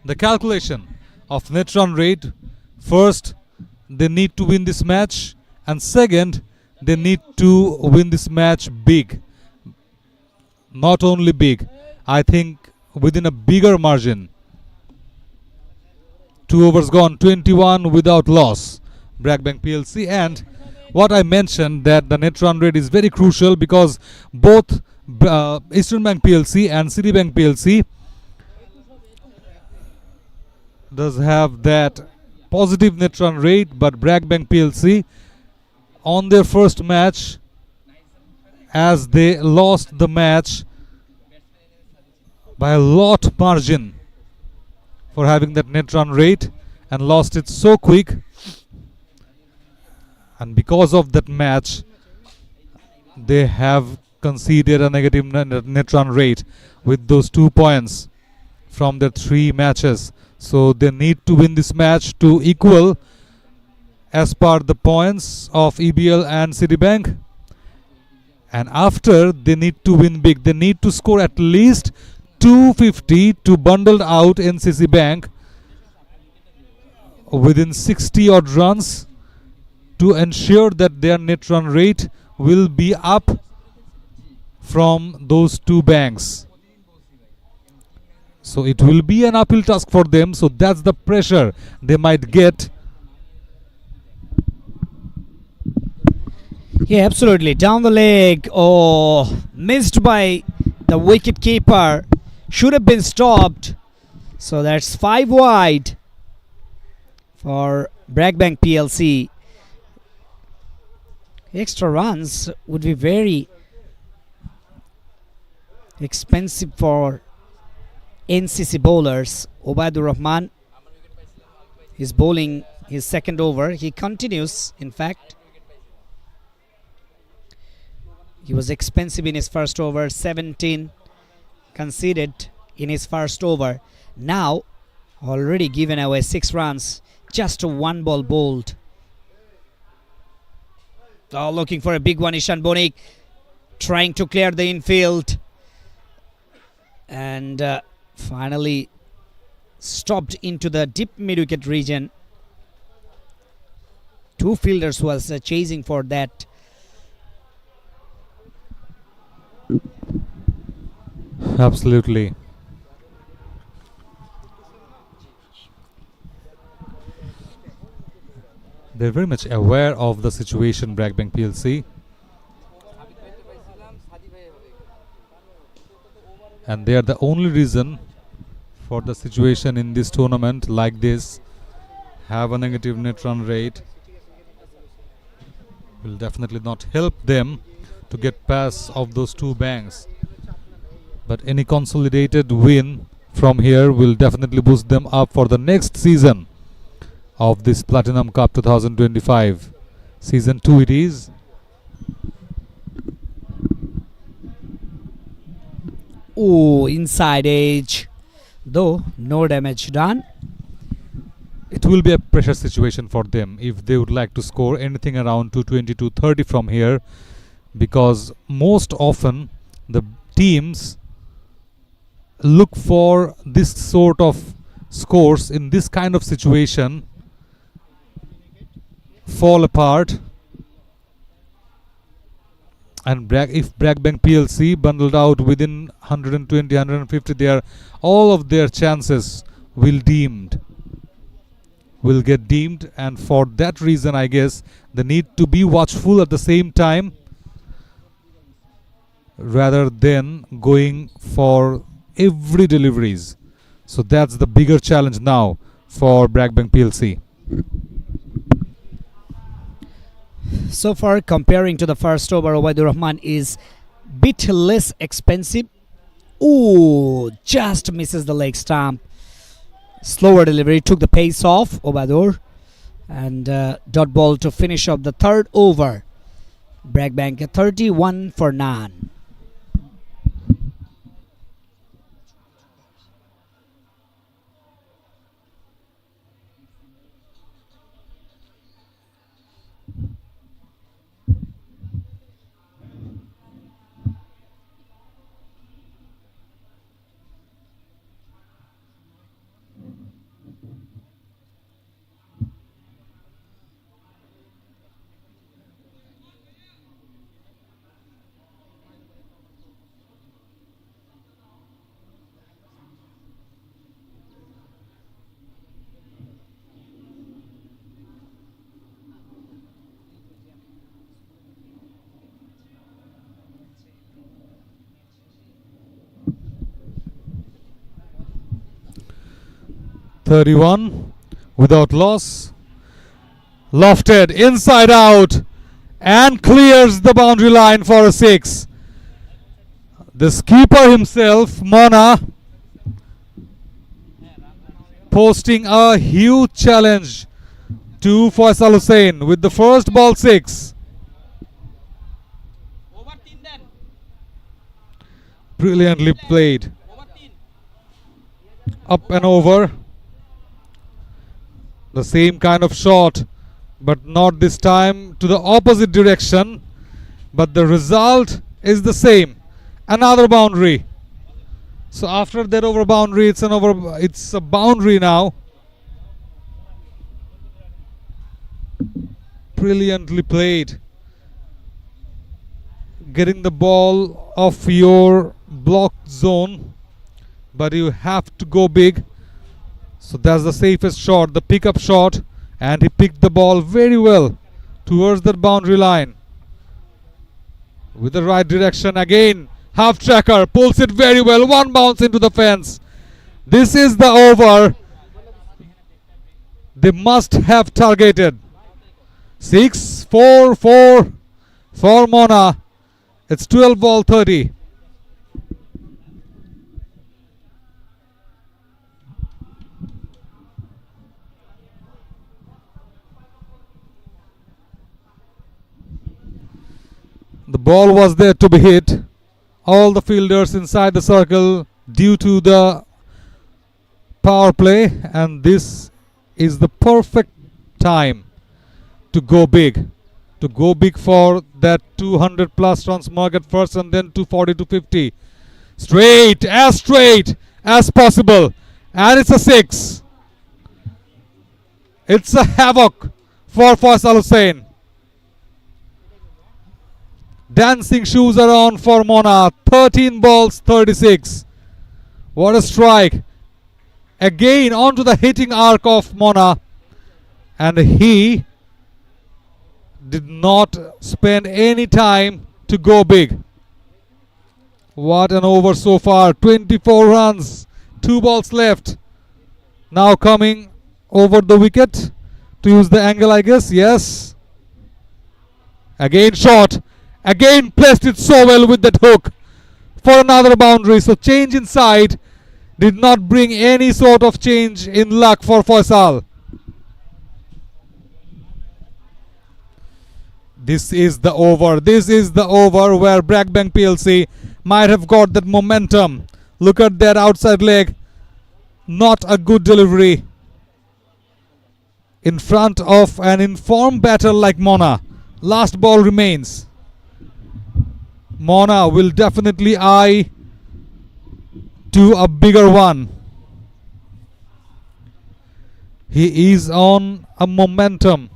the calculation of net run rate. First, they need to win this match, and second, they need to win this match big. Not only big, I think within a bigger margin. 2 overs gone, 21 without loss. BRAC Bank PLC. And what I mentioned, that the net run rate is very crucial because both Eastern Bank PLC and Citibank PLC does have that positive net run rate, but BRAC Bank PLC on their first match, as they lost the match by a lot margin for having that net run rate and lost it so quick, and because of that match they have conceded a negative net run rate with those 2 points from their 3 matches. So they need to win this match to equal as per the points of EBL and Citibank, and after they need to win big. They need to score at least 250 to bundle out NCC Bank within 60 odd runs to ensure that their net run rate will be up from those 2 banks. So it will be an uphill task for them. So that's the pressure they might get. Yeah, absolutely. Down the leg. Oh, missed by the wicket keeper. Should have been stopped. So that's 5 wide for BRAC Bank PLC. Extra runs would be very expensive for NCC bowlers. Obaidur Rahman is bowling his second over. He continues, in fact. He was expensive in his first over, 17 conceded in his first over. Now already given away 6 runs, just a 1 ball bowled. Oh, looking for a big one, Ishan Bonik trying to clear the infield, and finally stopped into the deep mid-wicket region. 2 fielders was chasing for that. Absolutely. They're very much aware of the situation, BRAC Bank PLC. And they are the only reason for the situation in this tournament like this. Have a negative net run rate will definitely not help them to get past of those 2 banks. But any consolidated win from here will definitely boost them up for the next season of this Platinum Cup 2025. Season 2 it is. Oh, inside edge. Though no damage done. It will be a pressure situation for them if they would like to score anything around 220 to 30 from here, because most often the teams look for this sort of scores in this kind of situation fall apart. And if BRAC Bank PLC bundled out within 120, 150, all of their chances will get deemed, and for that reason I guess they need to be watchful at the same time rather than going for every deliveries. So that's the bigger challenge now for BRAC Bank PLC. So far, comparing to the first over, Obaidur Rahman is bit less expensive. Ooh, just misses the leg stump. Slower delivery, took the pace off Obaidur, and dot ball to finish up the 3rd over. BRAC Bank 31 for none. 31 without loss. Lofted inside out and clears the boundary line for a 6. The skipper himself, Mona, posting a huge challenge to Faisal Hussain with the first ball 6. Brilliantly played. Up and over. The same kind of shot, but not this time to the opposite direction. But the result is the same. Another boundary. So after that over boundary, it's a boundary now. Brilliantly played. Getting the ball off your block zone, but you have to go big. So that's the safest shot, the pickup shot, and he picked the ball very well towards that boundary line with the right direction. Again, half tracker pulls it very well. One bounce into the fence. This is the over they must have targeted. 6-4-4 for Mona. It's 12 ball 30. The ball was there to be hit. All the fielders inside the circle due to the power play, and this is the perfect time to go big. To go big for that 200 plus runs market first, and then 240 to 50. Straight as possible. And it's a 6. It's a havoc for Faisal Hussain. Dancing shoes are on for Mona. 13 balls 36. What a strike. Again onto the hitting arc of Mona. And he did not spend any time to go big. What an over so far. 24 runs. 2 balls left. Now coming over the wicket to use the angle, I guess. Yes. Again shot. Again placed it so well with that hook for another boundary. So change inside did not bring any sort of change in luck for Faisal. This is the over. This is the over where BRAC Bank PLC might have got that momentum. Look at that outside leg. Not a good delivery in front of an informed batter like Mona. Last ball remains. Mona will definitely eye to a bigger one. He is on a momentum.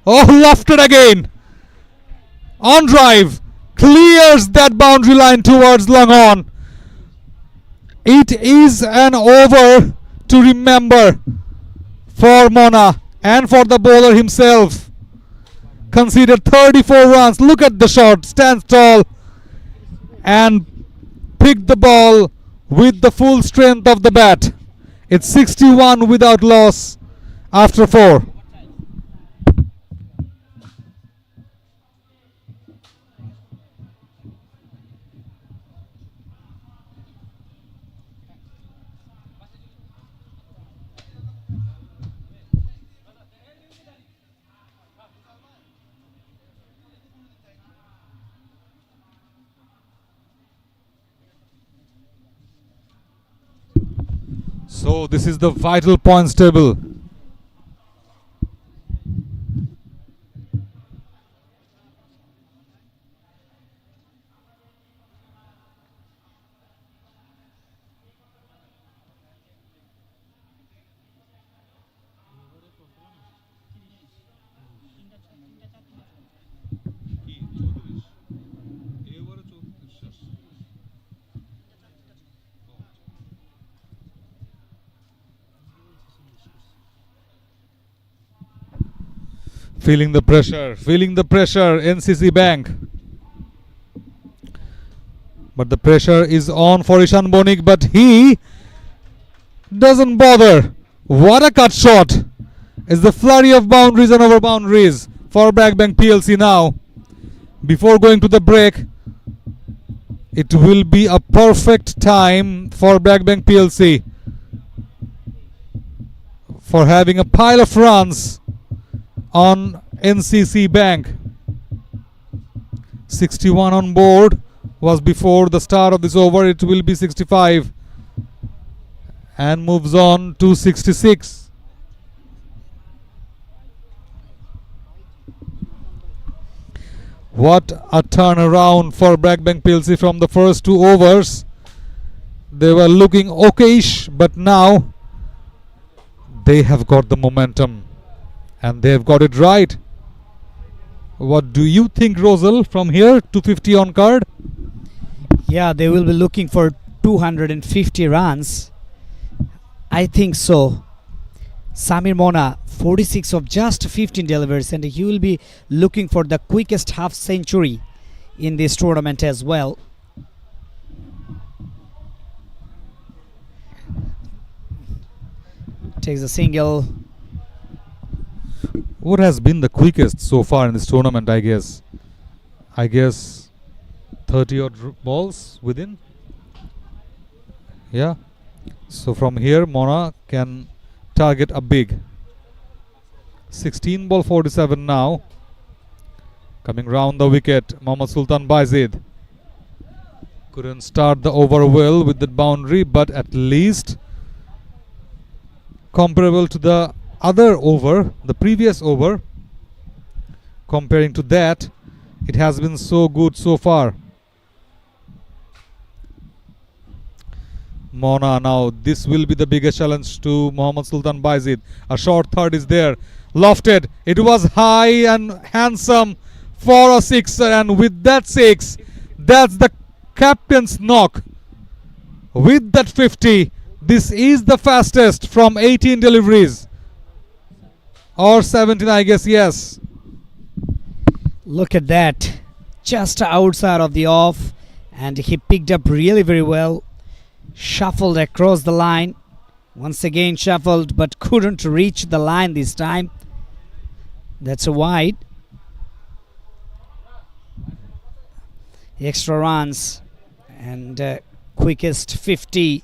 Oh, lofted again. On drive. Clears that boundary line towards long on. It is an over to remember for Mona and for the bowler himself. Conceded 34 runs. Look at the shot. Stands tall and picked the ball with the full strength of the bat. It's 61 without loss after 4. So this is the vital points table. Feeling the pressure, NCC Bank. But the pressure is on for Ishan Bonik, but he doesn't bother. What a cut shot! It's the flurry of boundaries and over boundaries for BRAC Bank PLC now. Before going to the break, it will be a perfect time for BRAC Bank PLC for having a pile of runs on NCC Bank. 61 on board was before the start of this over. It will be 65 and moves on to 66. What a turnaround for BRAC Bank PLC from the first two overs. They were looking okayish, but now they have got the momentum and they have got it right. What do you think, Rosal, from here? 250 on card? Yeah, they will be looking for 250 runs. I think so. Samir Mona, 46 of just 15 deliveries, and he will be looking for the quickest half century in this tournament as well. Takes a single. What has been the quickest so far in this tournament, I guess? 30 odd balls within. Yeah. So from here, Mona can target a big. 16 ball 47 now. Coming round the wicket, Mohammad Sultan Baizid. Couldn't start the over well with that boundary, but at least comparable to the other over, the previous over, comparing to that, it has been so good so far. Mona now, this will be the biggest challenge to Mohammad Sultan Baizid. A short third is there, lofted, it was high and handsome for a sixer, and with that six, that's the captain's knock. With that 50, this is the fastest from 18 deliveries. Or 17, I guess, yes. Look at that. Just outside of the off, and he picked up really very well. Shuffled across the line. Once again shuffled, but couldn't reach the line this time. That's a wide. Extra runs and quickest 50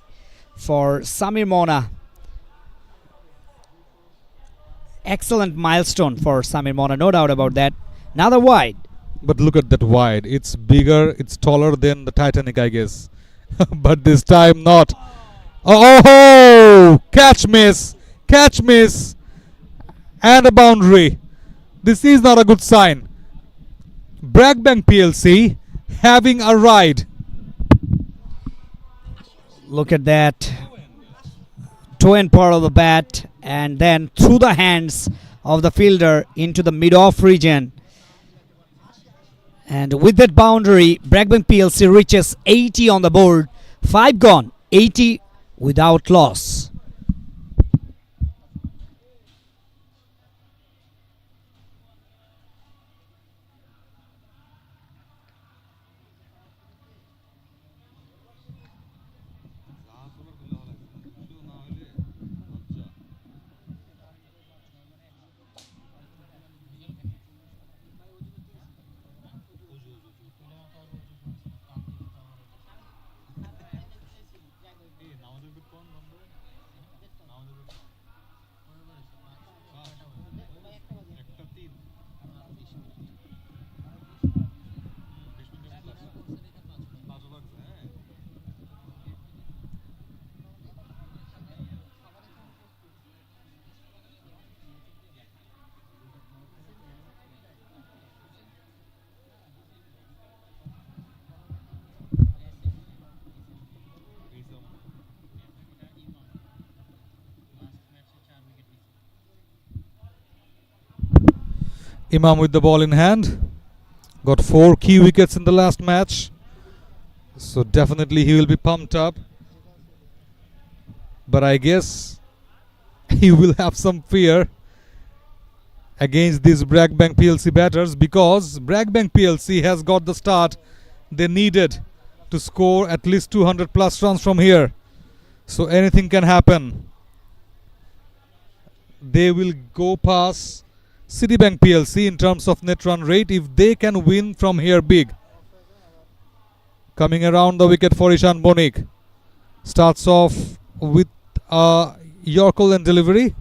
for Samir Mona. Excellent milestone for Samir Mona, no doubt about that. Another wide. But look at that wide. It's bigger, it's taller than the Titanic, I guess. But this time not. Oh! Catch miss! Catch miss! And a boundary. This is not a good sign. BRAC Bank PLC having a ride. Look at that. Toe and part of the bat, and then through the hands of the fielder into the mid-off region. And with that boundary, BRAC Bank PLC reaches 80 on the board. 5 gone, 80 without loss. Imam with the ball in hand. Got 4 key wickets in the last match. So definitely he will be pumped up. But I guess he will have some fear against these BRAC Bank PLC batters, because BRAC Bank PLC has got the start they needed to score at least 200 plus runs from here. So anything can happen. They will go past Citibank PLC in terms of net run rate if they can win from here big. Coming around the wicket for Ishan Bonik. Starts off with a Yorker and delivery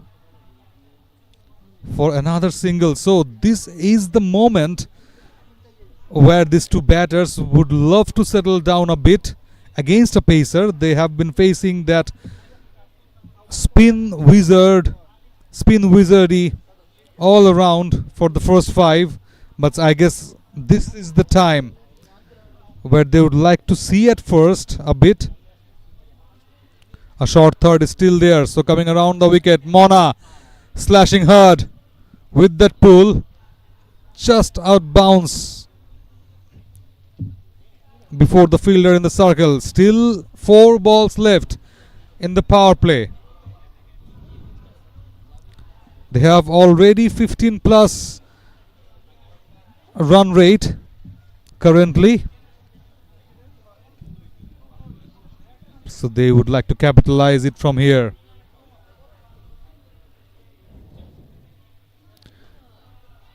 for another single. So this is the moment where these two batters would love to settle down a bit against a pacer. They have been facing that spin wizardy all around for the first 5, but I guess this is the time where they would like to see at first a bit. A short third is still there, so coming around the wicket, Mona slashing hard with that pull, just out bounce before the fielder in the circle. Still 4 balls left in the power play. They have already 15 plus run rate currently. So they would like to capitalize it from here.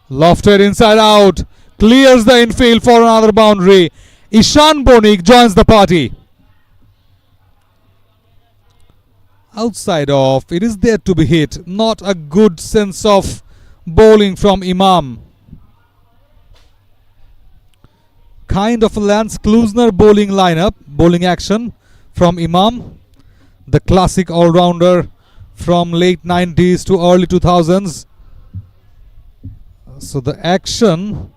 Lofted inside out. Clears the infield for another boundary. Ishan Bonik joins the party. Outside off, it is there to be hit. Not a good sense of bowling from Imam. Kind of a Lance Klusner bowling lineup, bowling action from Imam, the classic all-rounder from late 90s to early 2000s. So the action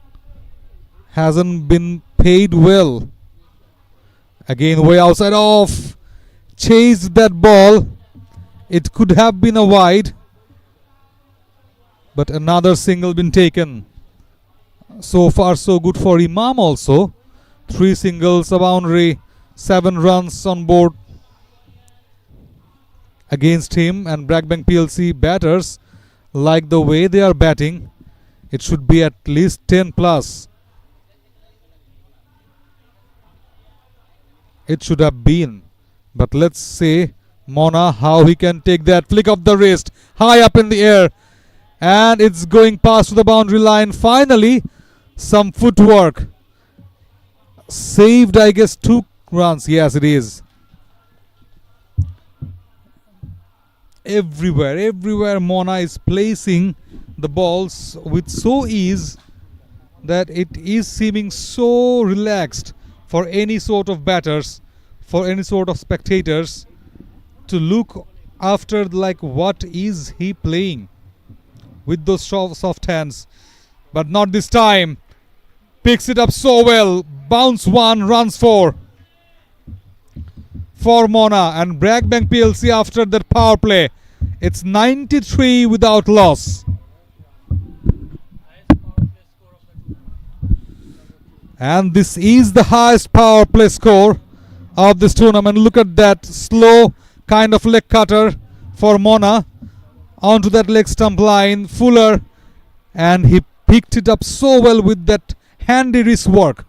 hasn't been paid well. Again, way outside off. Chased that ball. It could have been a wide, but another single been taken. So far so good for Imam also. 3 singles, a boundary, 7 runs on board against him, and BRAC PLC batters like the way they are batting. It should be at least 10 plus. It should have been, but let's say Mona how he can take that flick of the wrist high up in the air, and it's going past to the boundary line. Finally some footwork saved, I guess, 2 runs. Yes, it is. Everywhere Mona is placing the balls with so ease that it is seeming so relaxed for any sort of batters, for any sort of spectators to look after, like, what is he playing with those soft hands. But not this time. Picks it up so well. Bounce 1, runs 4 for Mona, and BRAC PLC after that power play. It's 93 without loss. And this is the highest power play score of this tournament. Look at that slow kind of leg cutter for Mona onto that leg stump line. Fuller, and he picked it up so well with that handy wrist work.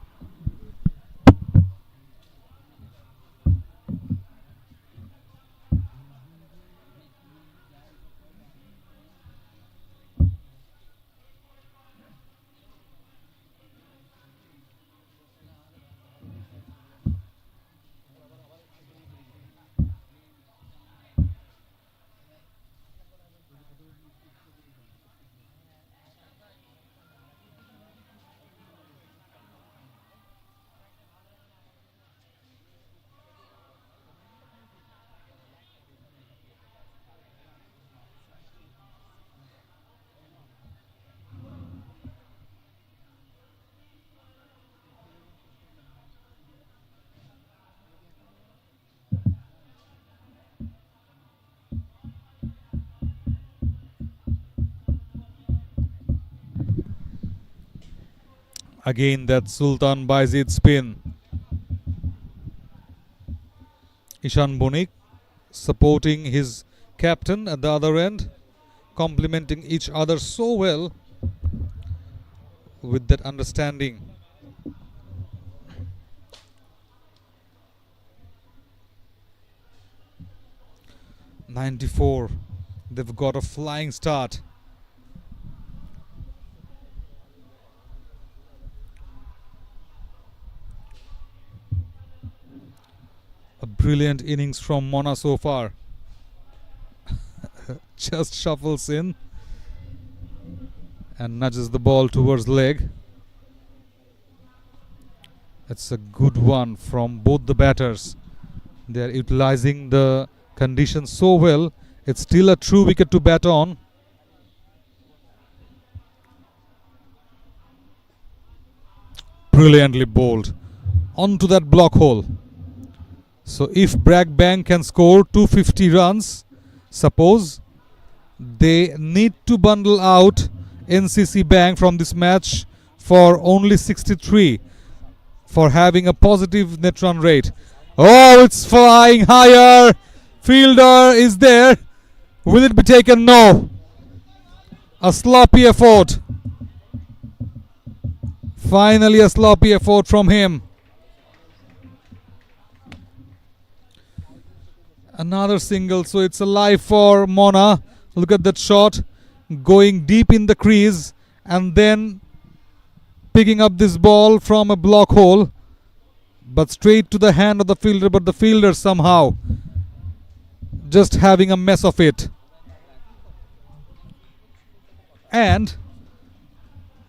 Again that Sultan Bayezid spin. Ishan Bonik supporting his captain at the other end, complementing each other so well with that understanding. 94. They've got a flying start. A brilliant innings from Mona so far. Just shuffles in and nudges the ball towards leg. It's a good one from both the batters. They're utilizing the conditions so well. It's still a true wicket to bat on. Brilliantly bowled onto that block hole. So if BRAC Bank can score 250 runs, suppose, they need to bundle out NCC Bank from this match for only 63 for having a positive net run rate. Oh, it's flying higher. Fielder is there. Will it be taken? No. A sloppy effort. Finally a sloppy effort from him. Another single, so it's a life for Mona. Look at that shot, going deep in the crease and then picking up this ball from a block hole, but straight to the hand of the fielder, but the fielder somehow just having a mess of it. And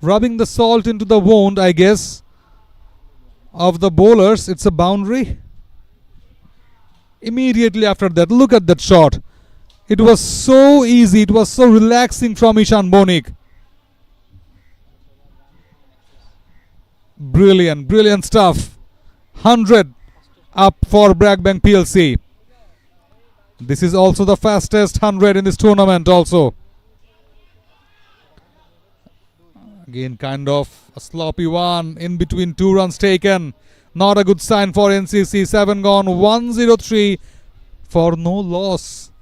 rubbing the salt into the wound, I guess, of the bowlers. It's a boundary. Immediately after that, look at that shot. It was so easy, it was so relaxing from Ishan Bonik. Brilliant, brilliant stuff. 100 up for BRAC Bank PLC. This is also the fastest 100 in this tournament also. Again, kind of a sloppy one in between 2 runs taken. Not a good sign for NCC. 7 gone, 103 for no loss.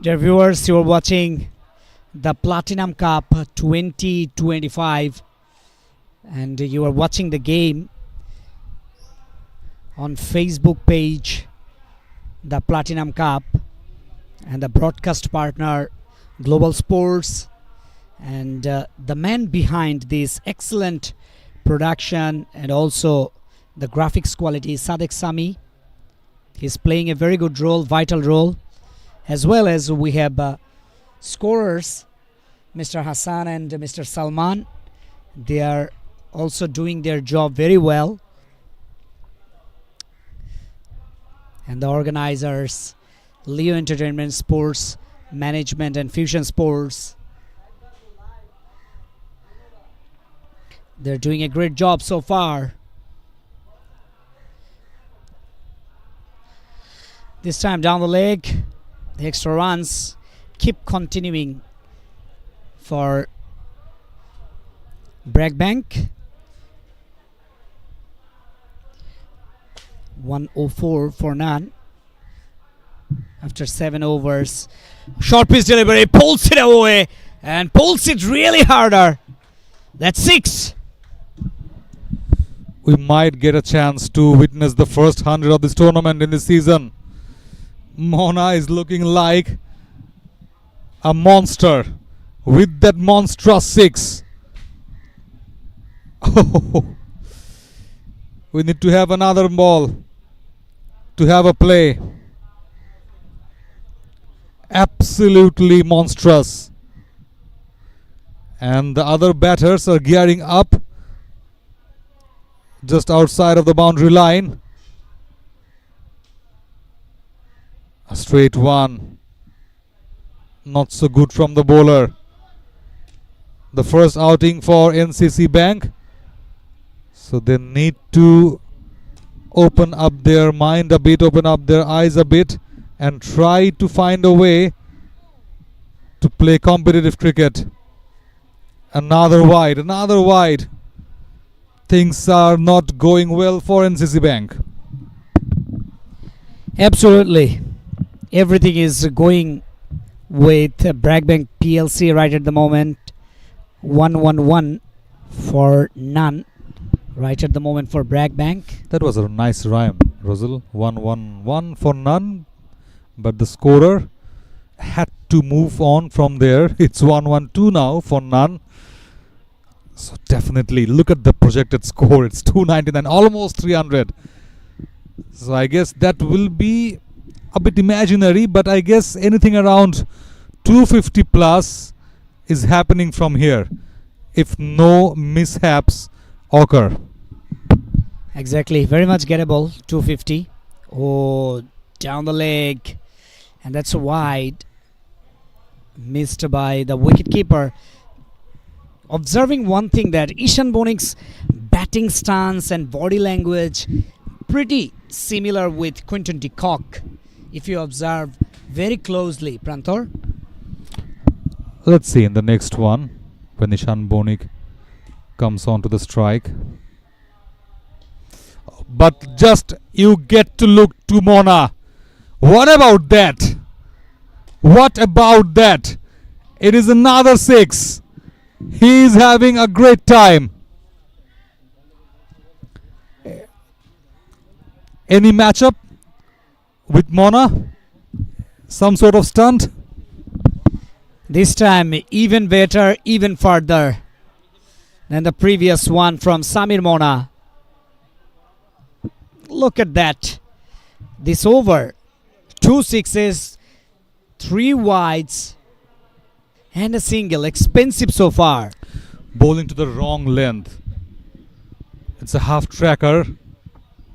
Dear viewers, you are watching the Platinum Cup 2025 and you are watching the game on Facebook page, the Platinum Cup, and the broadcast partner Global Sports, and the man behind this excellent production and also the graphics quality, Sadek Sami. He's playing a very good role, vital role. As well as we have scorers, Mr. Hassan and Mr. Salman. They are also doing their job very well. And the organizers, Leo Entertainment, Sports Management and Fusion Sports. They're doing a great job so far. This time down the leg. The extra runs keep continuing for BRAC Bank. 104 for none after 7 overs. Short pitch delivery, pulls it away and pulls it really harder. That's 6. We might get a chance to witness the first 100 of this tournament in this season. Mona is looking like a monster with that monstrous 6. Oh, we need to have another ball to have a play. Absolutely monstrous. And the other batters are gearing up just outside of the boundary line. A straight one. Not so good from the bowler. The first outing for NCC Bank. So they need to open up their mind a bit, open up their eyes a bit, and try to find a way to play competitive cricket. Another wide, another wide. things are not going well for NCC Bank. Absolutely. Everything is going with BRAC Bank PLC right at the moment. 1-1-1 for none right at the moment for BRAC Bank. That was a nice rhyme, Rosal. 1-1-1 for none, but the scorer had to move on from there. It's 1-1-2 now for none. So definitely look at the projected score. It's 299, almost 300. So I guess that will be a bit imaginary, but I guess anything around 250 plus is happening from here if no mishaps occur. Exactly, very much gettable. 250. Oh, down the leg, and that's wide, missed by the wicketkeeper. Observing one thing, that Ishan Bonik's batting stance and body language pretty similar with Quinton de Kock if you observe very closely, Pranthor. Let's see in the next one when Ishan Bonik comes on to the strike. But just you get to look to Mona. What about that? What about that? It is another 6. He is having a great time. Any matchup with Mona? Some sort of stunt? This time even better, even further than the previous one from Samir Mona. Look at that. This over. 2 sixes, 3 wides, and a single. Expensive so far. Bowling to the wrong length. It's a half tracker.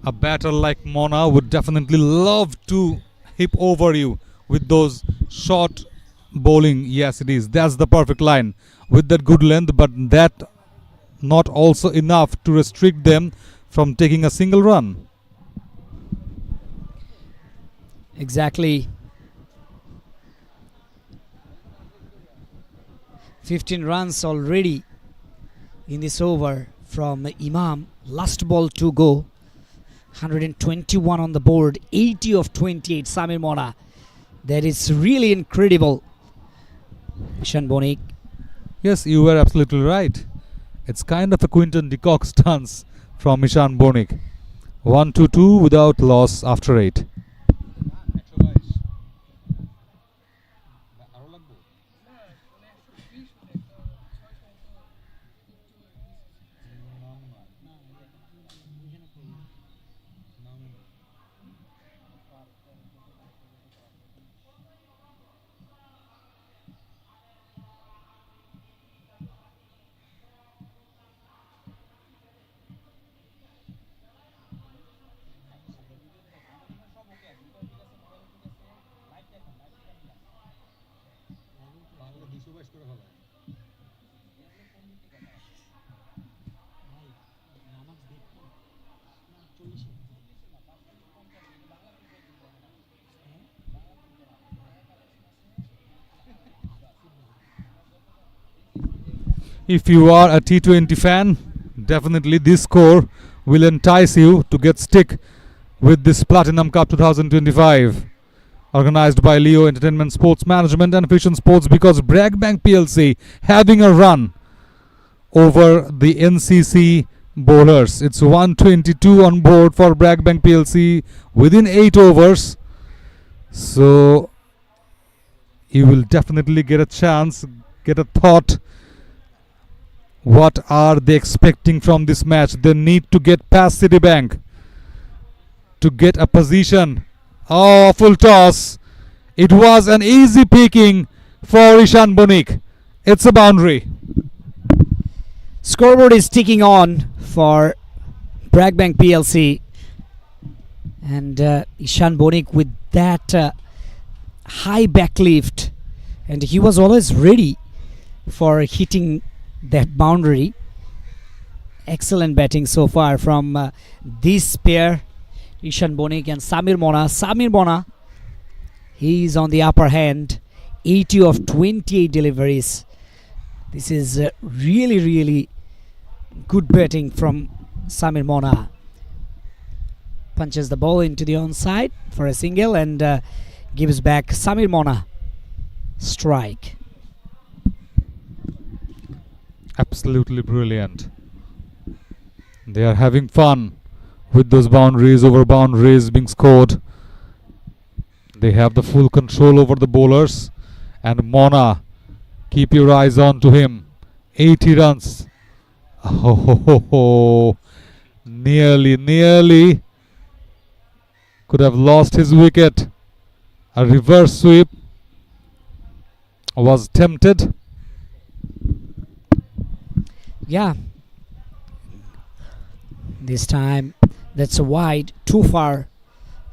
A batter like Mona would definitely love to hip over you with those short bowling. Yes, it is. That's the perfect line with that good length, but that not also enough to restrict them from taking a single run. Exactly. 15 runs already in this over from Imam. Last ball to go. 121 on the board. 80 of 28. Samir Mona. That is really incredible. Ishan Bonik. Yes, you were absolutely right. It's kind of a Quinton de Kock stance from Ishan Bonik. 1-2 without loss after 8. If you are a T20 fan, definitely this score will entice you to get stick with this Platinum Cup 2025 organized by Leo Entertainment Sports Management and Vision Sports, because BRAC Bank PLC having a run over the NCC bowlers. It's 122 on board for BRAC Bank PLC within 8 overs. So you will definitely get a chance, get a thought. What are they expecting from this match? They need to get past Citibank to get a position. Oh, full toss. It was an easy picking for Ishan Bonik. It's a boundary. Scoreboard is ticking on for BRAC Bank PLC. And Ishan Bonik with that high backlift. And he was always ready for hitting that boundary. Excellent batting so far from this pair, Ishan Bonik and Samir Mona. Samir Mona, he is on the upper hand. 80 of 28 deliveries. This is really, really good batting from Samir Mona punches the ball into the onside for a single and gives back Samir Mona strike. Absolutely brilliant. They are having fun with those boundaries, over boundaries being scored. They have the full control over the bowlers. And Mona, keep your eyes on to him. 80 runs. Oh, nearly could have lost his wicket. A reverse sweep was tempted. Yeah, this time that's a wide, too far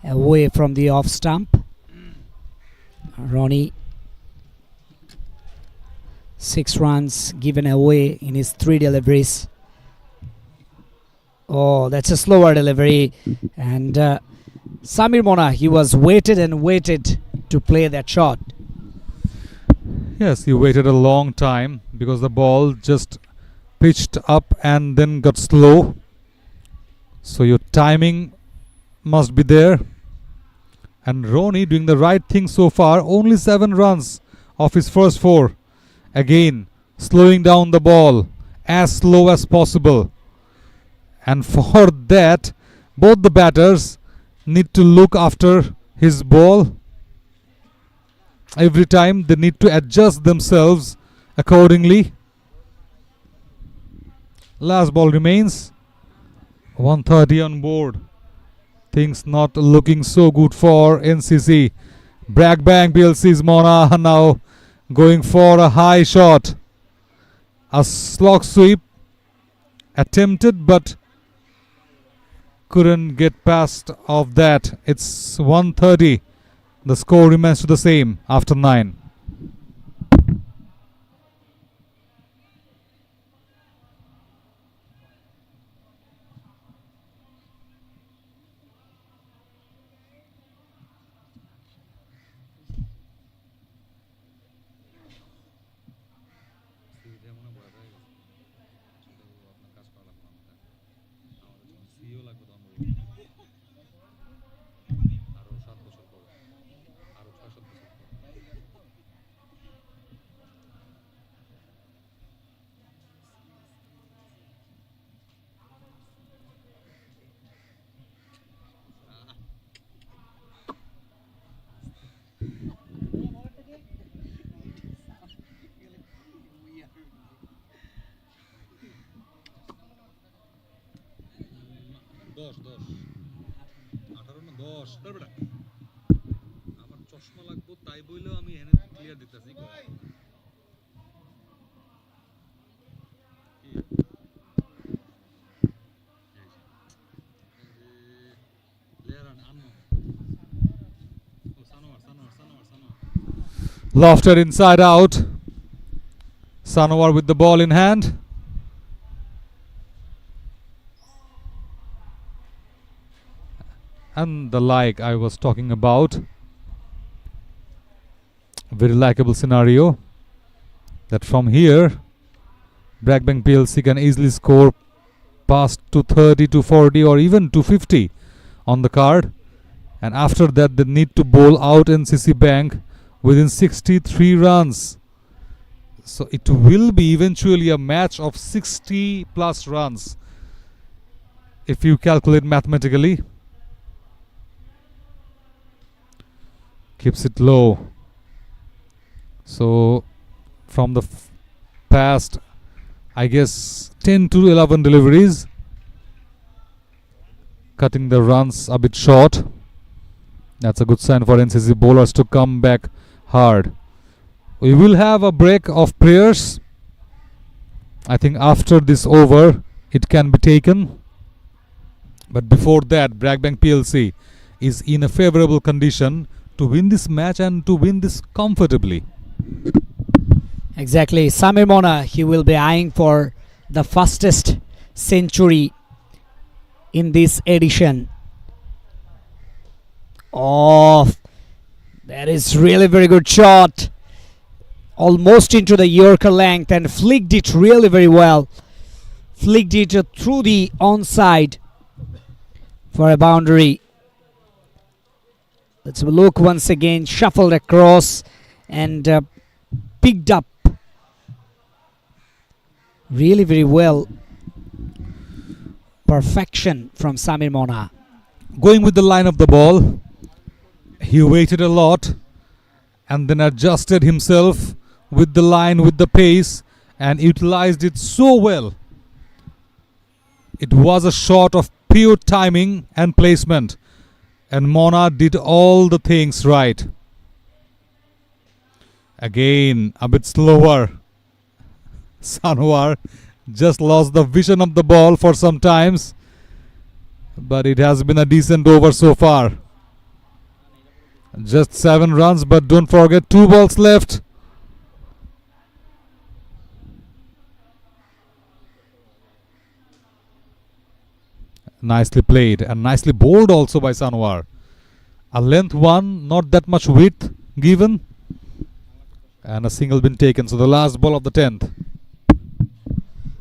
away from the off stump. Ronnie, 6 runs given away in his 3 deliveries. Oh, that's a slower delivery. And Samir Mona, he was waited and waited to play that shot. Yes, he waited a long time because the ball just pitched up and then got slow. So your timing must be there. And Ronnie doing the right thing so far. Only 7 runs off his first 4. Again, slowing down the ball as slow as possible. And for that, both the batters need to look after his ball. Every time they need to adjust themselves accordingly. Last ball remains. 130 on board. Things not looking so good for NCC. BRAC Bank PLC's Mona now going for a high shot. A slog sweep attempted but couldn't get past of that. It's 130. The score remains the same after 9. Lofted inside out. Sanowar with the ball in hand. And the like I was talking about. Very likable scenario. That from here, BRAC Bank PLC can easily score past 230, 240 or even 250 on the card. And after that they need to bowl out NCC Bank within 63 runs. So it will be eventually a match of 60 plus runs if you calculate mathematically. Keeps it low. So from the past, I guess 10 to 11 deliveries, cutting the runs a bit short. That's a good sign for NCC bowlers to come back hard. We will have a break of prayers. I think after this over, it can be taken. But before that, BRAC Bank PLC is in a favorable condition to win this match and to win this comfortably. Exactly. Samir Mona, he will be eyeing for the fastest century in this edition. Oh, that is really very good shot. Almost into the Yorker length and flicked it really very well. flicked it through the onside for a boundary. Let's have a look once again. Shuffled across and picked up really very well. Perfection from Samir Mona. Going with the line of the ball, he waited a lot and then adjusted himself with the line, with the pace, and utilized it so well. It was a shot of pure timing and placement, and Mona did all the things right. Again, a bit slower. Sanwar just lost the vision of the ball for some times, but it has been a decent over so far. Just 7 runs, but don't forget 2 balls left. Nicely played and nicely bowled also by Sanwar. A length one, not that much width given, and a single been taken. So the last ball of the 10th.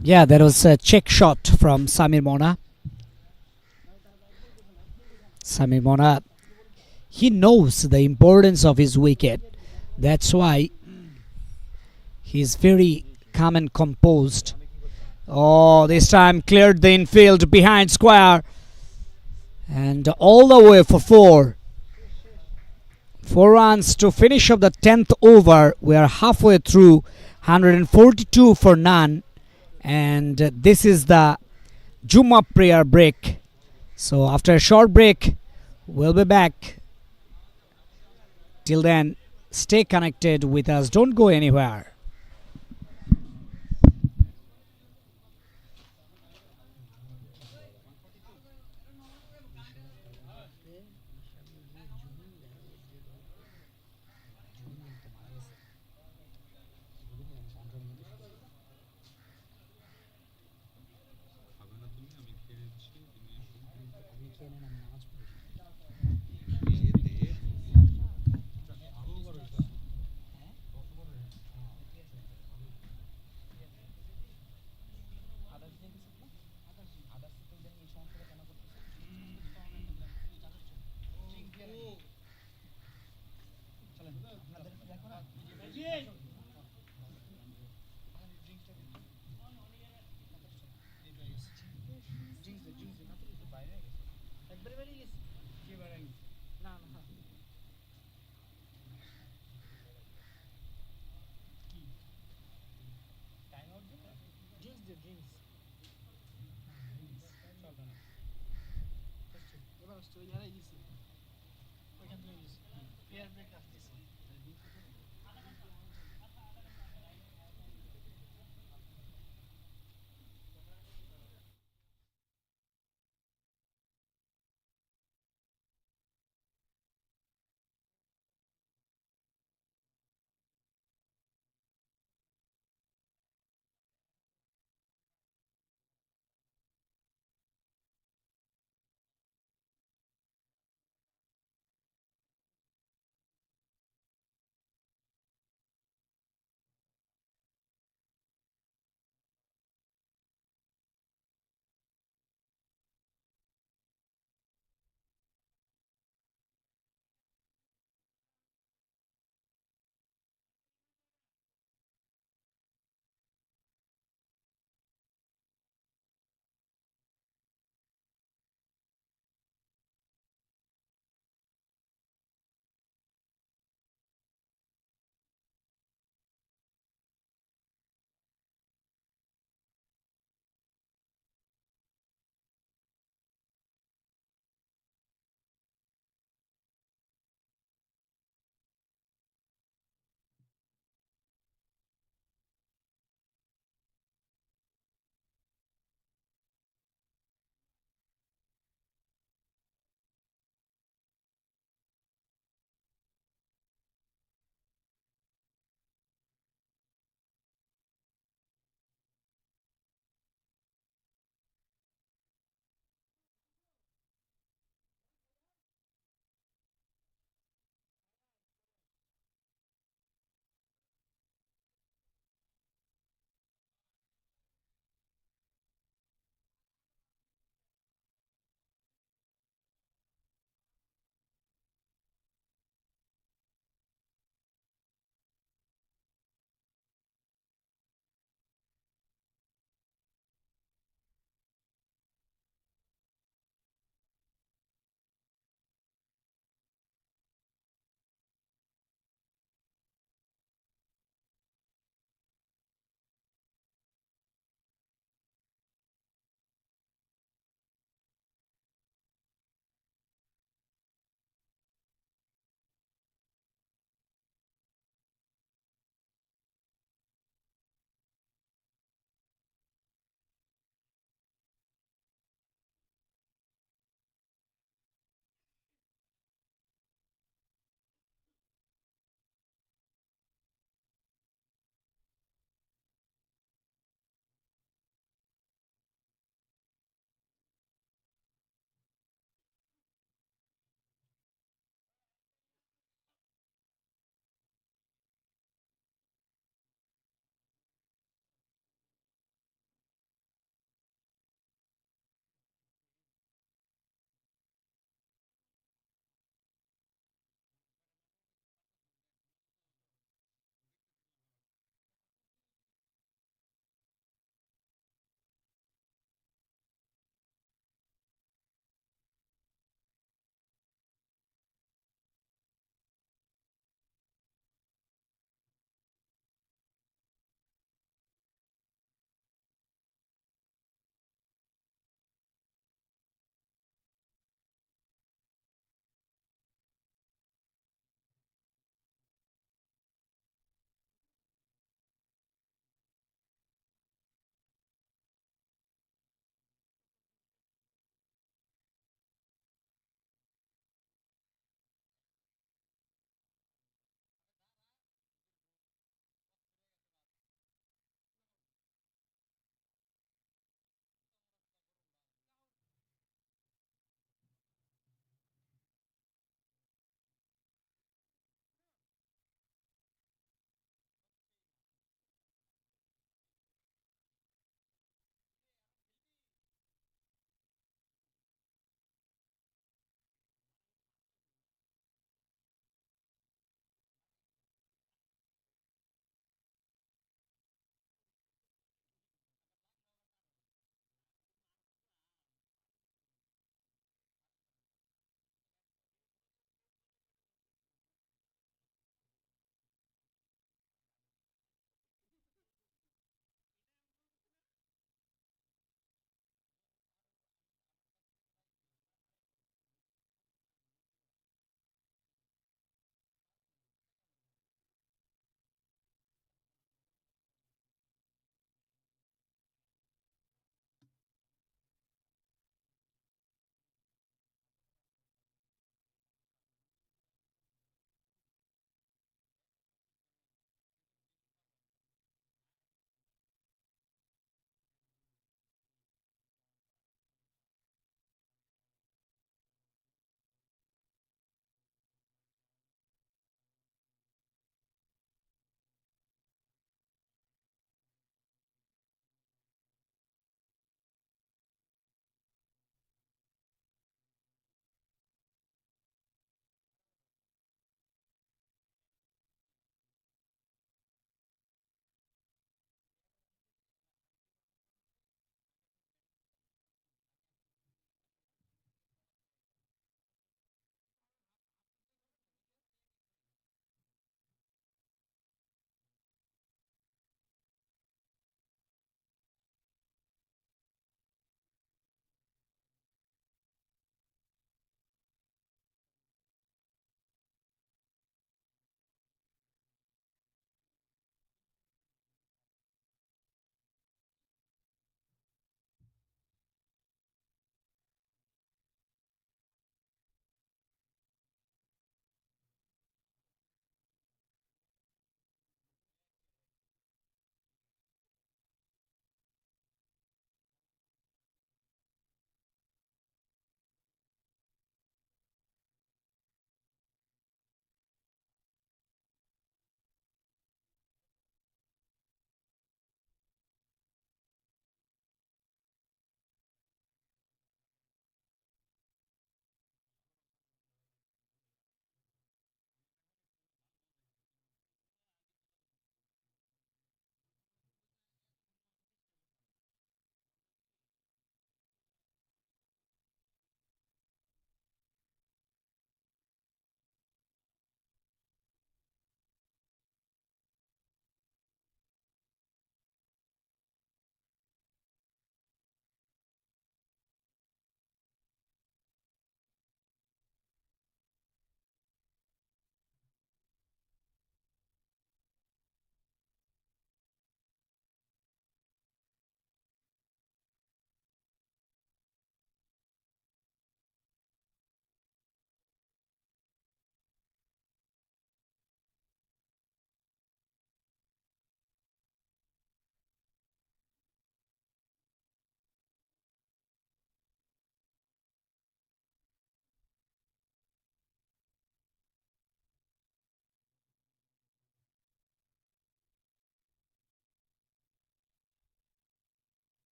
Yeah, that was a check shot from Samir Mona. Samir Mona, he knows the importance of his wicket. That's why he's very calm and composed. Oh, this time cleared the infield behind square. And all the way for 4. 4 runs to finish up the 10th over. We are halfway through. 142 for none. And this is the Juma prayer break. So after a short break, we'll be back. Till then, stay connected with us. Don't go anywhere.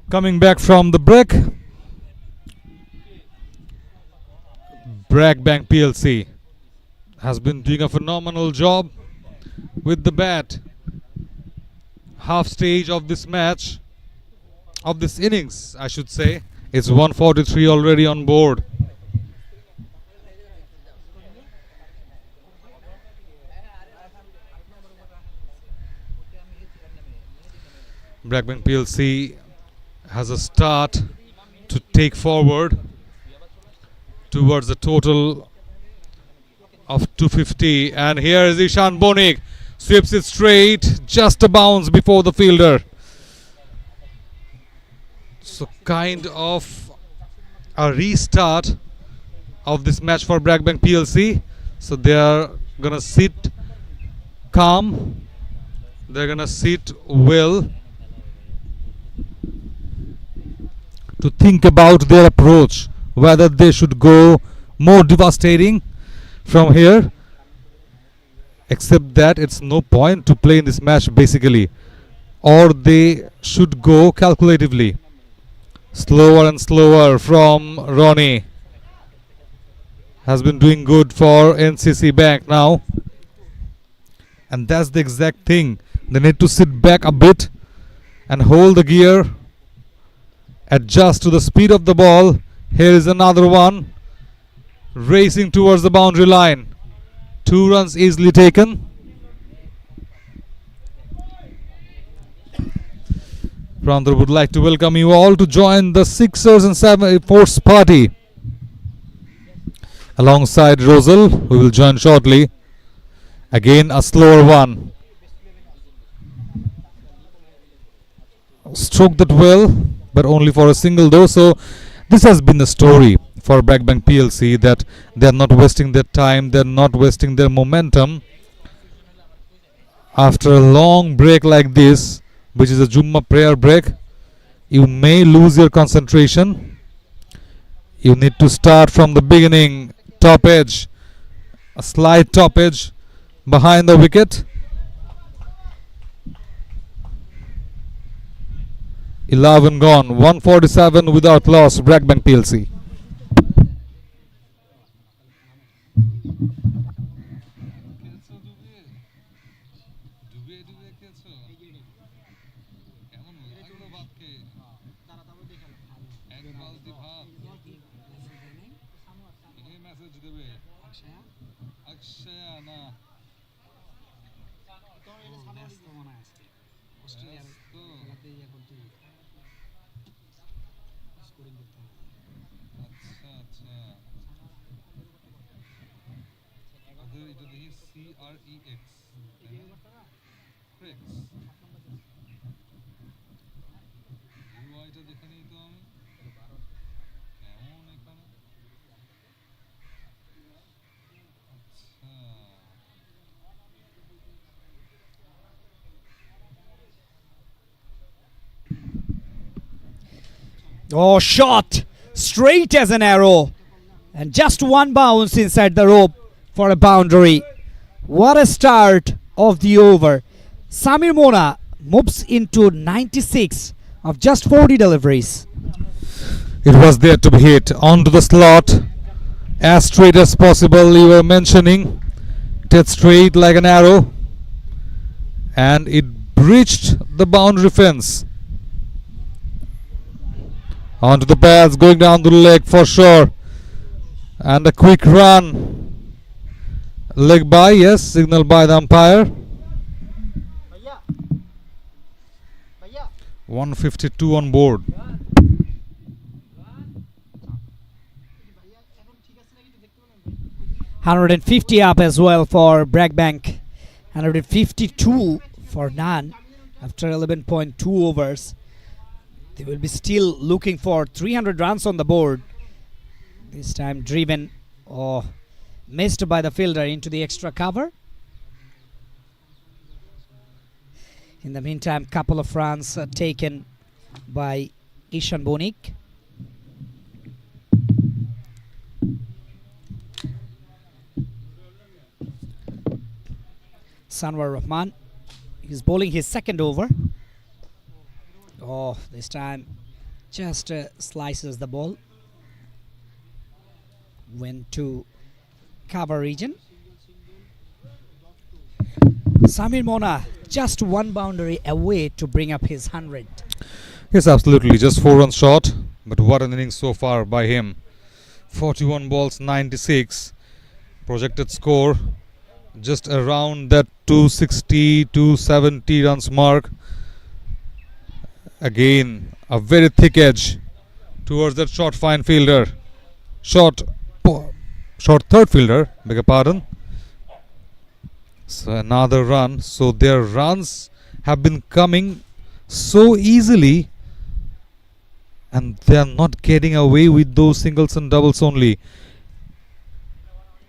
Coming back from the break, BRAC Bank PLC has been doing a phenomenal job with the bat. Half stage of this match, of this innings, I should say, it's 143 already on board. BRAC Bank PLC has a start to take forward towards a total of 250, and here is Ishan Bonik, sweeps it straight, just a bounce before the fielder. So kind of a restart of this match for BRAC Bank PLC. So they are gonna sit calm, they're gonna sit well to think about their approach, whether they should go more devastating from here, except that it's no point to play in this match basically, or they should go calculatively. Slower and slower from Ronnie. Has been doing good for NCC Bank now, and that's the exact thing. They need to sit back a bit and hold the gear, adjust to the speed of the ball. Here is another one, racing towards the boundary line. 2 runs easily taken. Prandar would like to welcome you all to join the Sixers and Fours party alongside Rosal, who will join shortly. Again a slower one. Stroked that well, but only for a single though. So this has been the story for BRAC Bank PLC, that they are not wasting their time, they are not wasting their momentum. After a long break like this, which is a Jummah prayer break, you may lose your concentration. You need to start from the beginning. Top edge, a slight top edge behind the wicket. 11 gone, 147 without loss. BRAC Bank PLC. Oh, shot straight as an arrow, and just one bounce inside the rope for a boundary. What a start of the over. Samir Mona moves into 96 of just 40 deliveries. It was there to be hit onto the slot as straight as possible. You were mentioning it hit straight like an arrow, and it breached the boundary fence. Onto the pads, going down the leg for sure, and a quick run. Leg by, yes, signal by the umpire. 152 on board. 150 up as well for BRAC Bank. 152 for Nan after 11.2 overs. They will be still looking for 300 runs on the board. This time driven or missed by the fielder into the extra cover. In the meantime, couple of runs taken by Ishan Bonik. Sanwar Rahman is bowling his second over. Oh, this time just slices the ball. Went to cover region. Samir Mona just one boundary away to bring up his 100. Yes, absolutely. Just 4 runs short. But what an innings so far by him. 41 balls, 96. Projected score just around that 260, 270 runs mark. Again, a very thick edge towards that short fine fielder. Short third fielder, beg your pardon. So another run. So their runs have been coming so easily, and they are not getting away with those singles and doubles only.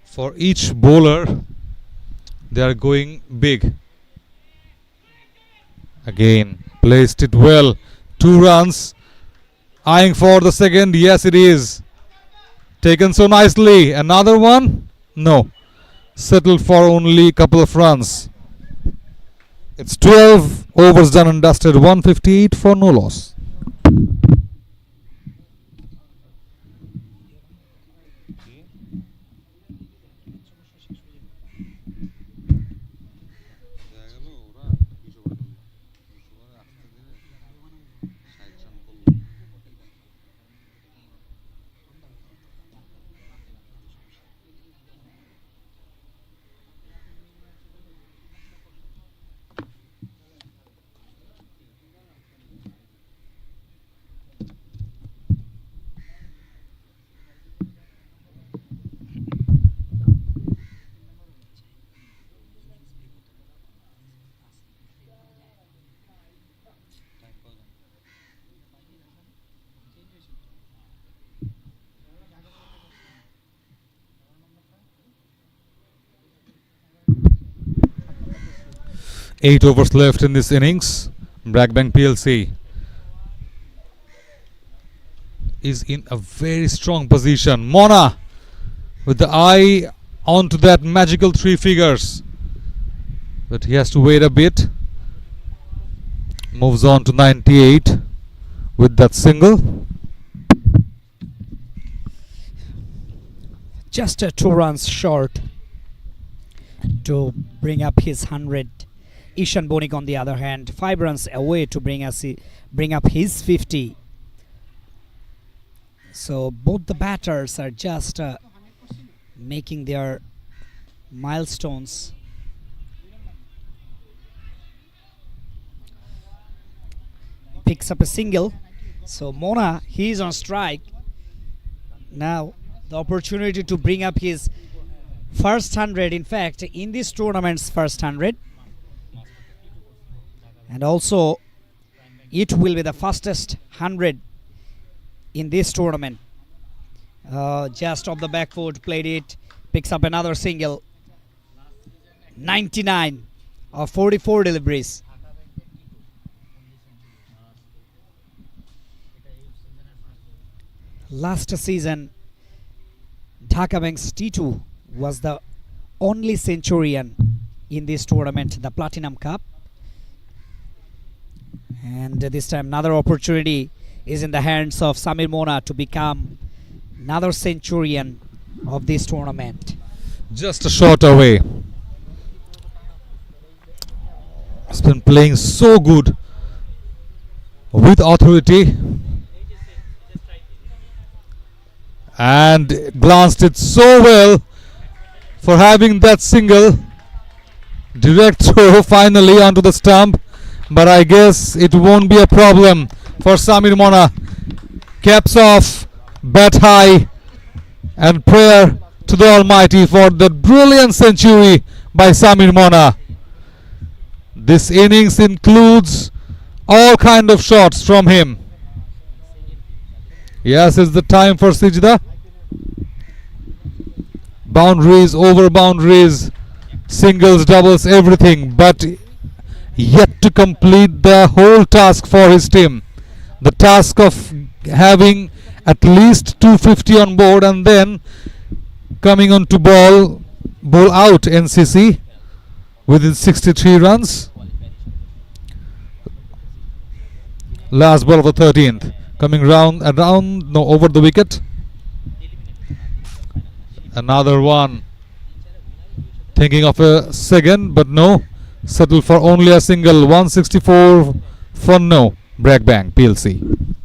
For each bowler, they are going big. Again, placed it well. 2 runs. Eyeing for the second. Yes, it is. Taken so nicely. Another one? No. Settled for only a couple of runs. It's 12 overs done and dusted. 158 for no loss. Eight overs left in this innings. BRAC Bank PLC is in a very strong position. Mona with the eye onto that magical 3 figures, but he has to wait a bit. Moves on to 98 with that single. Just 2 runs short to bring up his 100. Ishan Bonik on the other hand 5 runs away to bring up his 50. So both the batters are just making their milestones. Picks up a single. So Mona, he is on strike. Now the opportunity to bring up his First 100, in fact, in this tournament's first 100. And also, it will be the fastest 100 in this tournament. Just off the back foot, played it, picks up another single. 99 of 44 deliveries. Last season, Dhaka Banks T2 was the only centurion in this tournament, the Platinum Cup. And this time another opportunity is in the hands of Samir Mona to become another centurion of this tournament. Just a shot away. He's been playing so good with authority and glanced it so well for having that single direct throw finally onto the stump. But I guess it won't be a problem for Samir Mona. Caps off, bat high, and prayer to the Almighty for the brilliant century by Samir Mona. This innings includes all kind of shots from him. Yes, it's the time for Sijda. Boundaries, over boundaries, singles, doubles, everything, but yet to complete the whole task for his team. The task of having at least 250 on board and then coming on to bowl out NCC within 63 runs. Last ball of the 13th. Coming over the wicket. Another one. Thinking of a second, but no. Settle for only a single. 164 for no. BRAC Bank PLC.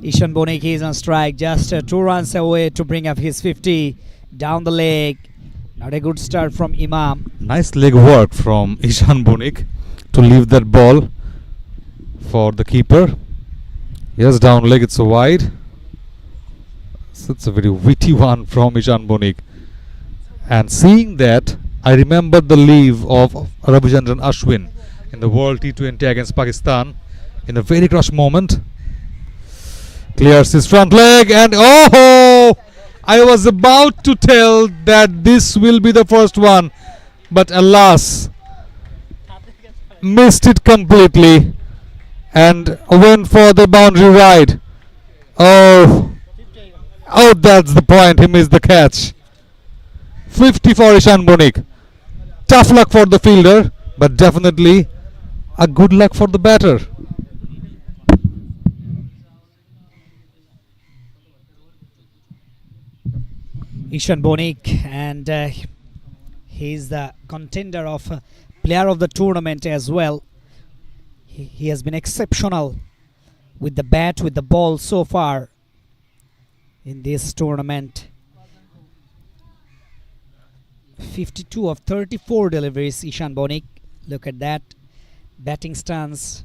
Ishan Bonik is on strike, just 2 runs away to bring up his 50 down the leg. Not a good start from Imam. Nice leg work from Ishan Bonik to leave that ball for the keeper. Yes, down leg, it's a wide. So it's a very witty one from Ishan Bonik. And seeing that, I remember the leave of Ravichandran Ashwin in the World T20 against Pakistan in a very crush moment. Clears his front leg and oh! I was about to tell that this will be the first one, but alas, missed it completely and went for the boundary ride. Oh, that's the point. He missed the catch. 50 for Ishan Bonik. Tough luck for the fielder, but definitely a good luck for the batter. Ishan Bonik, and he's the contender of player of the tournament as well. He has been exceptional with the bat, with the ball so far in this tournament. 52 of 34 deliveries, Ishan Bonik. Look at that. Batting stance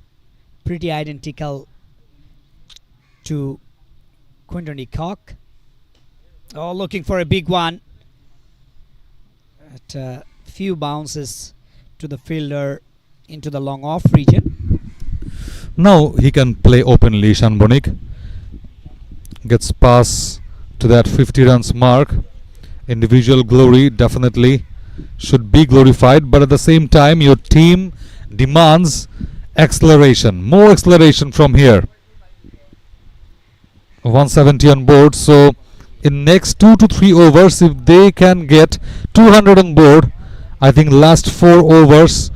pretty identical to Quinton de Kock. Oh, looking for a big one. At a few bounces to the fielder into the long off region. Now he can play openly. Shanbonik gets pass to that 50 runs mark. Individual glory definitely should be glorified, but at the same time your team demands acceleration, more acceleration from here. 170 on board, so in next 2 to 3 overs, if they can get 200 on board, I think last 4 overs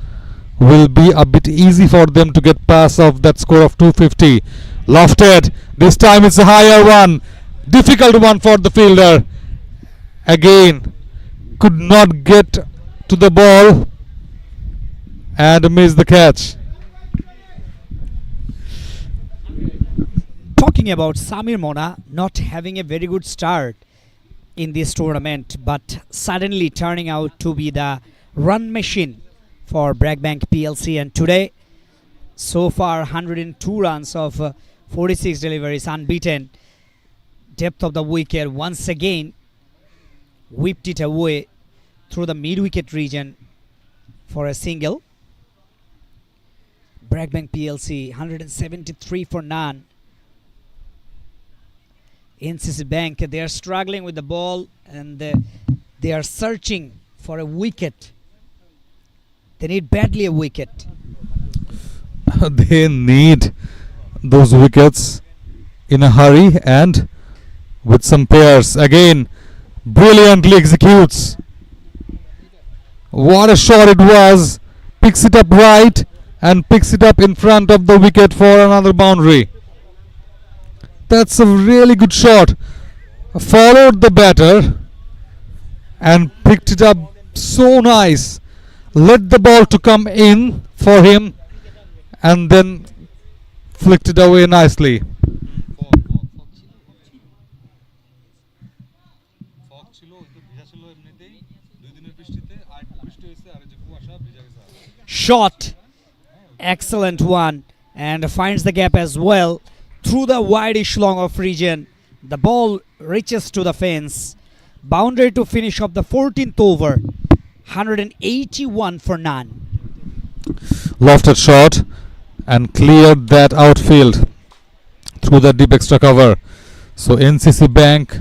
will be a bit easy for them to get past of that score of 250. Lofted, this time it's a higher one, difficult one for the fielder. Again, could not get to the ball and missed the catch. Talking about Samir Mona not having a very good start in this tournament, but suddenly turning out to be the run machine for BRAC Bank PLC, and today so far 102 runs of 46 deliveries unbeaten. Depth of the wicket once again whipped it away through the mid-wicket region for a single. BRAC Bank PLC 173 for none. NCC Bank, they are struggling with the ball and they are searching for a wicket. They need badly a wicket. They need those wickets in a hurry and with some pairs. Again, brilliantly executes. What a shot it was. Picks it up right and picks it up in front of the wicket for another boundary. That's a really good shot. Followed the batter and picked it up so nice. Let the ball to come in for him and then flicked it away nicely. Shot, excellent one, and finds the gap as well through the wideish long off region. The ball reaches to the fence. Boundary to finish off the 14th over. 181 for none. Lofted shot and cleared that outfield through the deep extra cover. So NCC Bank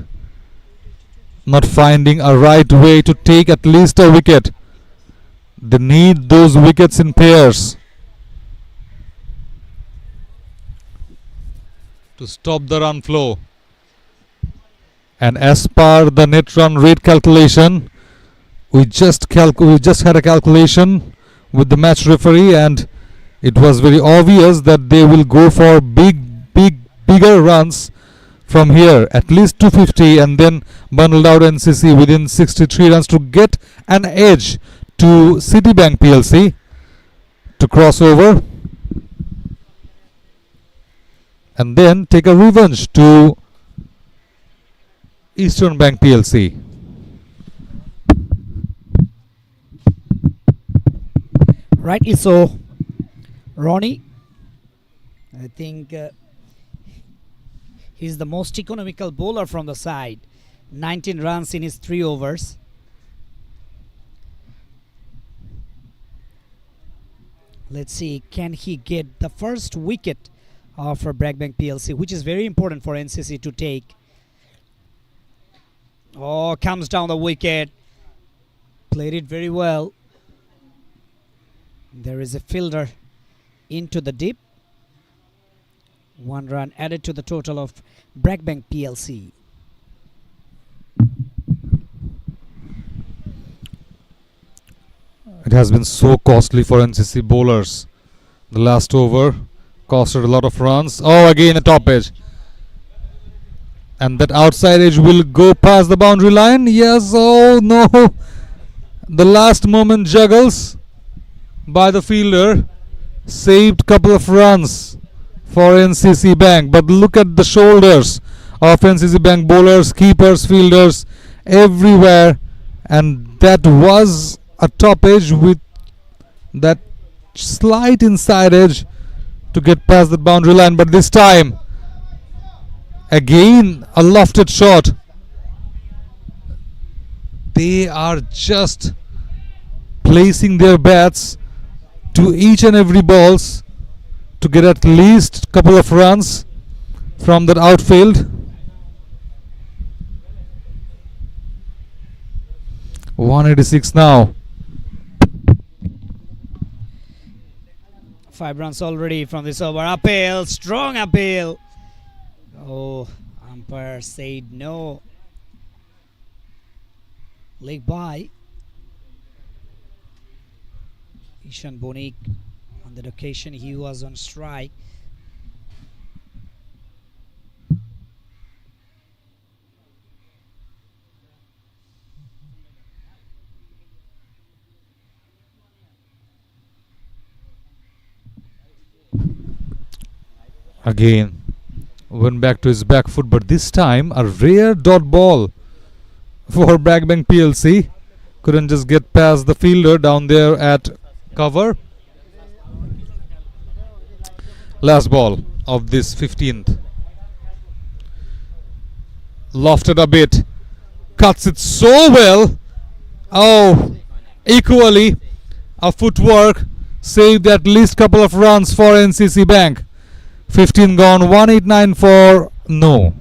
not finding a right way to take at least a wicket. They need those wickets in pairs to stop the run flow. And as per the net run rate calculation, we just had a calculation with the match referee, and it was very obvious that they will go for bigger runs from here, at least 250, and then bundled out NCC within 63 runs to get an edge to Citibank PLC to cross over and then take a revenge to Eastern Bank PLC. Rightly so, Ronnie. I think he's the most economical bowler from the side. 19 runs in his 3 overs. Let's see, can he get the first wicket for BRAC Bank PLC, which is very important for NCC to take. Oh, comes down the wicket. Played it very well. There is a fielder into the deep. 1 run added to the total of BRAC Bank PLC. It has been so costly for NCC bowlers. The last over costed a lot of runs. Oh, again a top edge. And that outside edge will go past the boundary line. Yes, oh no. The last moment juggles by the fielder saved couple of runs for NCC Bank. But look at the shoulders of NCC Bank bowlers, keepers, fielders, everywhere. And that was a top edge with that slight inside edge to get past the boundary line, but this time again a lofted shot. They are just placing their bats to each and every balls to get at least a couple of runs from that outfield. 186 now. 5 runs already from this over. Appeal, strong appeal. Oh, umpire said no. Leg by. Ishan Bonik. On that occasion, he was on strike. Again went back to his back foot, but this time a rare dot ball for BRAC Bank PLC. Couldn't just get past the fielder down there at cover. Last ball of this 15th. Lofted a bit, cuts it so well. Oh, equally a footwork saved at least couple of runs for NCC Bank. 15 gone, 189 for no.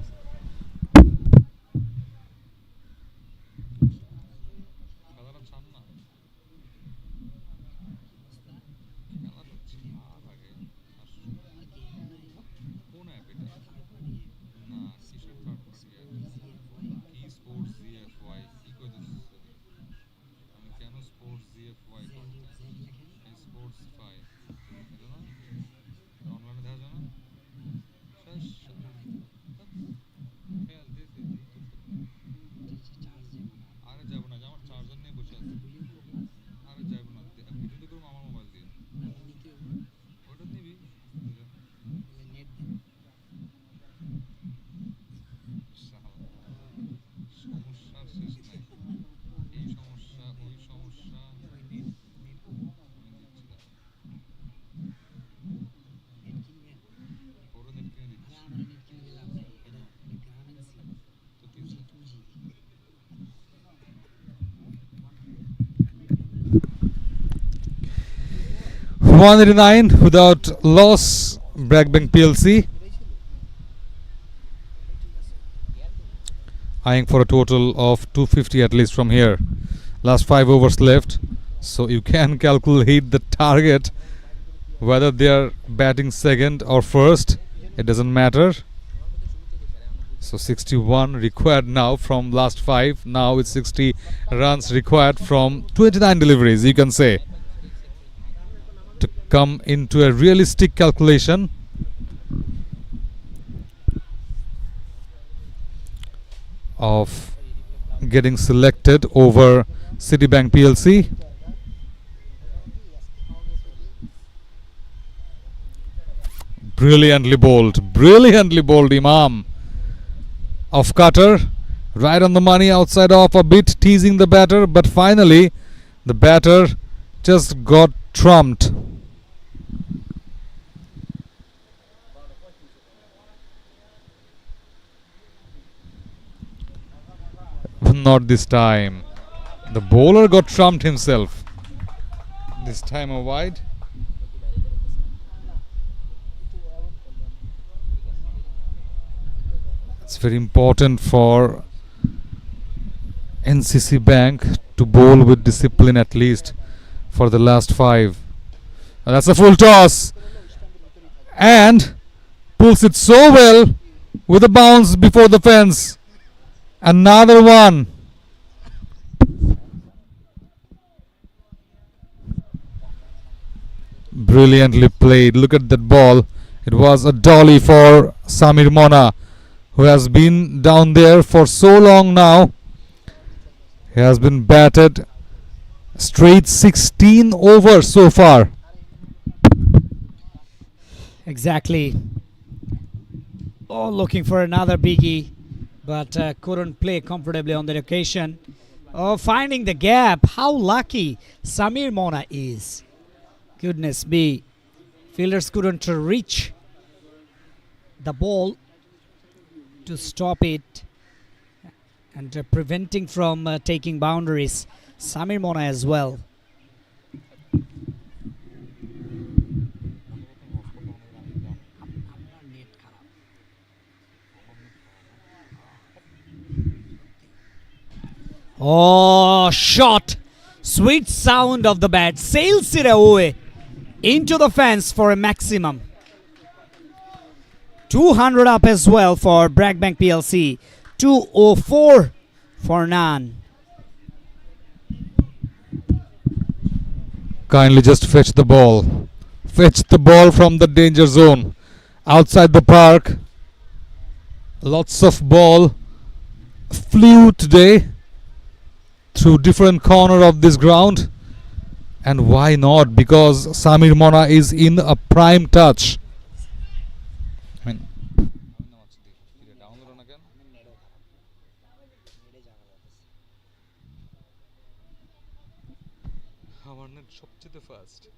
$189 without loss. BRAC Bank PLC eyeing for a total of 250 at least from here. Last 5 overs left, so you can calculate the target. Whether they are batting second or first, it doesn't matter. So 61 required now from last 5. Now it's 60 runs required from 29 deliveries, you can say, to come into a realistic calculation of getting selected over Citibank PLC. Brilliantly bowled Imam. Off cutter, right on the money, outside off a bit, teasing the batter, but finally the batter just got trumped. Not this time. The bowler got trumped himself. This time a wide. It's very important for NCC Bank to bowl with discipline at least for the last 5. And that's a full toss. And pulls it so well with a bounce before the fence. Another one. Brilliantly played. Look at that ball. It was a dolly for Samir Mona, who has been down there for so long now. He has been batted straight 16 overs so far. Exactly. Oh, looking for another biggie, but couldn't play comfortably on that occasion. Oh, finding the gap. How lucky Samir Mona is. Goodness me. Fielders couldn't reach the ball to stop it and preventing from taking boundaries. Samir Mona as well. Oh, shot! Sweet sound of the bat sails it away into the fence for a maximum. 200 up as well for BRAC Bank PLC. 204 for Nan. Kindly just fetch the ball. Fetch the ball from the danger zone. Outside the park. Lots of ball flew today through different corner of this ground. And why not? Because Samir Mona is in a prime touch. I mean, first.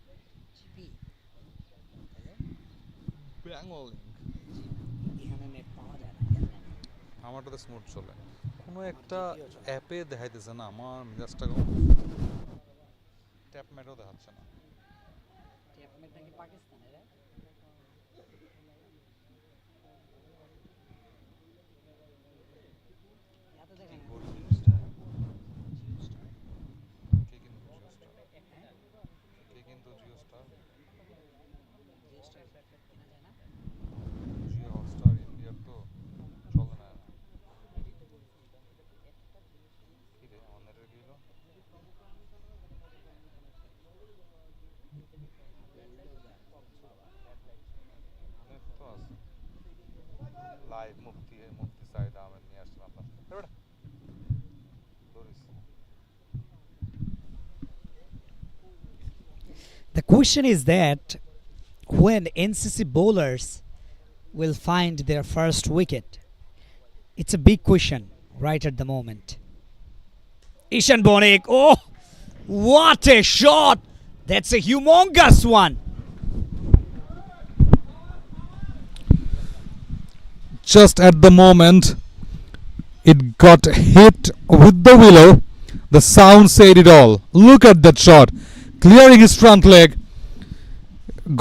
আমারটাতে smooth চলে কোনো একটা অ্যাপে দেখাইতেছে না আমার মেজাজটা tap ম্যাটও দেখাচ্ছে না লাইভ মুফতি সাইদ আহমেদ নিয়ে আসলাম আমরা The question is that when NCC bowlers will find their first wicket. It's a big question right at the moment. Ishan Bonik, oh, what a shot! That's a humongous one. Just at the moment it got hit with the willow, the sound said it all. Look at that shot, clearing his front leg,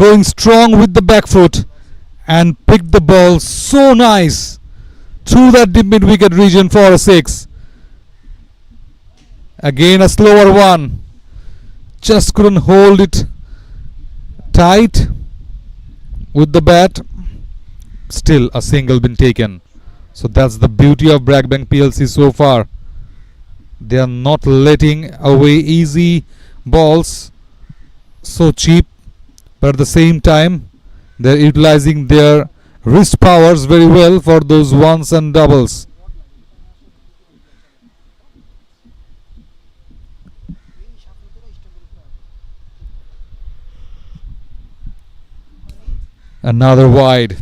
going strong with the back foot and picked the ball so nice through that deep mid wicket region for a 6. Again a slower one, just couldn't hold it tight with the bat. Still a single been taken. So that's the beauty of BRAC Bank PLC so far. They are not letting away easy balls so cheap, but at the same time they're utilizing their wrist powers very well for those ones and doubles. Another wide.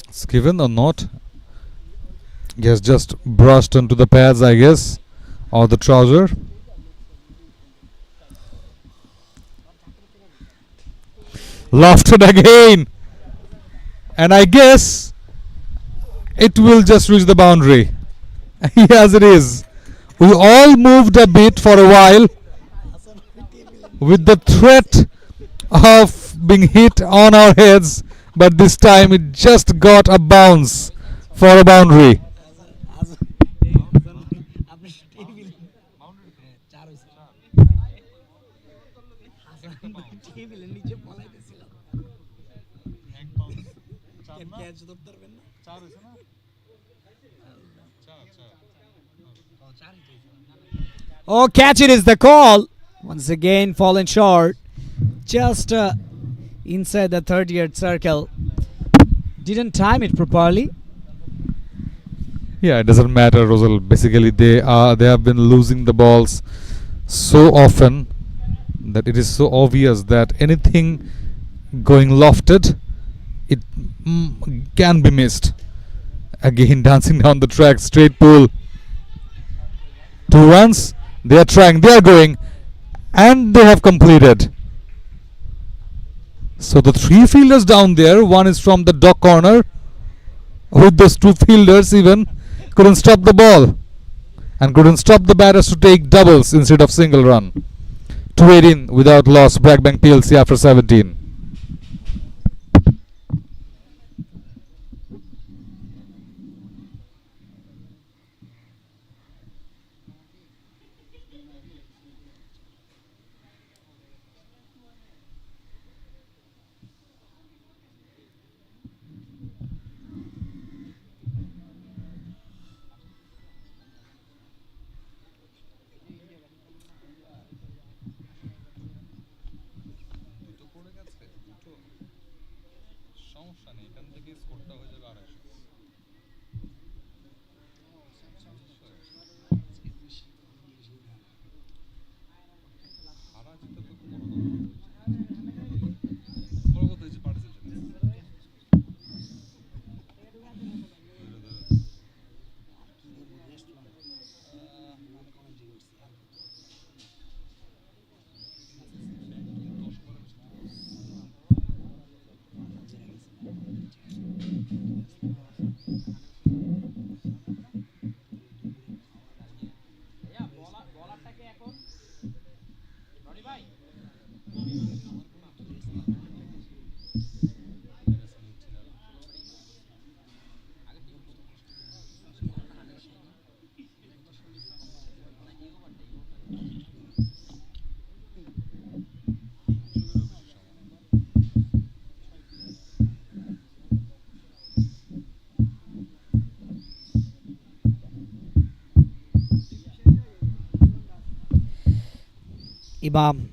It's given or not? Yes, just brushed onto the pads, I guess, or the trouser. Lofted again, and I guess it will just reach the boundary. Yes, it is. We all moved a bit for a while with the threat of being hit on our heads, but this time it just got a bounce for a boundary. Oh, catch it is the call. Once again fallen short. Just inside the 30th circle. Didn't time it properly. Yeah, it doesn't matter, Rosal. Basically, they have been losing the balls so often that it is so obvious that anything going lofted, it can be missed. Again, dancing down the track, straight pull. 2 runs, They are trying, they are going, and they have completed. So the three fielders down there, one is from the dog corner, with those two fielders even couldn't stop the ball and couldn't stop the batters to take doubles instead of single run. 218 without loss, BRAC Bank PLC after 17. Imam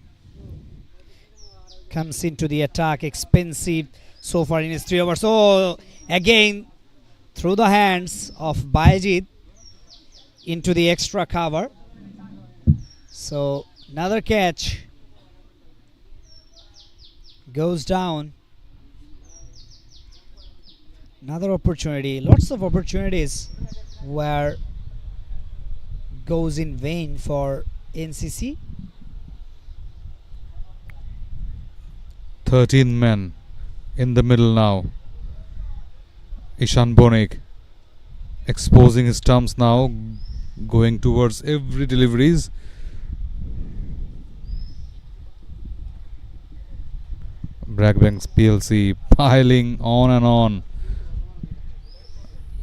comes into the attack, expensive so far in his 3 overs. So again, through the hands of Bayajid into the extra cover. So another catch goes down. Another opportunity. Lots of opportunities where goes in vain for NCC. 13 men in the middle now. Ishan Bonik exposing his stumps now, going towards every deliveries. BRAC Banks PLC piling on and on.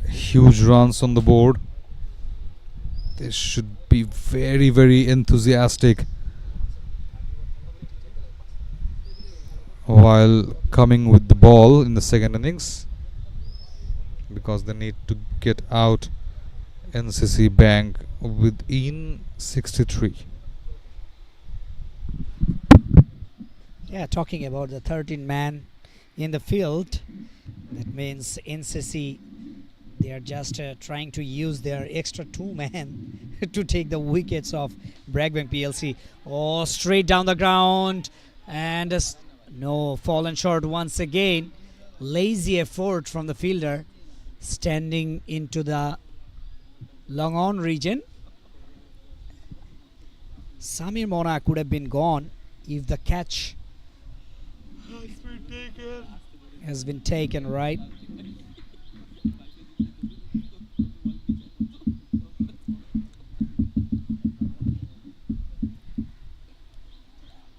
Huge runs on the board. They should be very, very enthusiastic while coming with the ball in the second innings, because they need to get out NCC Bank within 63. Yeah, talking about the 13 man in the field, that means NCC, they are just trying to use their extra 2 men to take the wickets of BRAC Bank PLC. Oh, straight down the ground, and no, fallen short once again. Lazy effort from the fielder, standing into the long on region. Samir Mona could have been gone if the catch has been taken, right?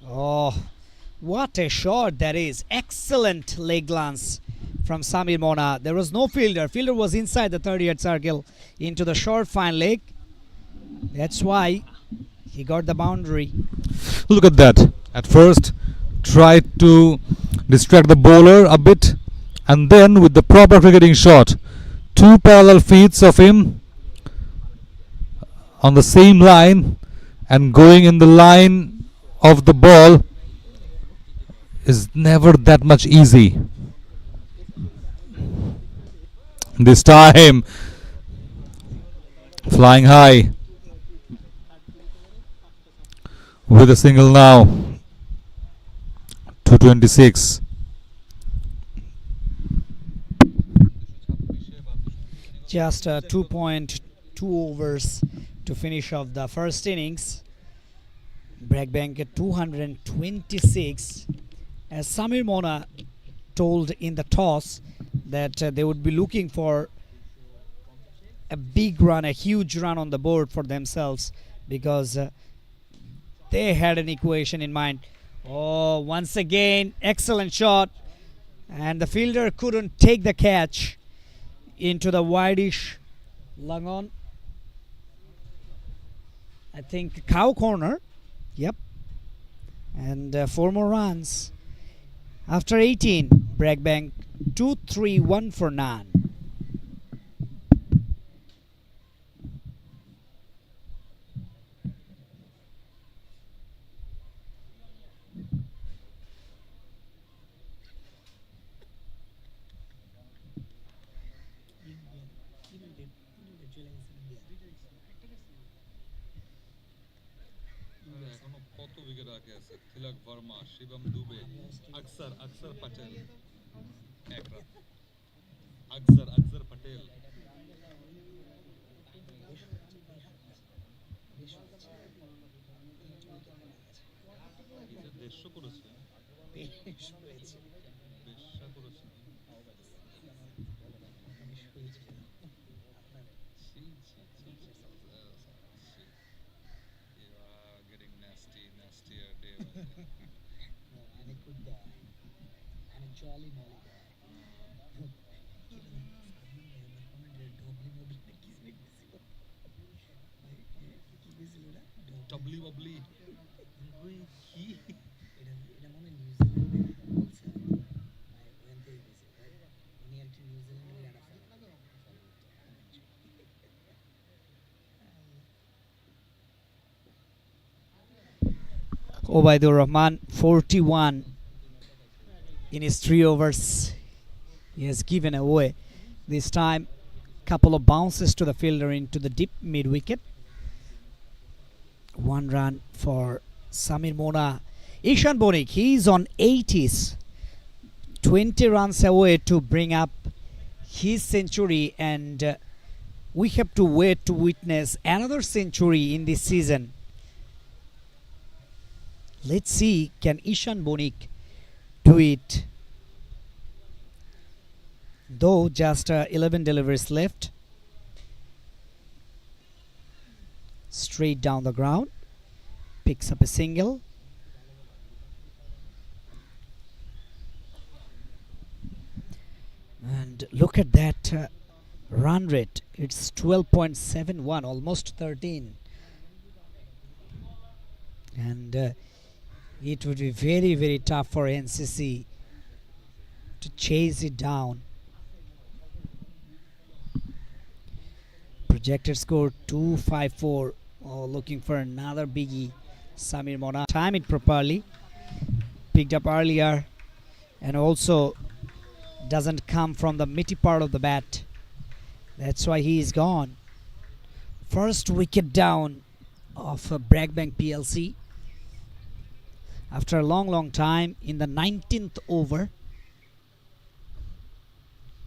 Oh, what a shot that is. Excellent leg glance from Samir Mona. There was no fielder. Fielder was inside the 38 circle into the short fine leg. That's why he got the boundary. Look at that. At first, tried to distract the bowler a bit, and then with the proper cricketing shot, 2 parallel feeds of him on the same line and going in the line of the ball is never that much easy. This time, flying high with a single now. 226. Just 2.2 overs to finish off the first innings. BRAC Bank at 226. As Samir Mona told in the toss that they would be looking for a big run, a huge run on the board for themselves, because they had an equation in mind. Oh, once again, excellent shot. And the fielder couldn't take the catch into the wideish lung on. I think cow corner. Yep. And 4 more runs. After 18, BRAC Bank 2-3-1 for none. এখনো কত wicket আগে আছে? তিলক ভার্মা, শিবম দুবে, আকসার প্যাটেল, এক run. আকসার প্যাটেল। দেড়শো করেছে, বেশা করেছে। Getting nastier day by day. Doubly wobbly. Obaidur Rahman 41 in his 3 overs. He has given away this time. Couple of bounces to the fielder into the deep mid wicket. 1 run for Samir Mona. Ishan Bonik, he's on 80s. 20 runs away to bring up his century, and we have to wait to witness another century in this season. Let's see, can Ishan Bonik do it? Though just 11 deliveries left. Straight down the ground. Picks up a single. And look at that run rate. It's 12.71, almost 13. And it would be very, very tough for NCC to chase it down. Projected score 254. Oh, looking for another biggie. Samir Mona timed it properly. Picked up earlier, and also doesn't come from the meaty part of the bat. That's why he is gone. First wicket down of BRAC Bank PLC. After a long time in the 19th over.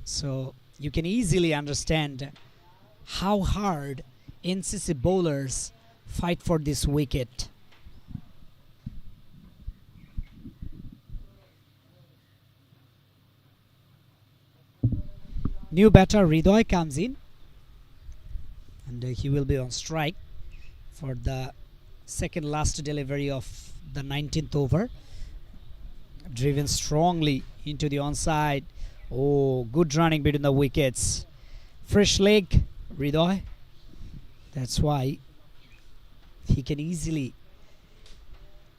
So you can easily understand how hard NCC bowlers fight for this wicket. New batter Ridoy comes in, and he will be on strike for the second last delivery of the 19th over. Driven strongly into the onside. Oh, good running between the wickets. Fresh leg, Ridoy. That's why he can easily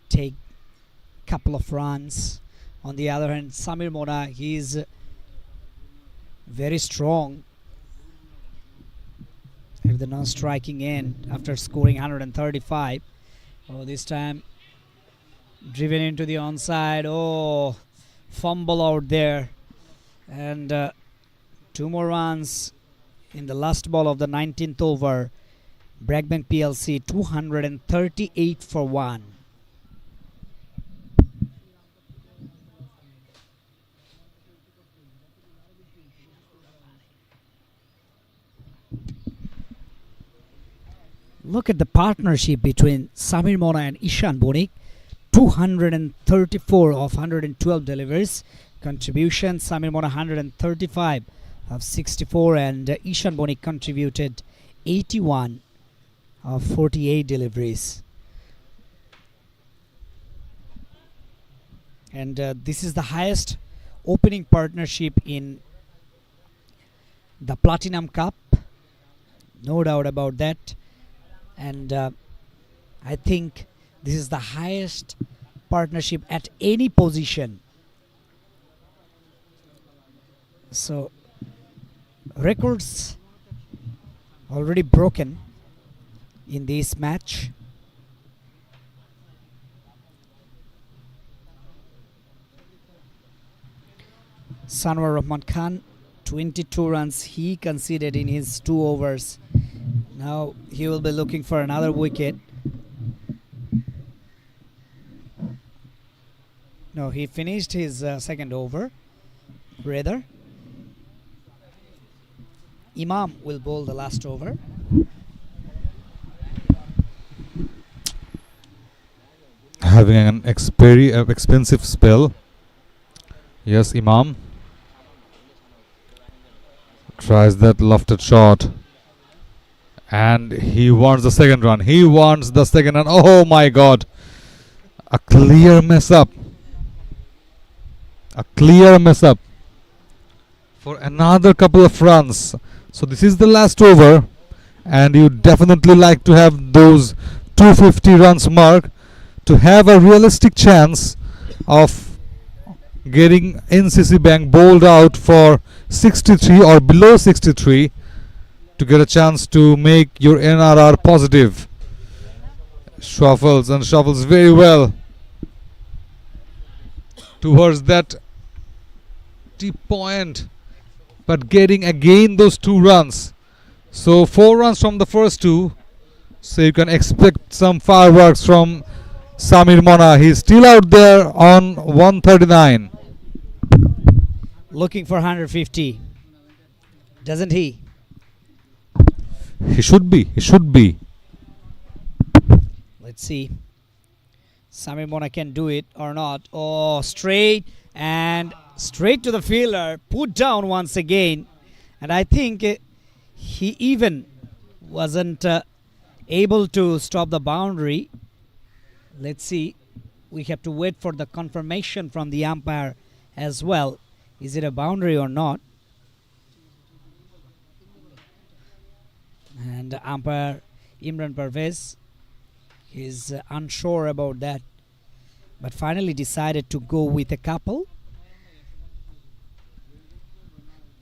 take a couple of runs. On the other hand, Samir Mona, he is very strong at the non-striking end after scoring 135. Oh, this time driven into the onside. Oh, fumble out there. And 2 more runs in the last ball of the 19th over. BRAC Bank PLC 238 for 1. Look at the partnership between Samir Mona and Ishan Bonik. 234 of 112 deliveries contribution. Samir Mona 135 of 64, and Ishan Bonik contributed 81 of 48 deliveries. And this is the highest opening partnership in the Platinum Cup, no doubt about that. And I think this is the highest partnership at any position. So records already broken in this match. Sanwar Rahman Khan, 22 runs he conceded in his 2 overs. Now he will be looking for another wicket. No, he finished his second over. Rather, Imam will bowl the last over. Having an expensive spell. Yes, Imam tries that lofted shot, and he wants the second run. He wants the second run. Oh my God! A clear mess up. A clear mess up for another couple of runs. So this is the last over, and you definitely like to have those 250 runs mark to have a realistic chance of getting NCC Bank bowled out for 63 or below 63 to get a chance to make your NRR positive. Shuffles and shuffles very well towards that tip point, but getting again those 2 runs. So 4 runs from the first 2. So you can expect some fireworks from Samir Mona. He's still out there on 139. Looking for 150, doesn't he? He should be. He should be. Let's see. Samir Mona can do it or not. Oh, straight and straight to the fielder. Put down once again. And I think he even wasn't able to stop the boundary. Let's see. We have to wait for the confirmation from the umpire as well. Is it a boundary or not? And umpire Imran Parvez is unsure about that, but finally decided to go with a couple.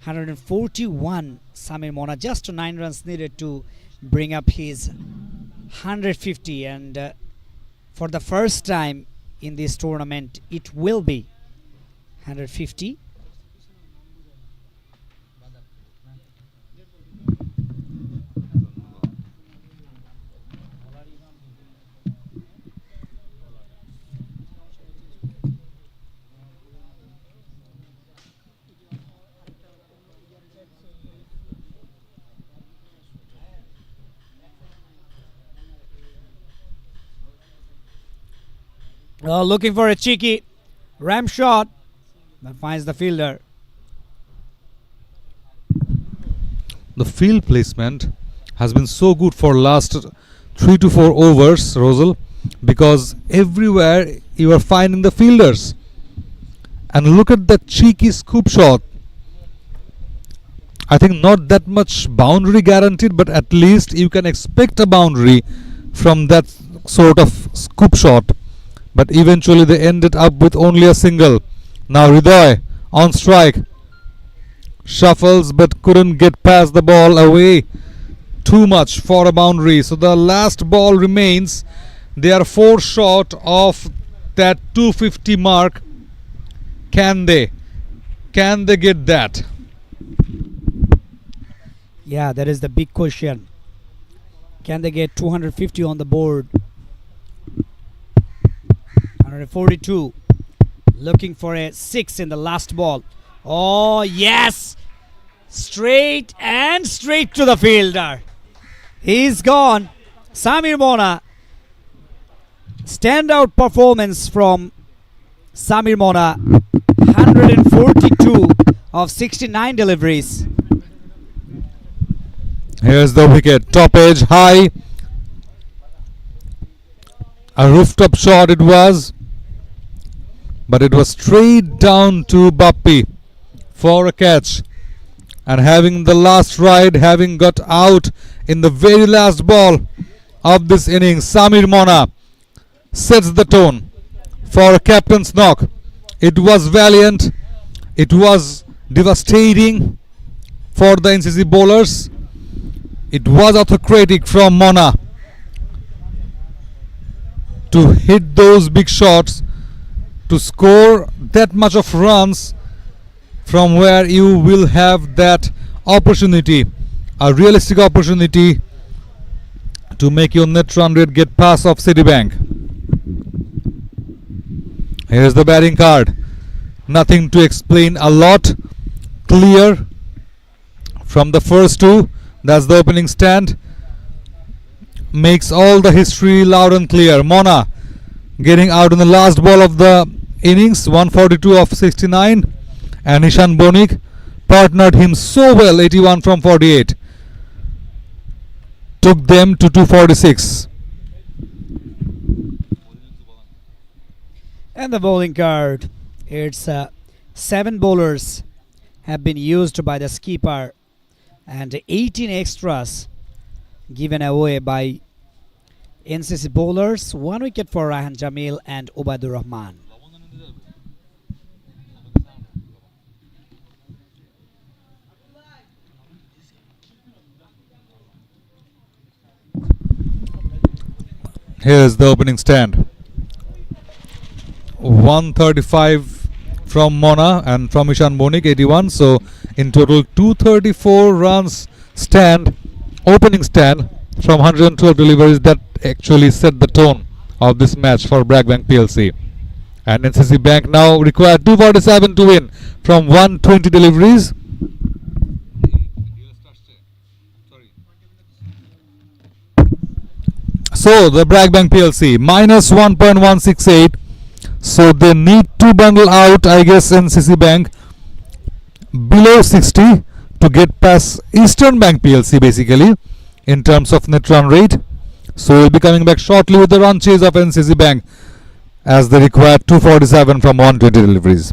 141 Samir Mona, just 9 runs needed to bring up his 150, and for the first time in this tournament it will be 150. Looking for a cheeky ram shot, but finds the fielder. The field placement has been so good for last 3 to 4 overs, Rosal, because everywhere you are finding the fielders. And look at that cheeky scoop shot. I think not that much boundary guaranteed, but at least you can expect a boundary from that sort of scoop shot. But eventually they ended up with only a single. Now Hridoy on strike. Shuffles but couldn't get past the ball away. Too much for a boundary. So the last ball remains. They are 4 short of that 250 mark. Can they get that? Yeah, that is the big question. Can they get 250 on the board? 142. Looking for a 6 in the last ball. Oh, yes! Straight to the fielder. He's gone. Samir Mona. Standout performance from Samir Mona. 142 of 69 deliveries. Here's the wicket. Top edge high. A rooftop shot it was. But it was straight down to Bappi for a catch. And having the last ride, having got out in the very last ball of this innings, Samir Mona sets the tone for a captain's knock. It was valiant. It was devastating for the NCC bowlers. It was autocratic from Mona to hit those big shots, to score that much of runs from where you will have that opportunity, a realistic opportunity to make your net run rate get past of Citibank. Here's the batting card. Nothing to explain a lot. Clear from the first two. That's the opening stand. Makes all the history loud and clear. Mona getting out in the last ball of the innings, 142 of 69. And Ishan Bonik partnered him so well, 81 from 48. Took them to 246. And the bowling card. It's 7 bowlers have been used by the skipper and 18 extras given away by NCC bowlers. 1 wicket for Rahan Jamil and Ubadur Rahman. Here's the opening stand. 135 from Mona and from Ishan Bonik 81. So in total 234 runs stand, opening stand from 112 deliveries that actually set the tone of this match for BRAC Bank PLC. And NCC Bank now require 247 to win from 120 deliveries. So the BRAC Bank PLC minus 1.168. So they need to bundle out, I guess, NCC Bank below 60 to get past Eastern Bank PLC basically in terms of net run rate. So we'll be coming back shortly with the run chase of NCC Bank as they require 247 from 120 deliveries.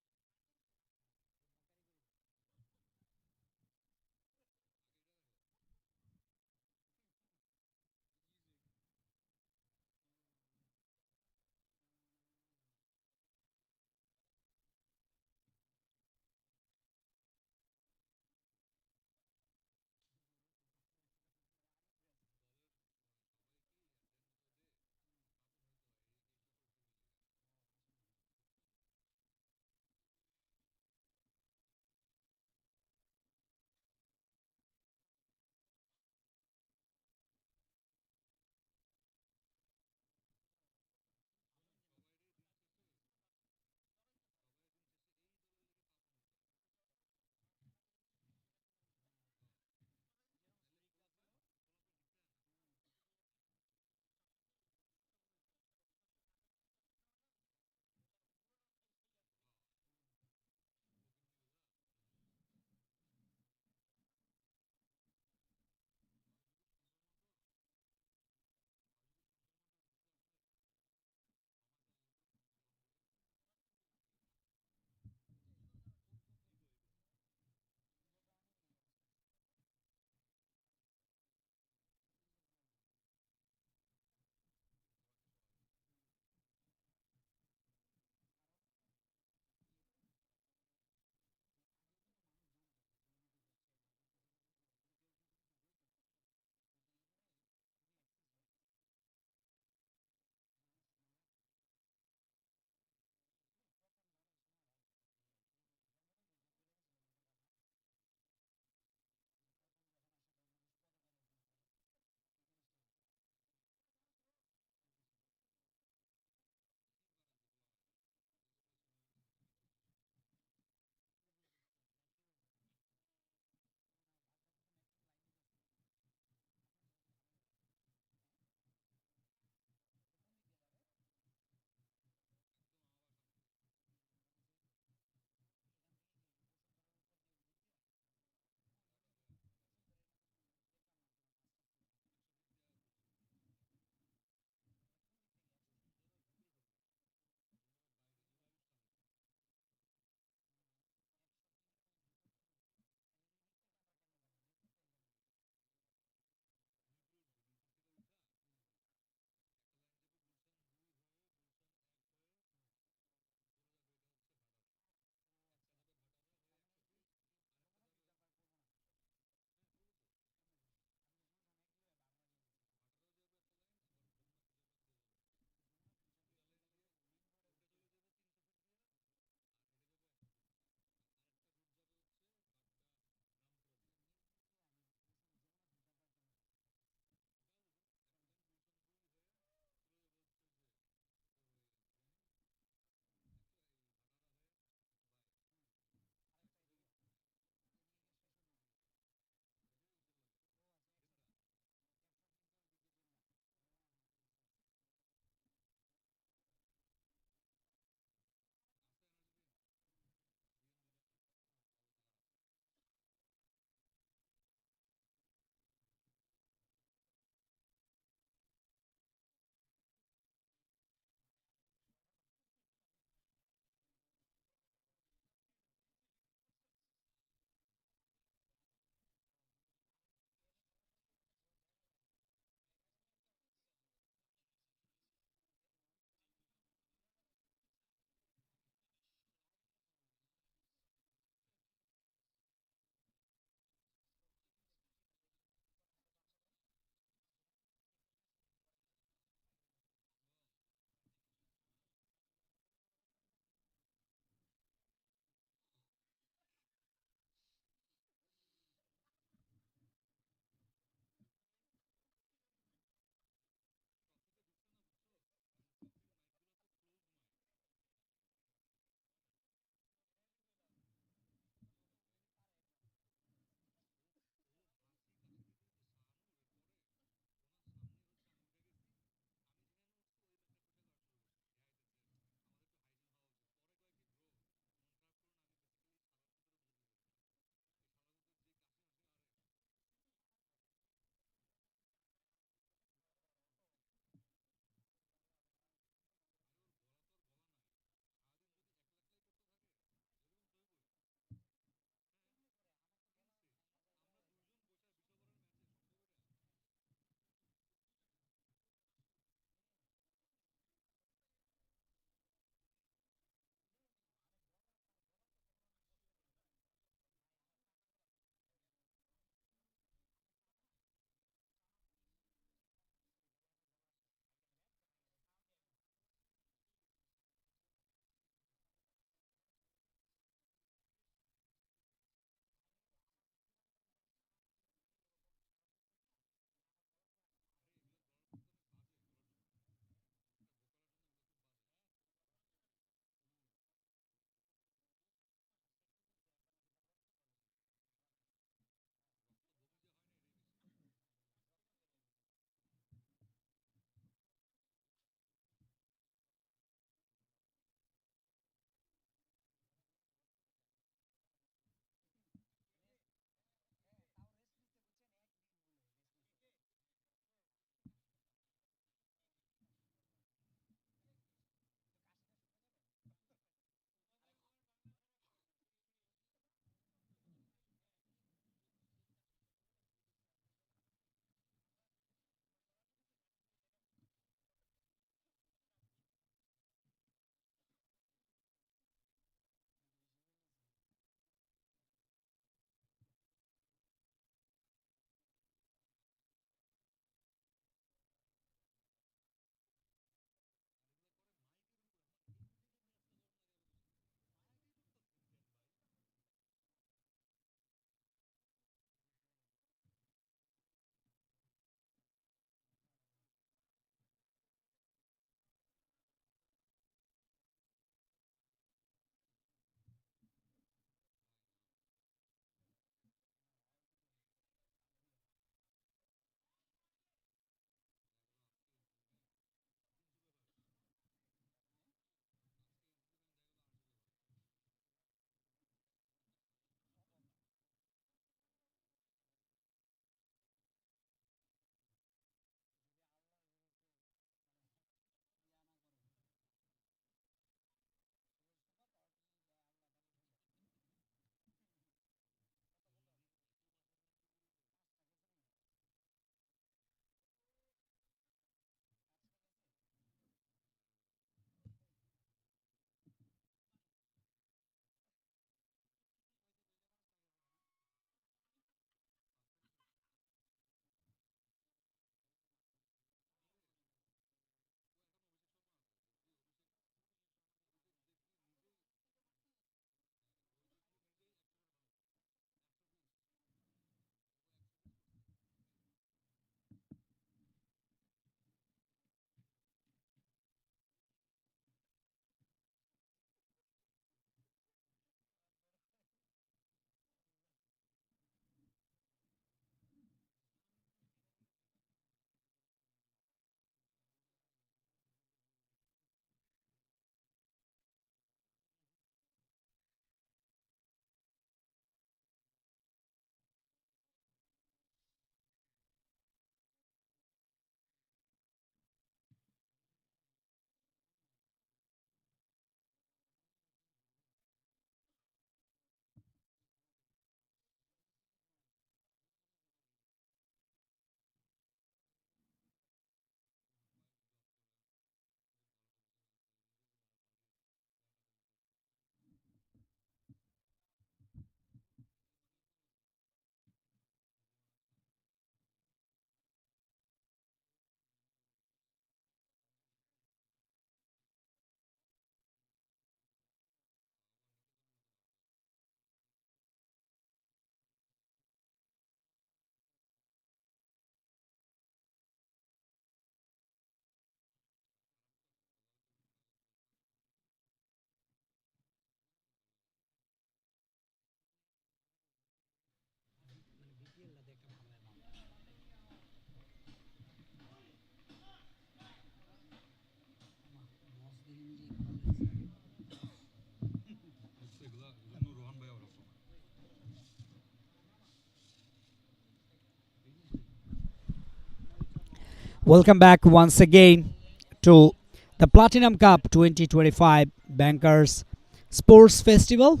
Welcome back once again to the Platinum Cup 2025 Bankers Sports Festival,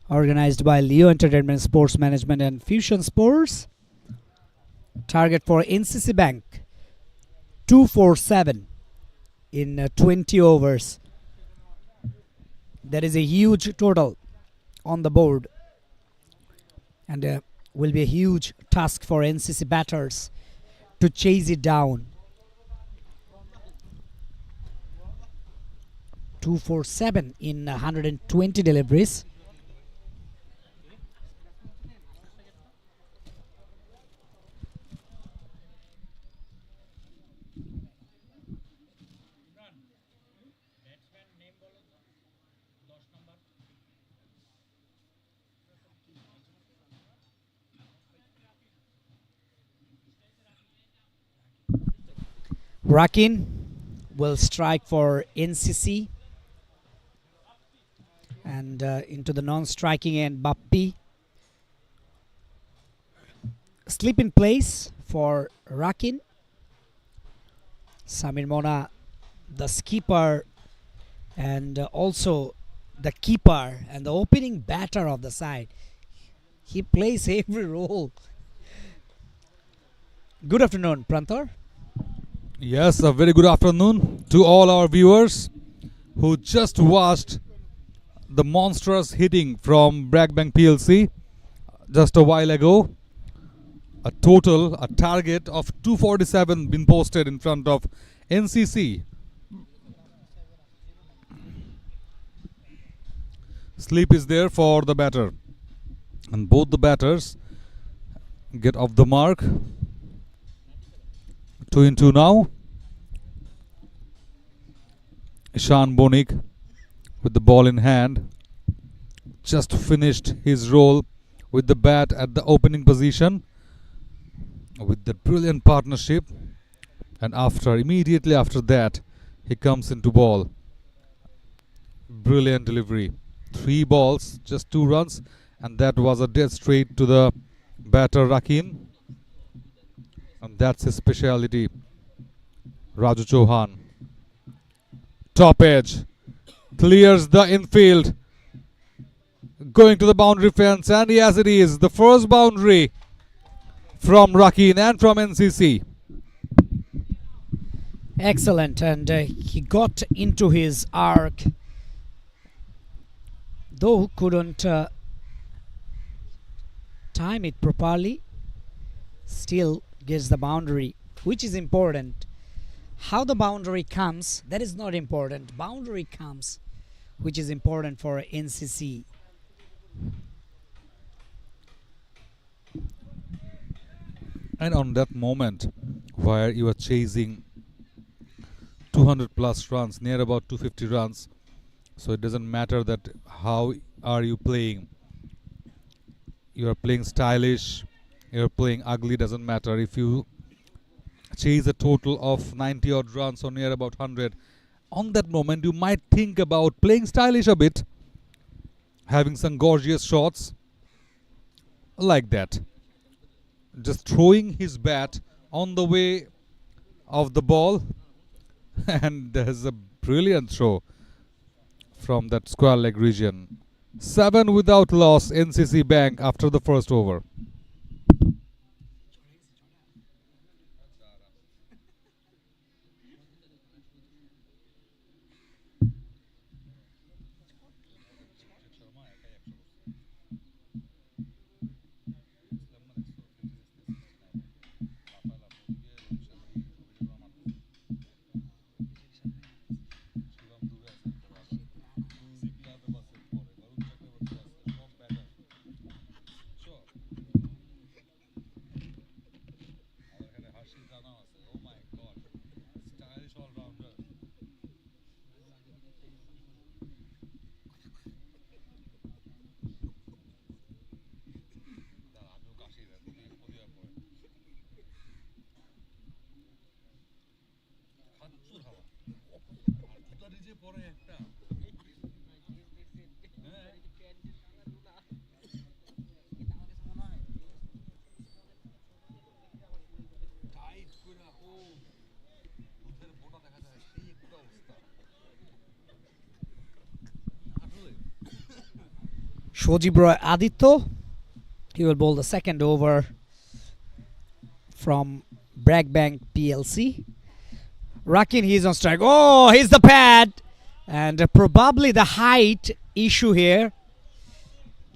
organized by Leo Entertainment Sports Management and Fusion Sports. Target for NCC Bank 247 in 20 overs. That is a huge total on the board, and will be a huge task for NCC batters to chase it down. 247 in 120 deliveries. Rakin will strike for NCC, and into the non-striking end, Bappi. Slip in place for Rakin. Samir Mona, the skipper, and also the keeper and the opening batter of the side. He plays every role. Good afternoon, Pranthar. Yes, a very good afternoon to all our viewers who just watched the monstrous hitting from BRAC Bank PLC just a while ago. A target of 247 been posted in front of NCC. Sleep is there for the batter, and both the batters get off the mark. 2 in 2 now. Ishan Bonik with the ball in hand just finished his role with the bat at the opening position with that brilliant partnership, and immediately after that he comes into ball. Brilliant delivery. 3 balls, just 2 runs, and that was a dead straight to the batter Rakin. And that's his speciality. Raju Chauhan. Top edge. Clears the infield. Going to the boundary fence, and yes, it is the first boundary from Rakin and from NCC. Excellent, and he got into his arc, though couldn't time it properly. Still gets the boundary, which is important. How the boundary comes, that is not important. Boundary comes, which is important for NCC. And on that moment where you are chasing 200 plus runs, near about 250 runs, so it doesn't matter that how are you playing. You are playing stylish, you are playing ugly, doesn't matter. If you chase a total of 90 odd runs or near about 100, on that moment you might think about playing stylish a bit, having some gorgeous shots like that. Just throwing his bat on the way of the ball, and there's a brilliant throw from that square leg region. 7 without loss, NCC Bank after the first over. Shojib Roy Aditya, he will bowl the second over from BRAC Bank PLC. Rakin, he's on strike. Oh, he's the pad. And probably the height issue here.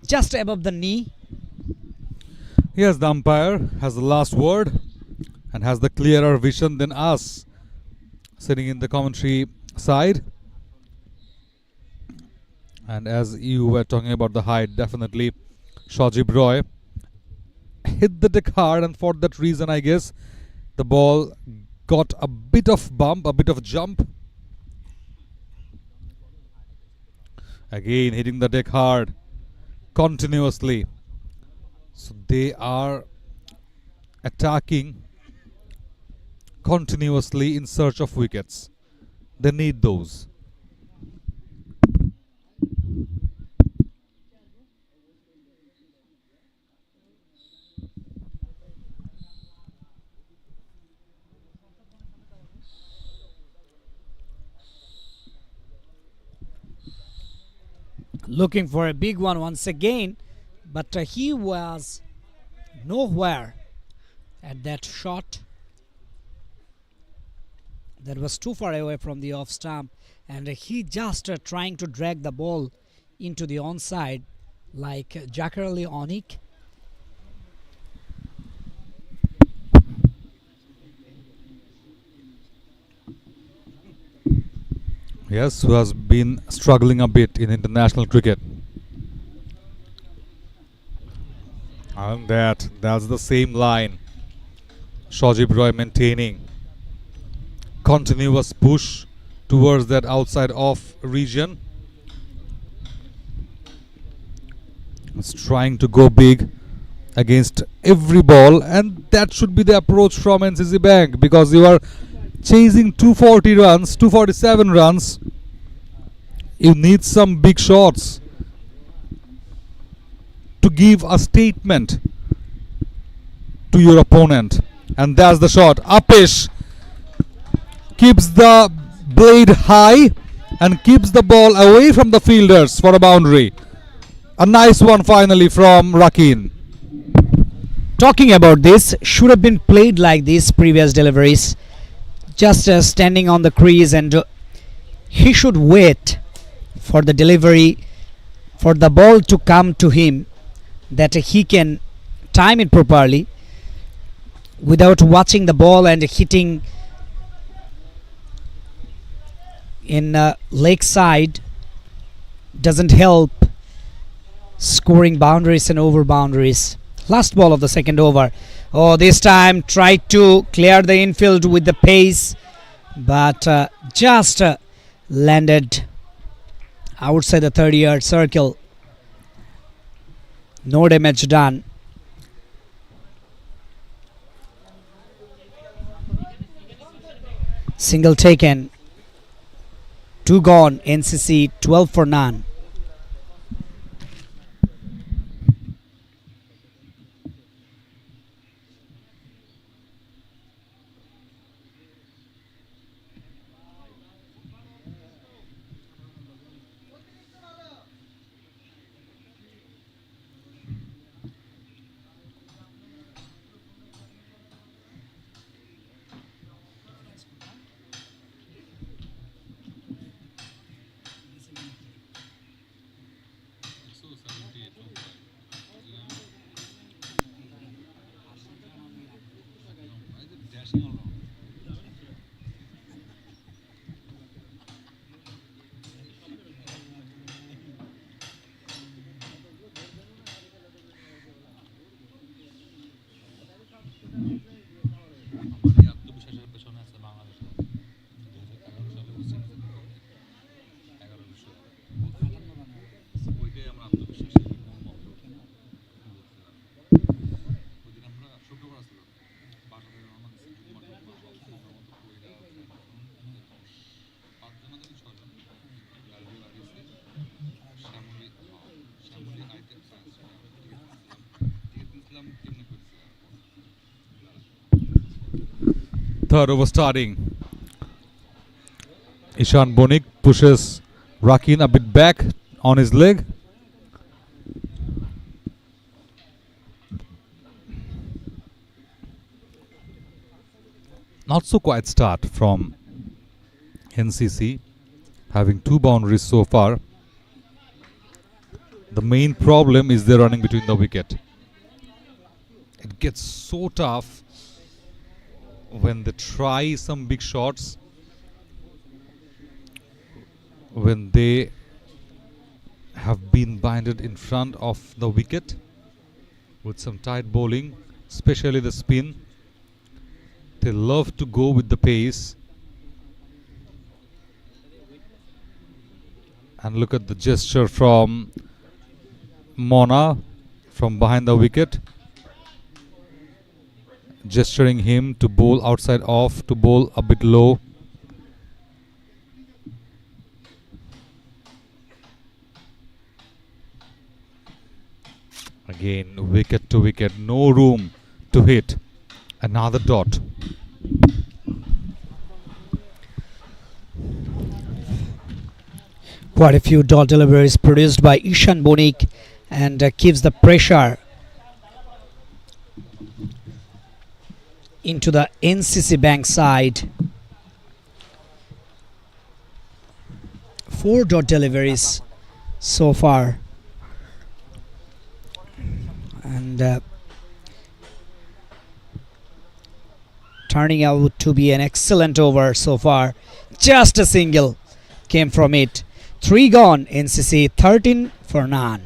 Just above the knee. Yes, the umpire has the last word and has the clearer vision than us sitting in the commentary side. And as you were talking about the height, definitely Shojib Roy hit the deck hard, and for that reason I guess the ball got a bit of bump, a bit of jump. Again hitting the deck hard continuously. So they are attacking continuously in search of wickets. They need those. Looking for a big one once again, but he was nowhere at that shot. That was too far away from the off stump, and he just trying to drag the ball into the onside like Jakarli Onik. Yes, who has been struggling a bit in international cricket. And that's the same line. Shojib Roy maintaining continuous push towards that outside off region. It's trying to go big against every ball, and that should be the approach from NCC Bank, because you are chasing 240 runs, 247 runs. You need some big shots to give a statement to your opponent, and that's the shot. Apish keeps the blade high and keeps the ball away from the fielders for a boundary. A nice one finally from Rakin. Talking about this, should have been played like these previous deliveries, just standing on the crease, and he should wait for the delivery, for the ball to come to him, that he can time it properly without watching the ball and hitting in leg side. Doesn't help scoring boundaries and over boundaries. Last ball of the second over. Oh, this time tried to clear the infield with the pace, but just landed outside the 30-yard circle. No damage done. Single taken. 2 gone. NCC 12 for none. Third over starting. Ishan Bonik pushes Rakin a bit back on his leg. Not so quiet start from NCC, having 2 boundaries so far. The main problem is the running between the wicket. It gets so tough when they try some big shots, when they have been binded in front of the wicket with some tight bowling, especially the spin. They love to go with the pace. And look at the gesture from Mona from behind the wicket, gesturing him to bowl outside off, to bowl a bit low. Again, wicket to wicket, no room to hit. Another dot. Quite a few dot deliveries produced by Ishan Bonik, and keeps the pressure into the NCC Bank side. 4 dot deliveries so far, and turning out to be an excellent over so far. Just a single came from it. 3 gone. NCC 13 for none.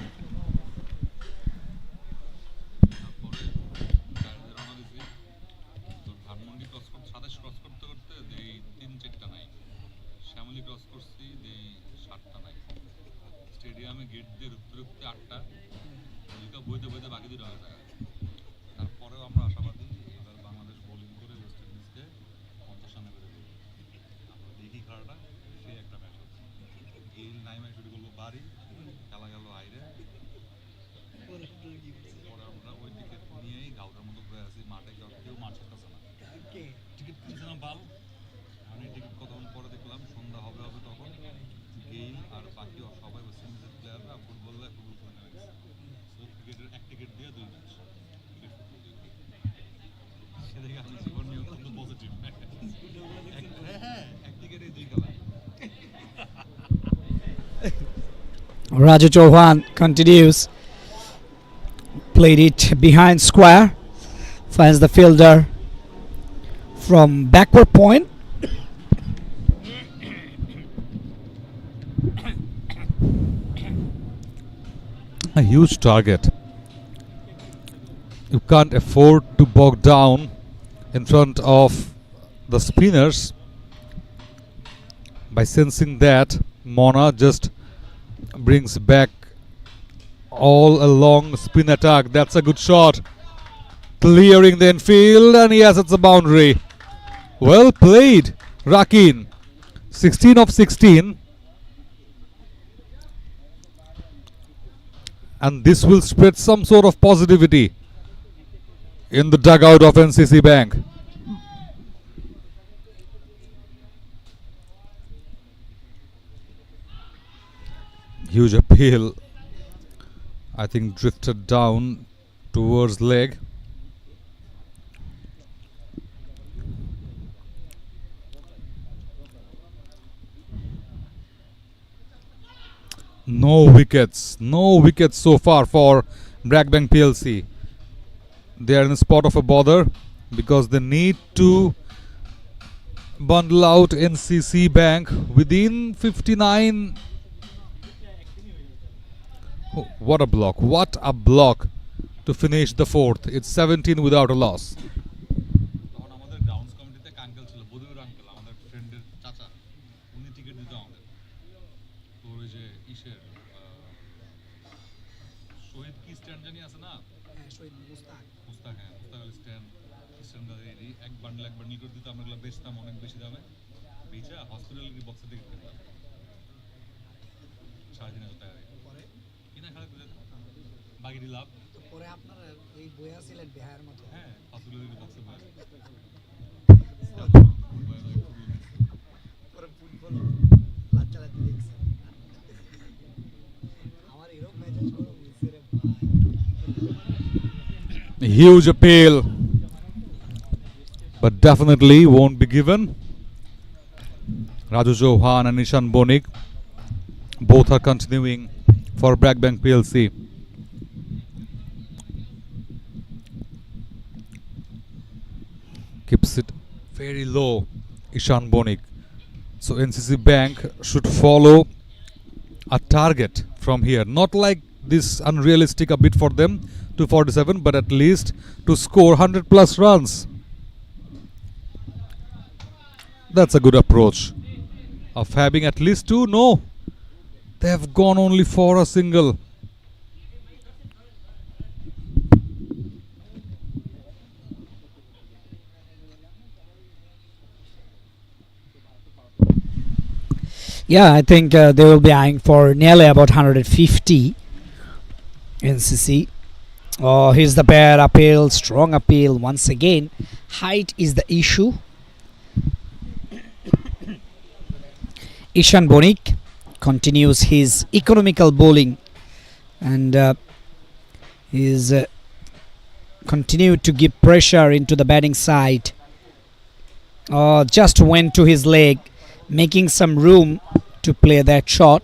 Raju Chauhan continues. Played it behind square. Finds the fielder from backward point. A huge target. You can't afford to bog down in front of the spinners. By sensing that, Mona just brings back all along spin attack. That's a good shot. Clearing the infield, and yes, it's a boundary. Well played, Rakin. 16 of 16. And this will spread some sort of positivity in the dugout of NCC Bank. Huge appeal. I think drifted down towards leg. No wickets so far for BRAC Bank PLC. They are in a spot of a bother because they need to bundle out NCC Bank within 59. Oh, what a block to finish the fourth. It's 17 without a loss. Huge appeal. but definitely won't be given. Raju Chauhan and Ishan Bonik both are continuing for BRAC Bank PLC. Keeps it very low, Ishan Bonik. So NCC Bank should follow a target from here. Not like this unrealistic a bit for them, 247, but at least to score 100 plus runs. That's a good approach. Of having at least two, no. They have gone only for a single. Yeah, I think they will be eyeing for nearly about 150. NCC. Oh, here's the pair appeal, strong appeal once again. Height is the issue. Ishan Bonik continues his economical bowling and is continued to give pressure into the batting side. Just went to his leg, making some room to play that shot.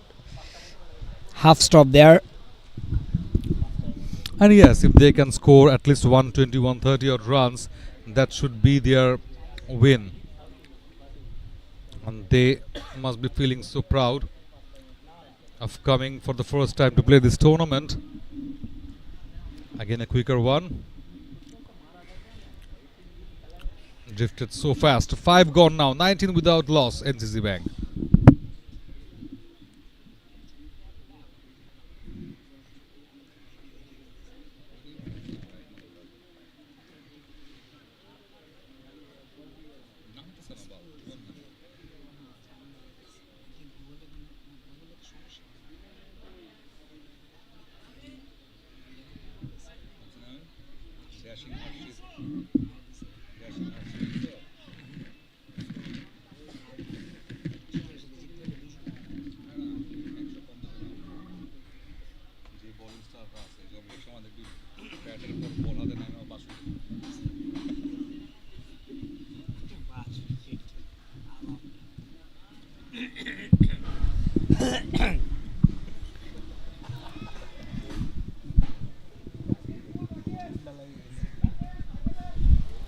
Half stop there. And yes, if they can score at least 120, 130 odd runs, that should be their win. And they must be feeling so proud of coming for the first time to play this tournament. Again, a quicker one. Drifted so fast. 5 gone now. 19 without loss, NCC Bank.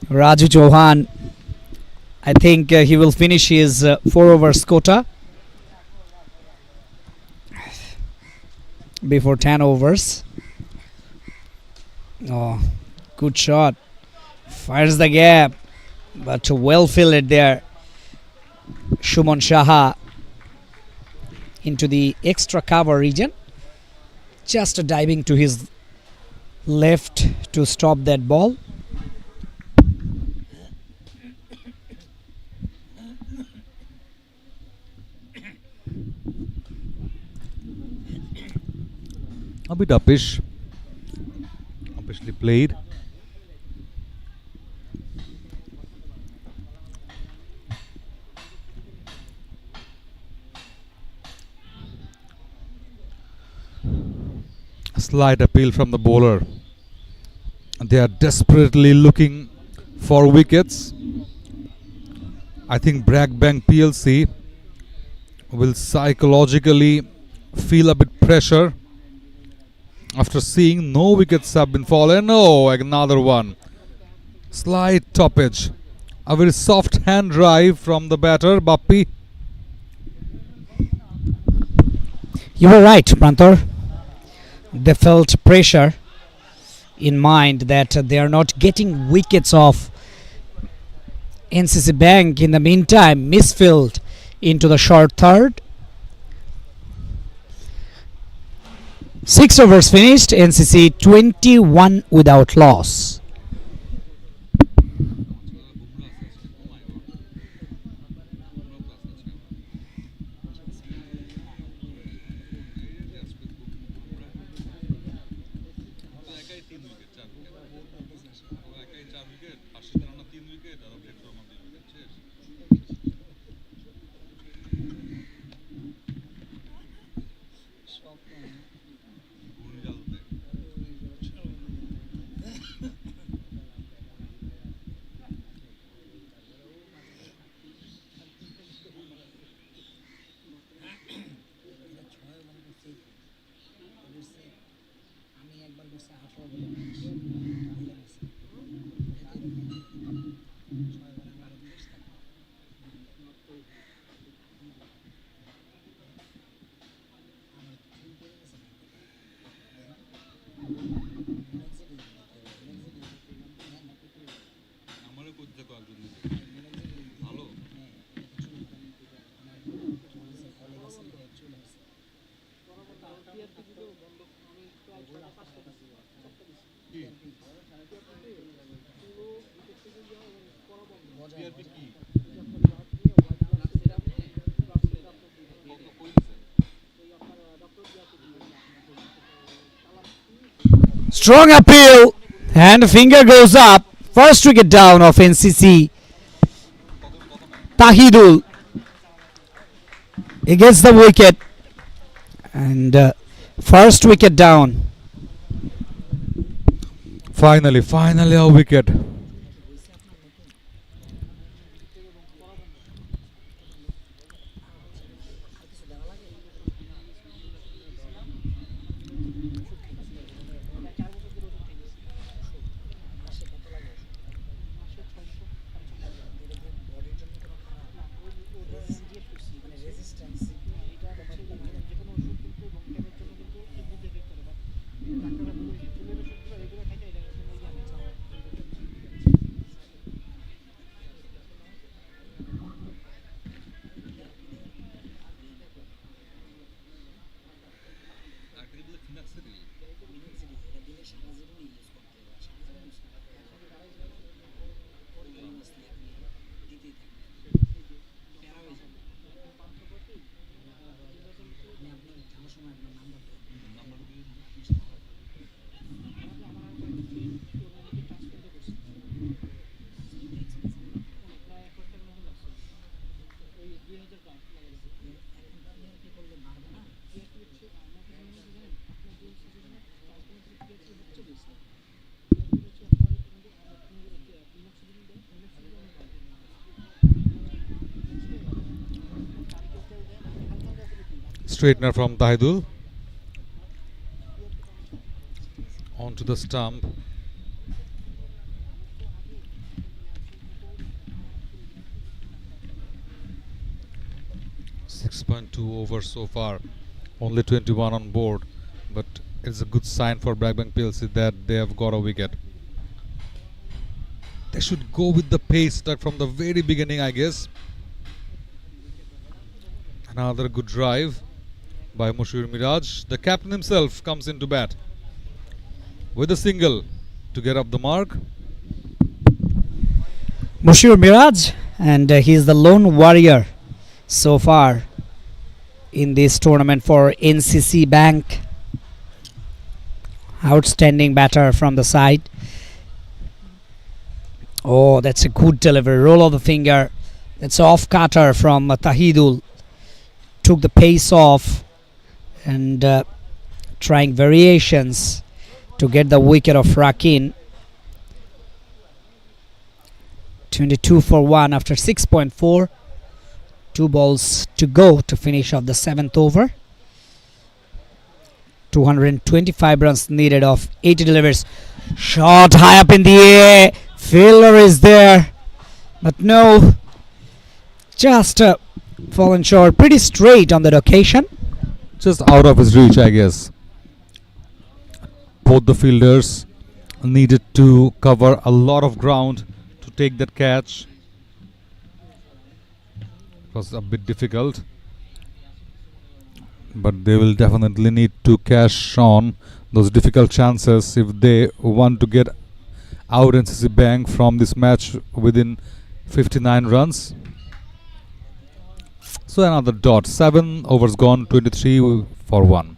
Raju Chauhan, I think he will finish his 4 overs quota before 10 overs. Oh, good shot. Fires the gap, but well fielded there. Shuman Shaha into the extra cover region. Just diving to his left to stop that ball. A bit uppish. Uppishly played. A slight appeal from the bowler. They are desperately looking for wickets. I think BRAC Bank PLC will psychologically feel a bit pressure after seeing no wickets have been fallen. Oh, another one. Slight toppage. A very soft hand drive from the batter, Bappi. You were right, Pranthor. They felt pressure in mind that they are not getting wickets off. NCC Bank in the meantime misfilled into the short third. 6 overs finished, NCC 21 without loss. Strong appeal and finger goes up. First wicket down of NCC. Tahidul. He gets the wicket and first wicket down. Finally a wicket. Straightener from Tahidul onto the stump. .2 over so far, only 21 on board, but it's a good sign for BRAC Bank PLC that they have got a wicket. They should go with the pace start from the very beginning, I guess. Another good drive by Mushir Miraj. The captain himself comes into bat with a single to get up the mark. Mushir Miraj, and he is the lone warrior so far in this tournament for NCC Bank. Outstanding batter from the side. Oh, that's a good delivery. Roll of the finger. That's off cutter from Tahidul. Took the pace off and trying variations to get the wicket of Rakin. 22 for 1 after 6.4. 2 balls to go to finish off the 7th over. 225 runs needed of 80 deliveries. Shot high up in the air. Fielder is there, but no, just fallen short. Pretty straight on that occasion. Just out of his reach, I guess. Both the fielders needed to cover a lot of ground to take that catch. It was a bit difficult, but they will definitely need to cash on those difficult chances if they want to get out NCC Bank from this match within 59 runs. So another dot. 7 overs gone, 23 for 1.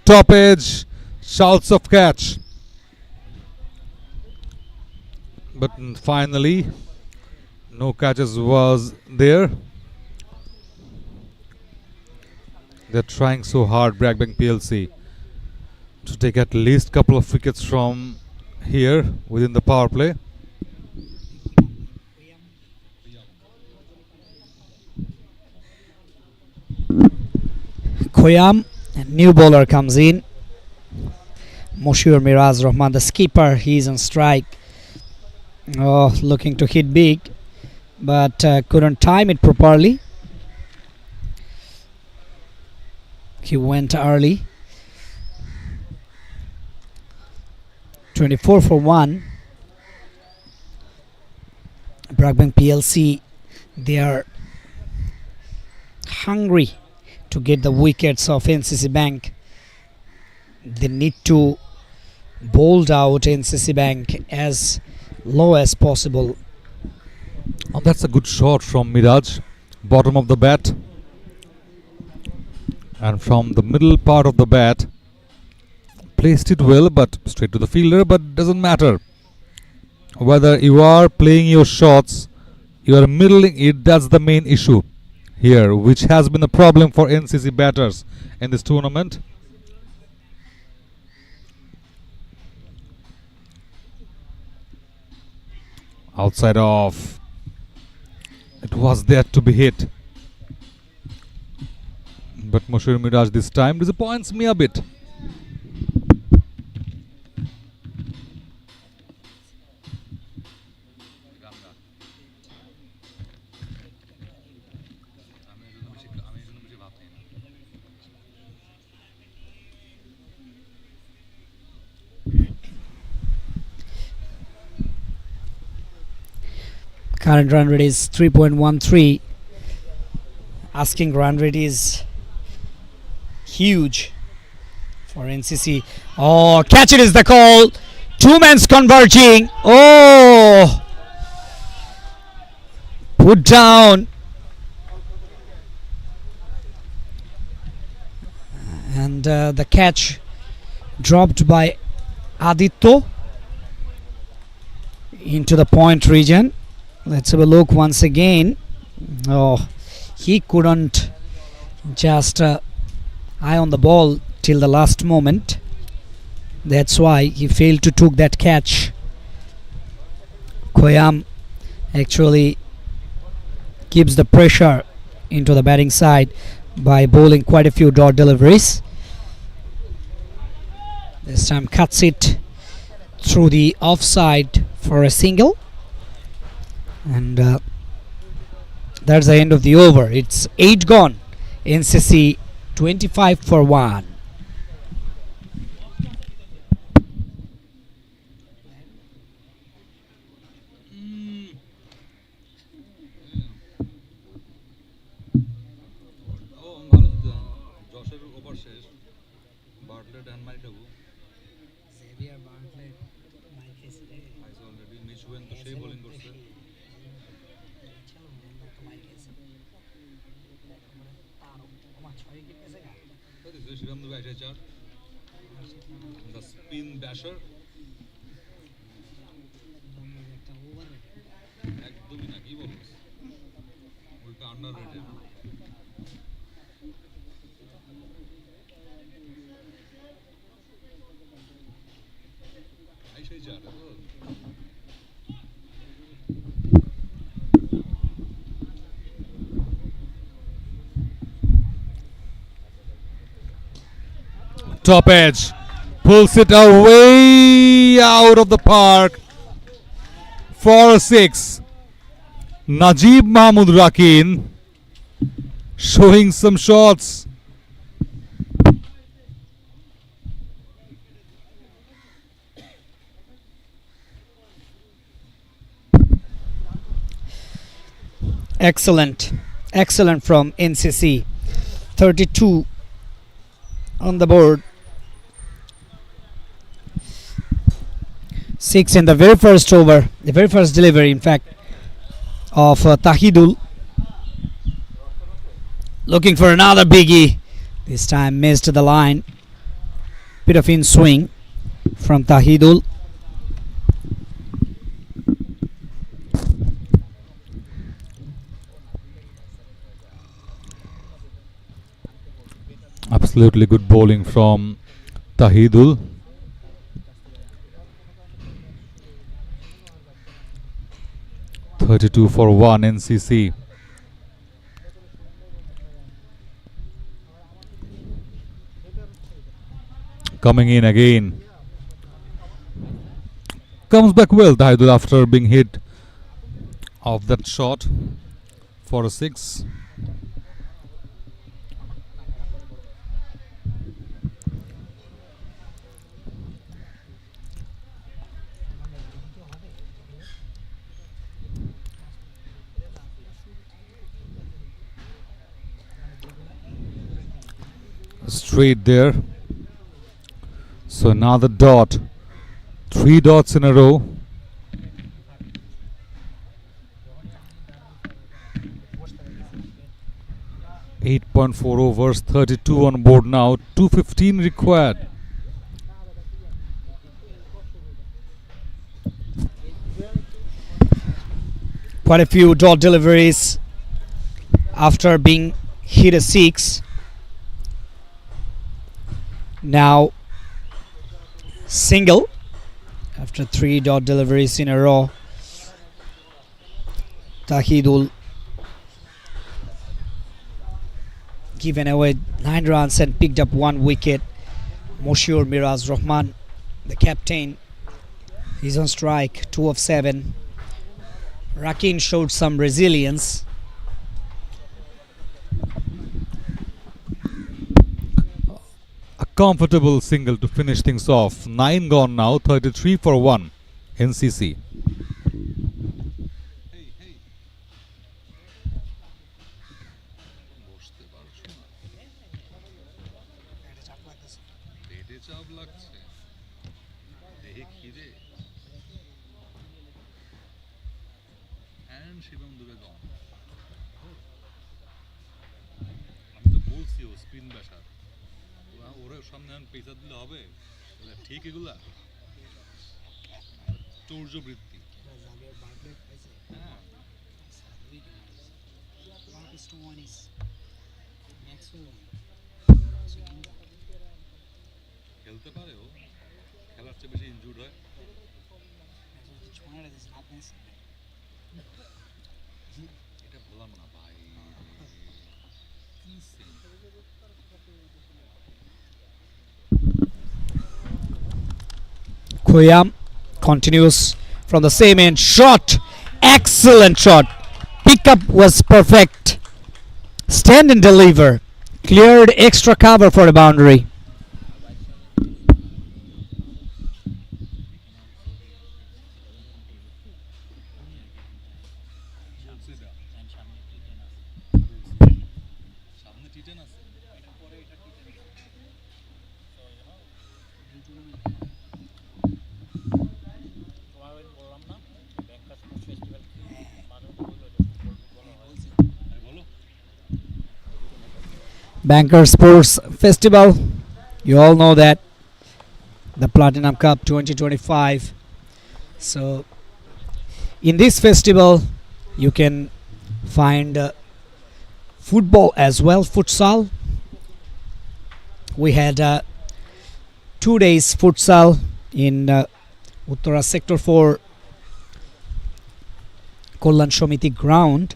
Top edge, shouts of catch. But finally, no catches was there. They're trying so hard, BRAC Bank PLC, to take at least couple of wickets from here within the power play. Khoyam, new bowler comes in. Moshur Miraz Rahman, the skipper, he's on strike. Oh, looking to hit big, but couldn't time it properly. He went early. 24 for 1. BRAC Bank PLC, they are hungry to get the wickets of NCC Bank. They need to bowl out NCC Bank as low as possible. Oh, that's a good shot from Miraj, bottom of the bat, and from the middle part of the bat, placed it well, but straight to the fielder. But doesn't matter whether you are playing your shots, you are middling it. That's the main issue here, which has been a problem for NCC batters in this tournament. Outside off. It was there to be hit. But Moshur Miraj this time disappoints me a bit. Current run rate is 3.13. Asking run rate is huge for NCC. Oh, catch it is the call. Two men's converging. Oh, put down. And the catch dropped by Aditya into the point region. Let's have a look once again. Oh, he couldn't just eye on the ball till the last moment. That's why he failed to took that catch. Khoyam actually keeps the pressure into the batting side by bowling quite a few dot deliveries. This time cuts it through the offside for a single. And that's the end of the over. It's 8 gone. NCC 25 for 1. The spin basher. একদমই না, কি বলছ? উল্টা underrated. আইসাই যা রে। Top edge, pulls it away out of the park for a 6. Najib Mahmood Rakin showing some shots. Excellent. Excellent from NCC. 32 on the board. 6 in the very first over. The very first delivery, in fact, of Tahidul. Looking for another biggie. This time missed the line. Bit of in swing from Tahidul. Absolutely good bowling from Tahidul. .32 for 1 NCC. Coming in again. Comes back well, Tahidul, after being hit off that shot for a 6. Straight there. So another dot. 3 dots in a row. .4 overs, 32 on board now, 215 required. Quite a few dot deliveries after being hit a 6. Now single after 3 dot deliveries in a row. Tahidul given away 9 runs and picked up 1 wicket. Moshiur Miraz Rahman, the captain, is on strike, 2 of 7. Rakin showed some resilience. A comfortable single to finish things off. 9 gone now, 33 for 1 NCC. Koyam continues from the same end. Shot! Excellent shot. Pickup was perfect. Stand and deliver. Cleared extra cover for a boundary. Banker Sports Festival, you all know that, the Platinum Cup 2025. So in this festival you can find football as well, futsal. We had 2 days futsal in Uttara Sector 4 Kollan Shomiti ground.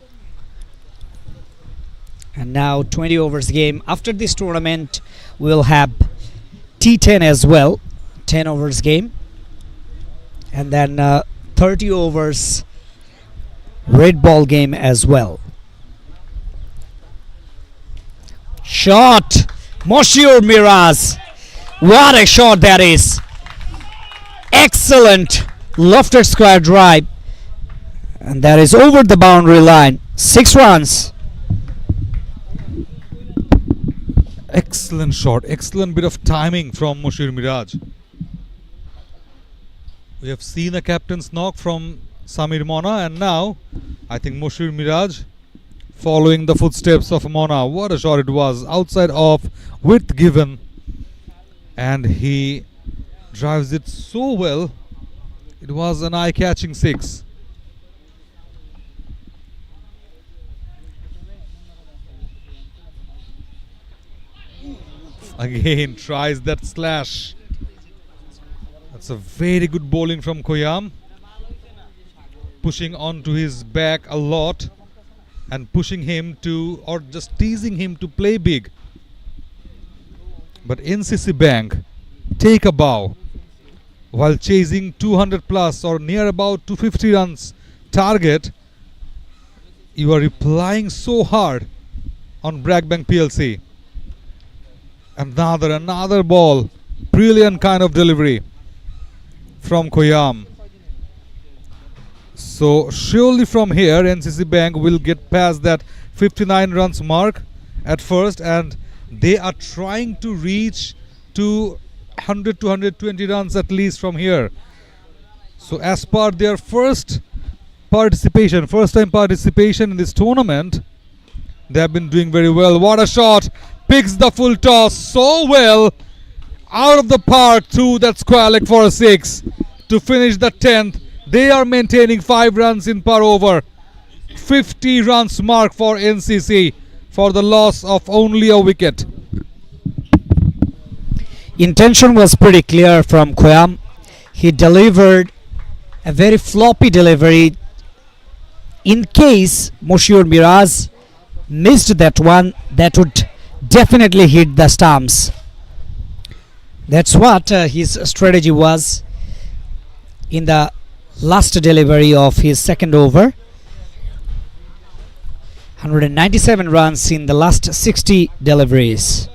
And now 20 overs game. After this tournament we will have T10 as well, 10 overs game, and then 30 overs red ball game as well. Shot! Moshiur Miraz! What a shot that is! Excellent lofted square drive, and that is over the boundary line. 6 runs. Excellent shot, excellent bit of timing from Mushir Miraj. We have seen a captain's knock from Samir Mona, and now I think Mushir Miraj following the footsteps of Mona. What a shot it was, outside off, width given, and he drives it so well. It was an eye-catching 6. Again tries that slash. That's a very good bowling from Koyam, pushing onto his back a lot and pushing him to, or just teasing him to play big. But NCC Bank take a bow while chasing 200 plus or near about 250 runs target. You are replying so hard on BRAC Bank PLC. Another ball, brilliant kind of delivery from Koyam. So surely from here NCC Bank will get past that 59 runs mark at first, and they are trying to reach to 100 to 120 runs at least from here. So as per their first time participation in this tournament, they have been doing very well. What a shot! Picks the full toss so well, out of the park through that square leg for a 6 to finish the 10th. They are maintaining 5 runs in per over. 50 runs mark for NCC for the loss of only a wicket. Intention was pretty clear from Koyam. He delivered a very floppy delivery. In case Mushir Miraj missed that one, that would definitely hit the stumps. That's what his strategy was in the last delivery of his second over. 197 runs in the last 60 deliveries.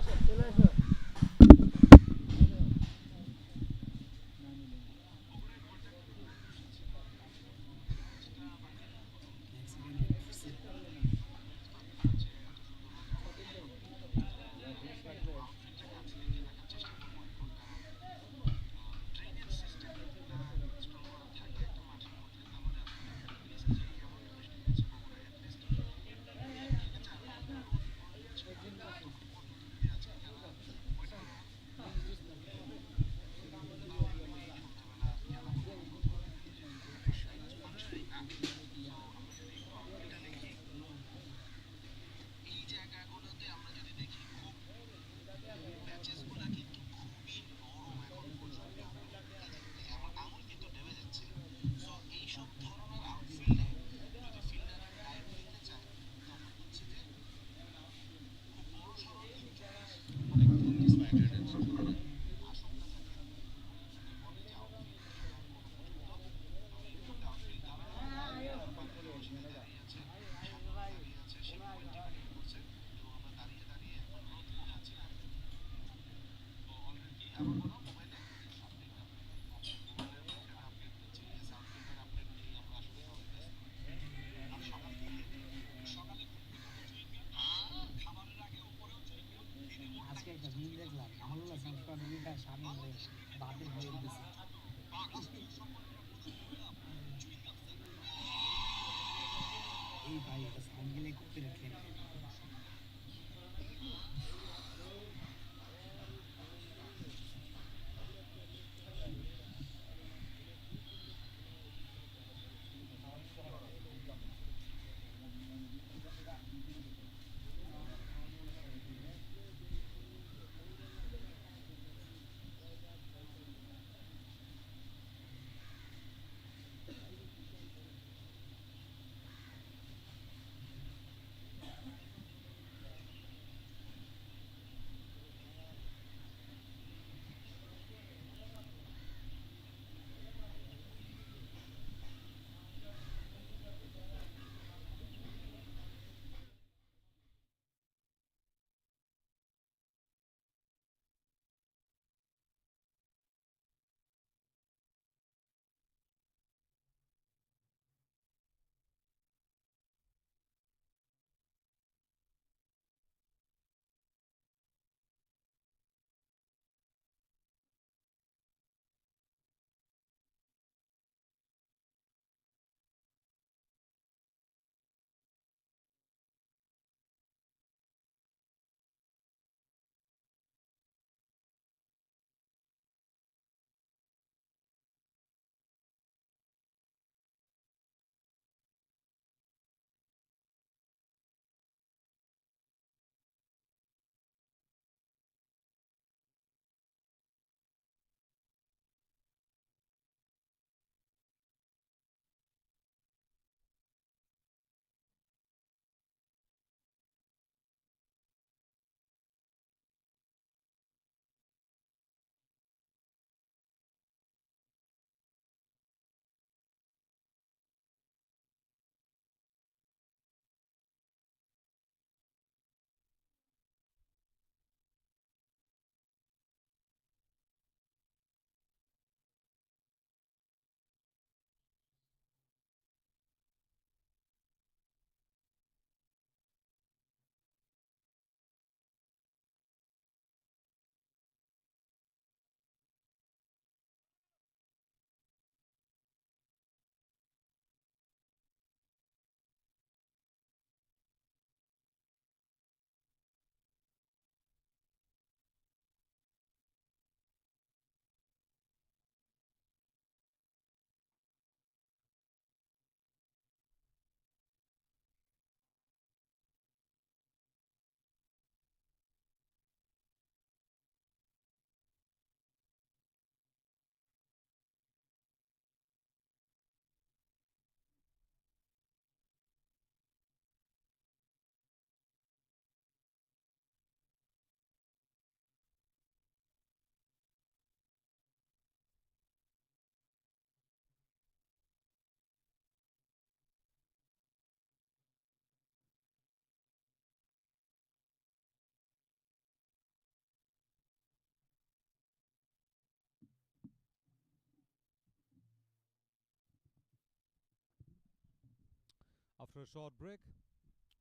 After a short break,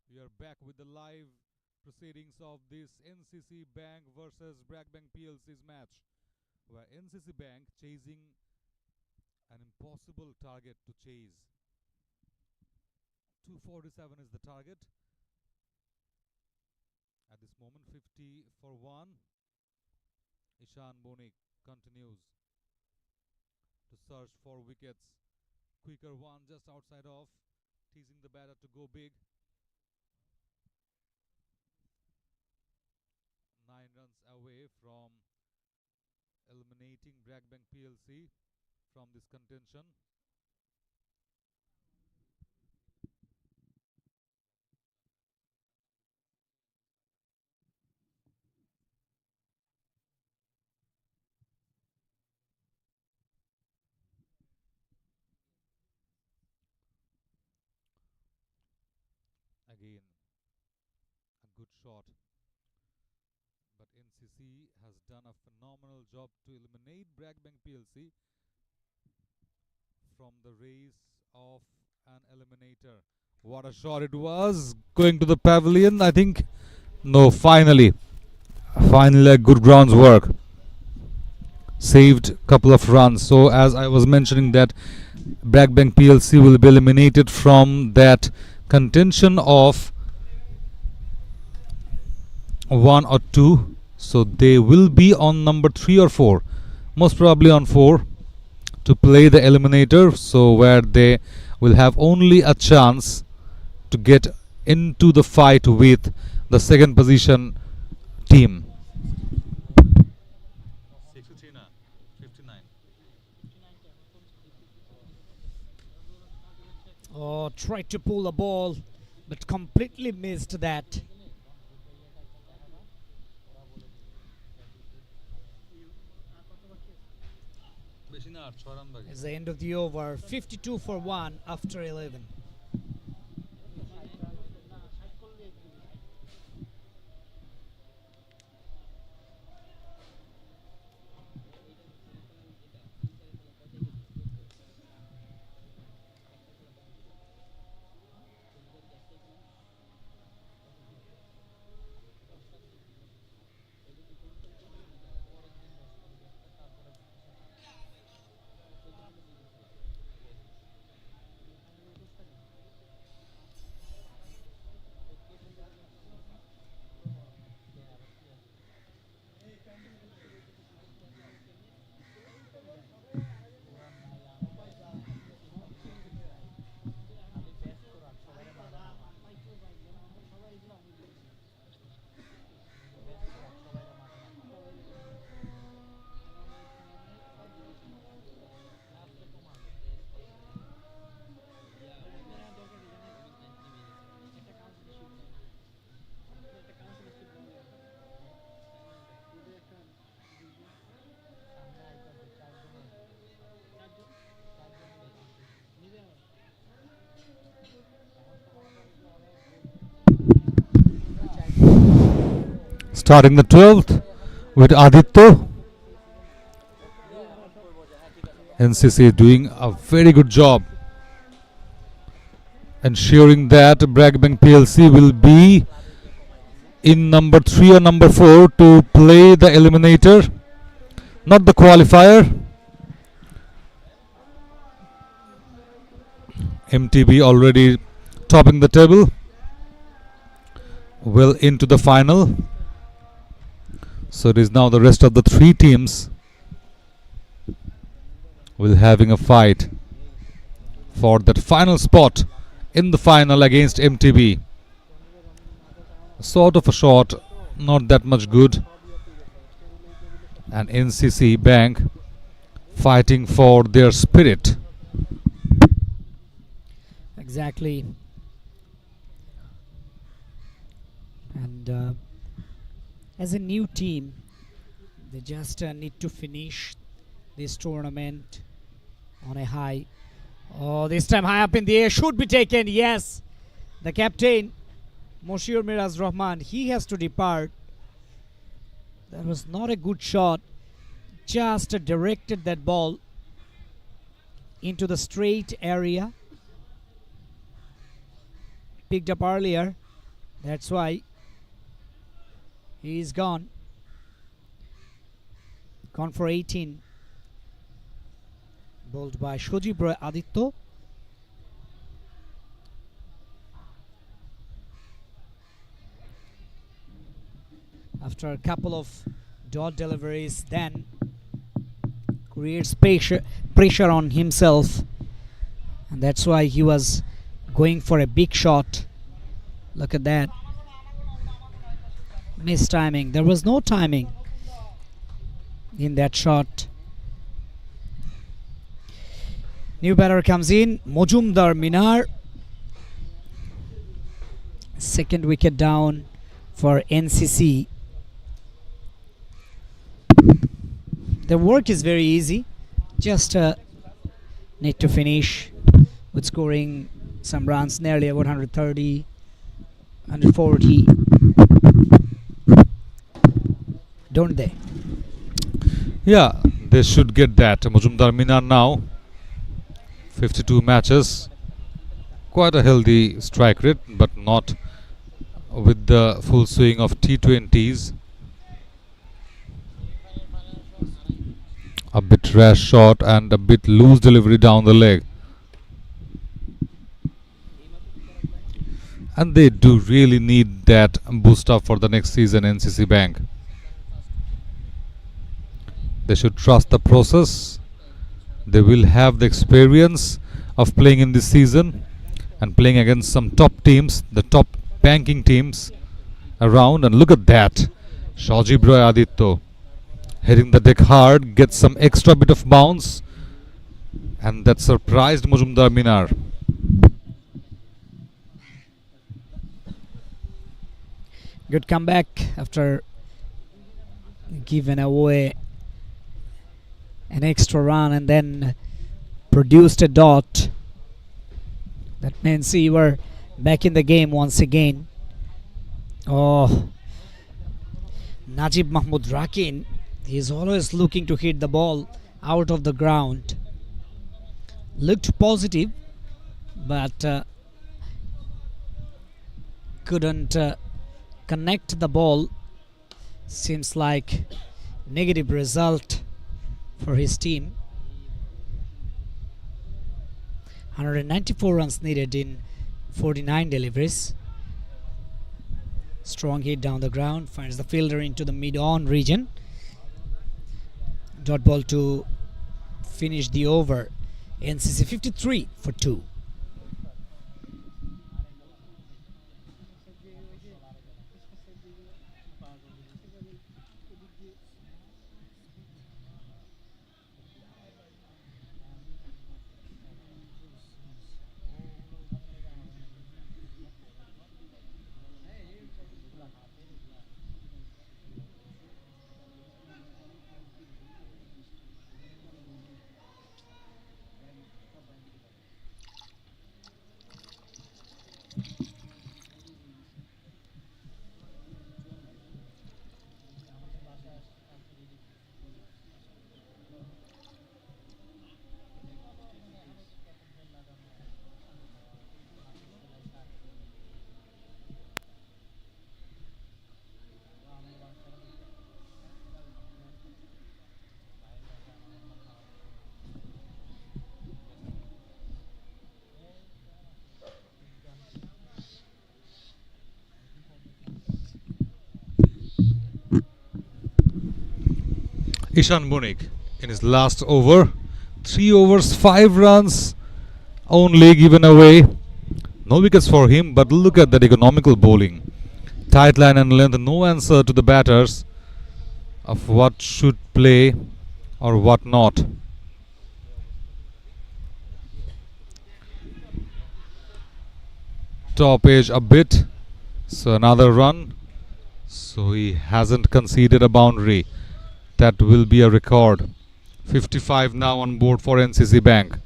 we are back with the live proceedings of this NCC Bank versus BRAC Bank PLC's match, where NCC Bank chasing an impossible target to chase. 247 is the target. At this moment, 50 for 1. Ishan Bonik continues to search for wickets. Quicker one just outside off, teasing the batter to go big. 9 runs away from eliminating BRAC Bank PLC from this contention. Again, a good shot, but NCC has done a phenomenal job to eliminate BRAC Bank PLC from the race of an eliminator. What a shot it was, going to the pavilion, I think. No, finally a good grounds work, saved a couple of runs. So as I was mentioning that BRAC Bank PLC will be eliminated from that contention of 1 or 2, so they will be on number 3 or 4, most probably on 4, to play the eliminator, so where they will have only a chance to get into the fight with the second position team. 59. Oh, tried to pull the ball, but completely missed that. It's the end of the over. 52 for 1 after 11. Starting the 12th with Aditya. NCC doing a very good job ensuring that BRAC Bank PLC will be in number 3 or number 4 to play the eliminator, not the qualifier. MTB already topping the table, well into the final. So it is now the rest of the 3 teams will having a fight for that final spot in the final against MTB. Sort of a shot, not that much good. And NCC Bank fighting for their spirit. Exactly. And as a new team, they just need to finish this tournament on a high. Oh, this time high up in the air, should be taken. Yes, the captain Moshiur Miraz Rahman, he has to depart. That was not a good shot. Just directed that ball into the straight area. picked up earlier. That's why he is gone. Gone for 18. Bowled by Shojib Roy Aditya. After a couple of dot deliveries, then creates pressure on himself, and that's why he was going for a big shot. Look at that. Missed timing. There was no timing in that shot. New batter comes in, Mojumdar Minar. Second wicket down for NCC. The work is very easy. Just need to finish with scoring some runs, nearly about 130, 140. Don't they? Yeah, they should get that. Mojumdar Minar now, 52 matches. Quite a healthy strike rate, but not with the full swing of T20s. A bit rash shot and a bit loose delivery down the leg. And they do really need that boost up for the next season, NCC Bank. They should trust the process. They will have the experience of playing in this season and playing against some top teams, the top banking teams around. And look at that, Shojib Roy Aditya hitting the deck hard, gets some extra bit of bounce, and that surprised Mojumdar Minar. Good comeback after giving away an extra run and then produced a dot. That means you were back in the game once again. Oh, Najib Mahmood Rakin. He is always looking to hit the ball out of the ground. Looked positive, but couldn't connect the ball. Seems like negative result for his team. 194 runs needed in 49 deliveries. Strong hit down the ground, finds the fielder into the mid-on region. Dot ball to finish the over. NCC 53 for 2. Ishan Bunik in his last over. 3 overs, 5 runs only given away. No wickets for him, but look at that economical bowling. Tight line and length, no answer to the batters of what should play or what not. Top edge a bit, so another run. So he hasn't conceded a boundary. That will be a record. 55 now on board for NCC Bank.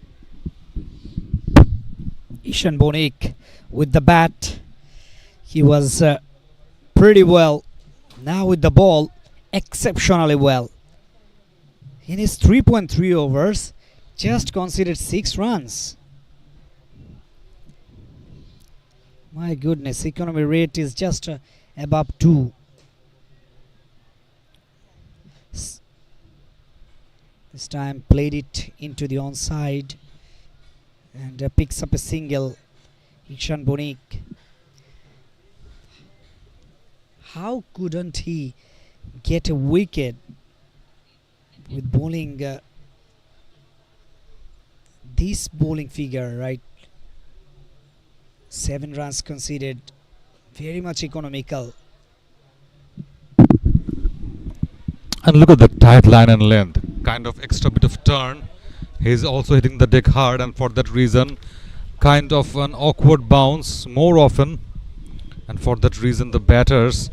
Ishan Bunik with the bat. He was pretty well. Now with the ball, exceptionally well. In his 3.3 overs, just conceded 6 runs. My goodness, economy rate is just above 2. This time played it into the onside and picks up a single. Ishan Bonik. How couldn't he get a wicket with bowling this bowling figure, right? 7 runs conceded, very much economical. And look at the tight line and length, kind of extra bit of turn. He's also hitting the deck hard, and for that reason, kind of an awkward bounce more often. And for that reason, the batters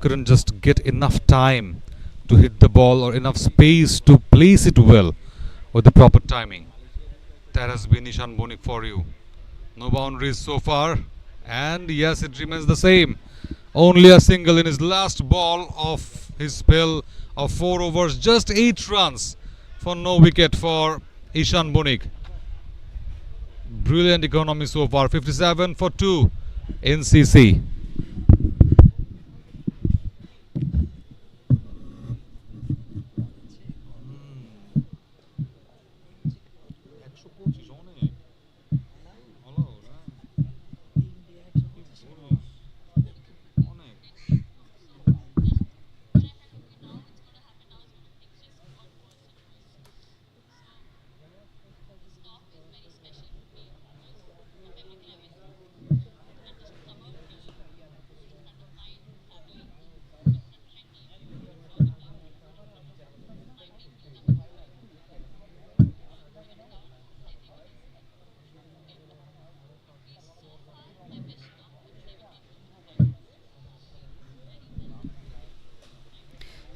couldn't just get enough time to hit the ball or enough space to place it well with the proper timing. That has been Ishan Bonik for you. No boundaries so far, and yes, it remains the same. Only a single in his last ball of his spell of 4 overs, just 8 runs for no wicket for Ishan Bonik. Brilliant economy so far, 57 for 2 NCC.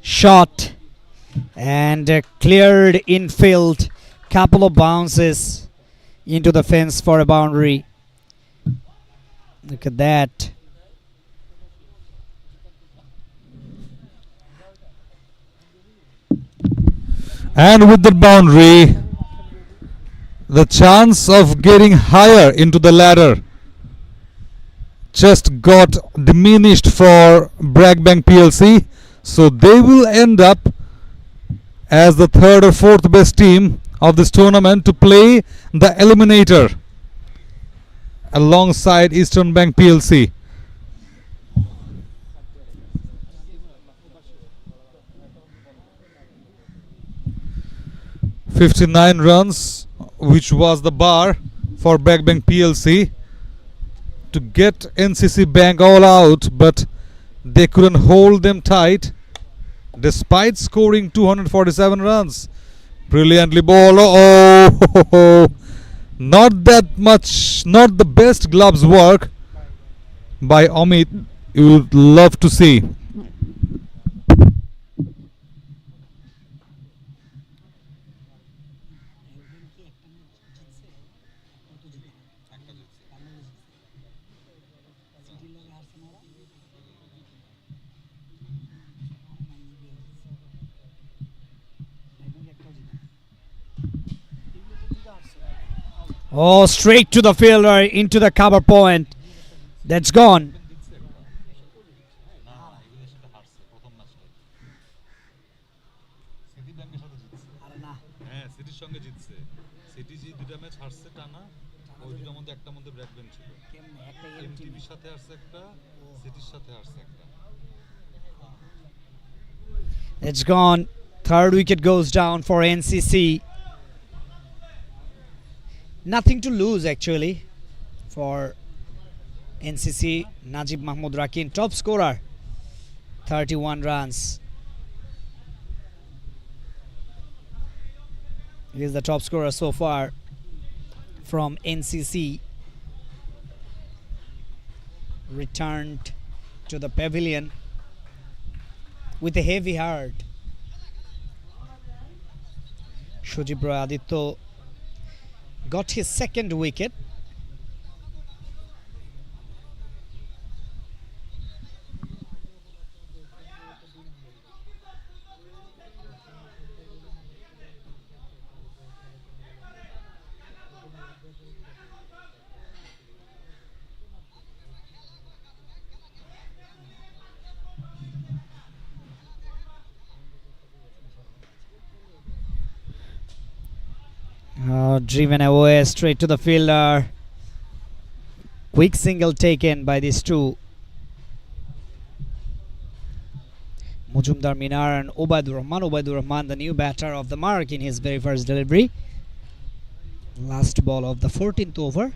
Shot and cleared infield. Couple of bounces into the fence for a boundary. Look at that. And with the boundary, the chance of getting higher into the ladder just got diminished for BRAC Bank PLC. So they will end up as the 3rd or 4th best team of this tournament to play the eliminator alongside Eastern Bank PLC. "59 runs, which was the bar for BRAC Bank PLC to get NCC Bank all out, but they couldn't hold them tight despite scoring 247 runs. Brilliantly bowled. Oh, not that much, not the best gloves work by Amit. You would love to see. Oh, straight to the fielder into the cover point. That's gone. It's gone. 3rd wicket goes down for NCC. Nothing to lose actually for NCC. Najib Mahmood Rakin, top scorer, 31 runs. He is the top scorer so far from NCC. Returned to the pavilion with a heavy heart. Shujib Roy Aditya got his 2nd wicket. Driven away straight to the fielder. Quick single taken by these two. Mujumdar Minar and Obaidur Rahman. Obaidur Rahman, the new batter of the mark in his very first delivery. Last ball of the 14th over.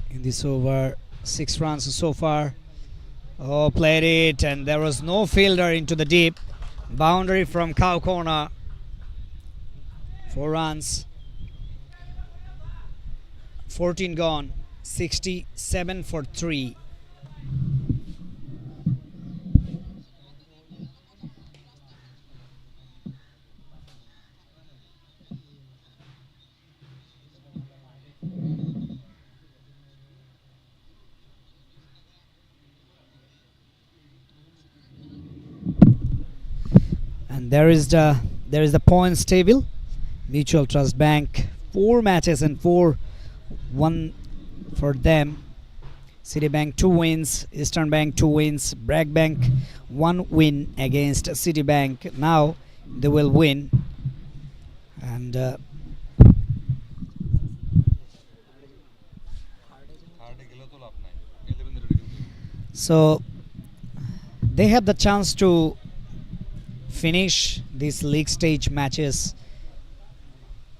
In this over, 6 runs so far. Oh, played it, and there was no fielder into the deep. Boundary from cow corner. 4 runs. 14 gone. 67 for 3. And there is the points table. Mutual Trust Bank 4 matches and 4-1 for them. Citibank 2 wins, Eastern Bank 2 wins, BRAC Bank 1 win against Citibank. Now they will win, and so they have the chance to finish these league stage matches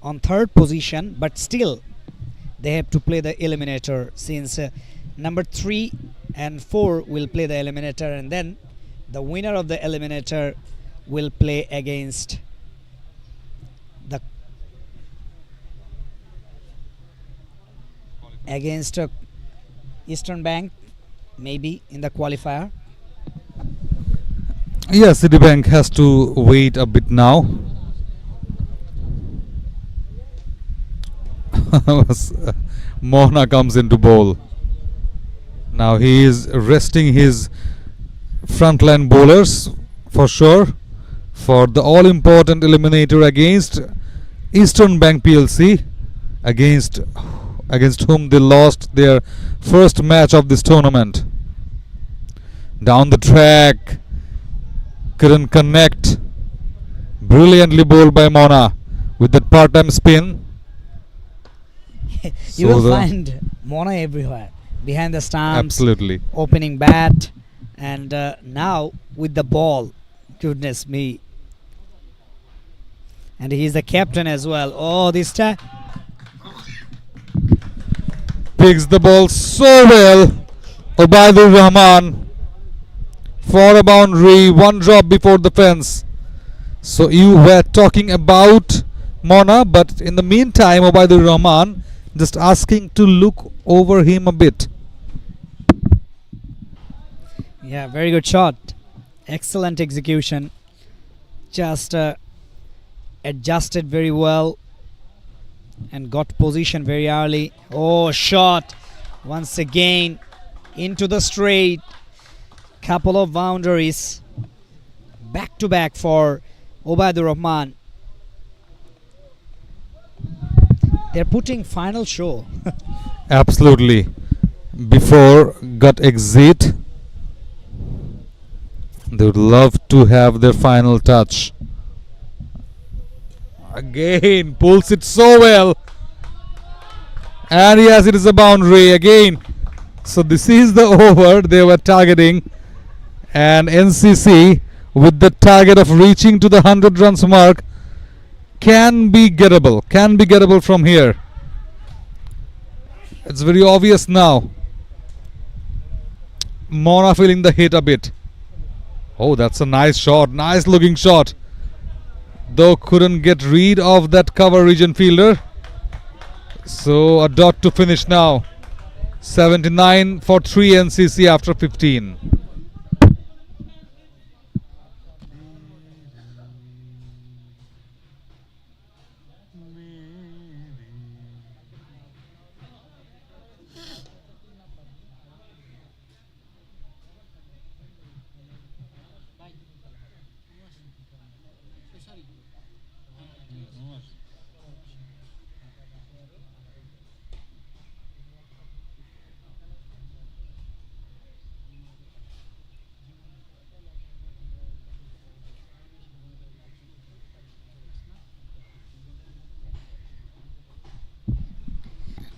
on 3rd position, but still they have to play the eliminator, since number 3 and 4 will play the eliminator, and then the winner of the eliminator will play against Eastern Bank, maybe in the qualifier. Yes, Citibank has to wait a bit now. Mohna comes into bowl. Now he is resting his frontline bowlers for sure for the all-important eliminator against Eastern Bank PLC, against whom they lost their first match of this tournament. Down the track, couldn't connect. Brilliantly bowled by Mona with that part-time spin. You will find Mona everywhere, behind the stumps, absolutely opening bat, and now with the ball. Goodness me. And he's the captain as well. Oh, this time picks the ball so well. Obaidur Rahman for a boundary, 1 drop before the fence. So you were talking about Mona, but in the meantime Obaidur Rahman just asking to look over him a bit. Yeah, very good shot. Excellent execution. Just adjusted very well and got position very early. Oh, shot once again into the straight. Couple of boundaries back to back for Obaidur Rahman. They're putting final show. Absolutely. Before gut exit, they would love to have their final touch. Again, pulls it so well. And yes, it is a boundary again. So this is the over they were targeting. And NCC, with the target of reaching to the 100 runs mark, can be gettable from here. It's very obvious now. Mona feeling the hit a bit. Oh, that's a nice shot, nice looking shot. Though couldn't get rid of that cover region fielder. So a dot to finish now. 79 for 3 NCC after 15.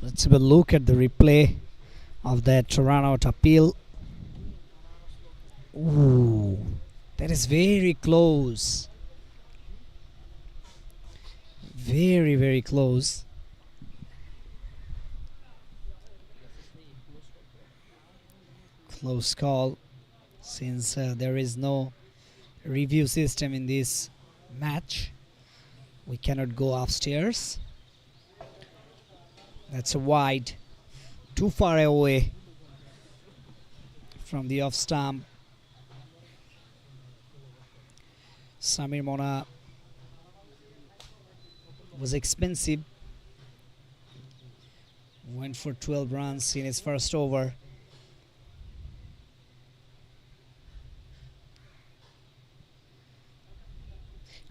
Let's have a look at the replay of that run out appeal. Ooh, that is very close. Very, very close. Close call, since there is no review system in this match. We cannot go upstairs. That's a wide, too far away from the off stump. Samir Mona was expensive. Went for 12 runs in his first over.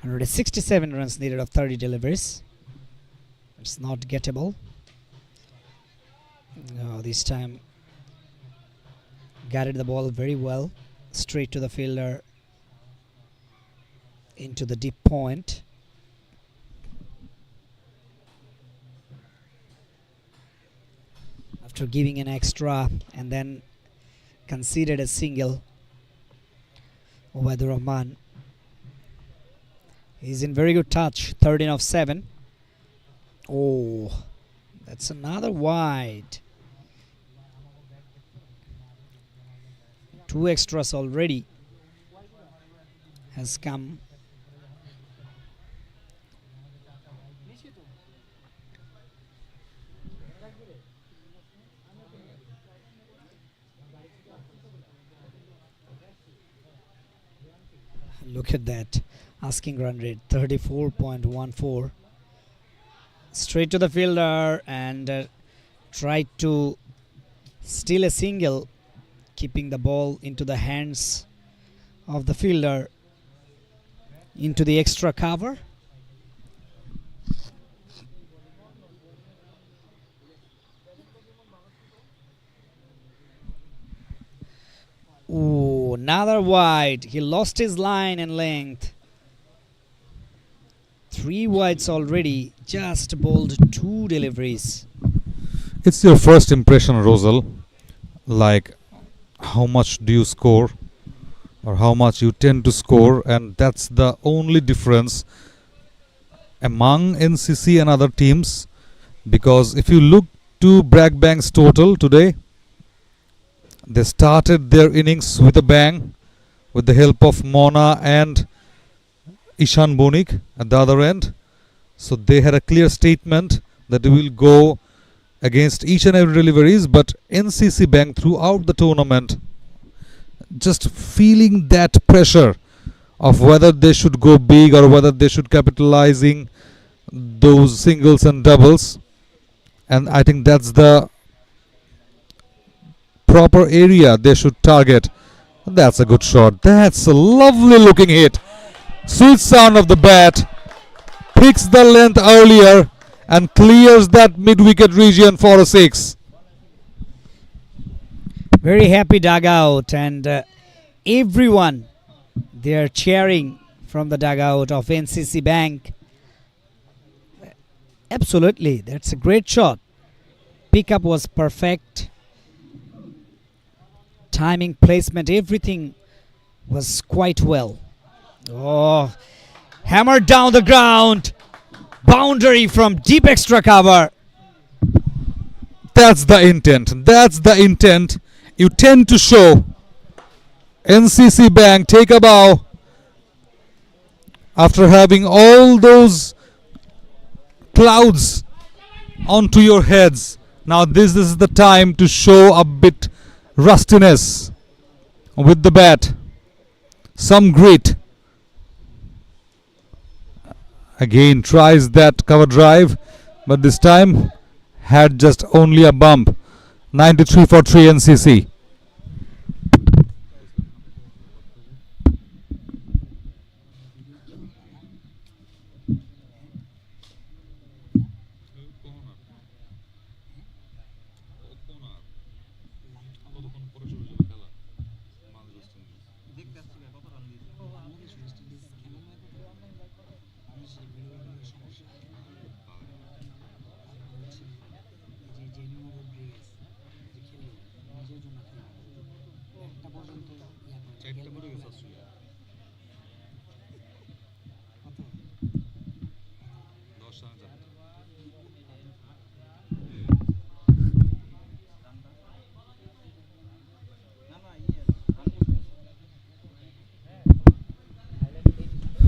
And 67 runs needed of 30 deliveries. It's not gettable. No, this time guided the ball very well, straight to the fielder, into the deep point. After giving an extra and then conceded a single, Ubaid Rahman. He's in very good touch, 13 of 7. Oh, that's another wide. 2 extras already has come. Look at that. Asking run rate 34.14. Straight to the fielder and tried to steal a single, keeping the ball into the hands of the fielder into the extra cover. Ooh, another wide. He lost his line and length. 3 wides already, just bowled 2 deliveries. It's your first impression, Rosal. Like, how much do you score or how much you tend to score, and that's the only difference among NCC and other teams. Because if you look to BRAC Bank's total today, they started their innings with a bang with the help of Mona and Ishan Bonik at the other end. So they had a clear statement that they will go against each and every deliveries, but NCC Bank throughout the tournament just feeling that pressure of whether they should go big or whether they should capitalizing those singles and doubles, and I think that's the proper area they should target. That's a good shot. That's a lovely looking hit. Sweet sound of the bat, picks the length earlier and clears that mid-wicket region for a 6. Very happy dugout, and everyone, they are cheering from the dugout of NCC Bank. Absolutely, that's a great shot. Pickup was perfect. Timing, placement, everything was quite well. Oh, hammered down the ground. Boundary from deep extra cover. That's the intent. That's the intent. You tend to show. NCC Bank take a bow after having all those clouds onto your heads. Now this is the time to show a bit rustiness with the bat. Some grit. Again tries that cover drive, but this time had just only a bump. 93 for 3 NCC.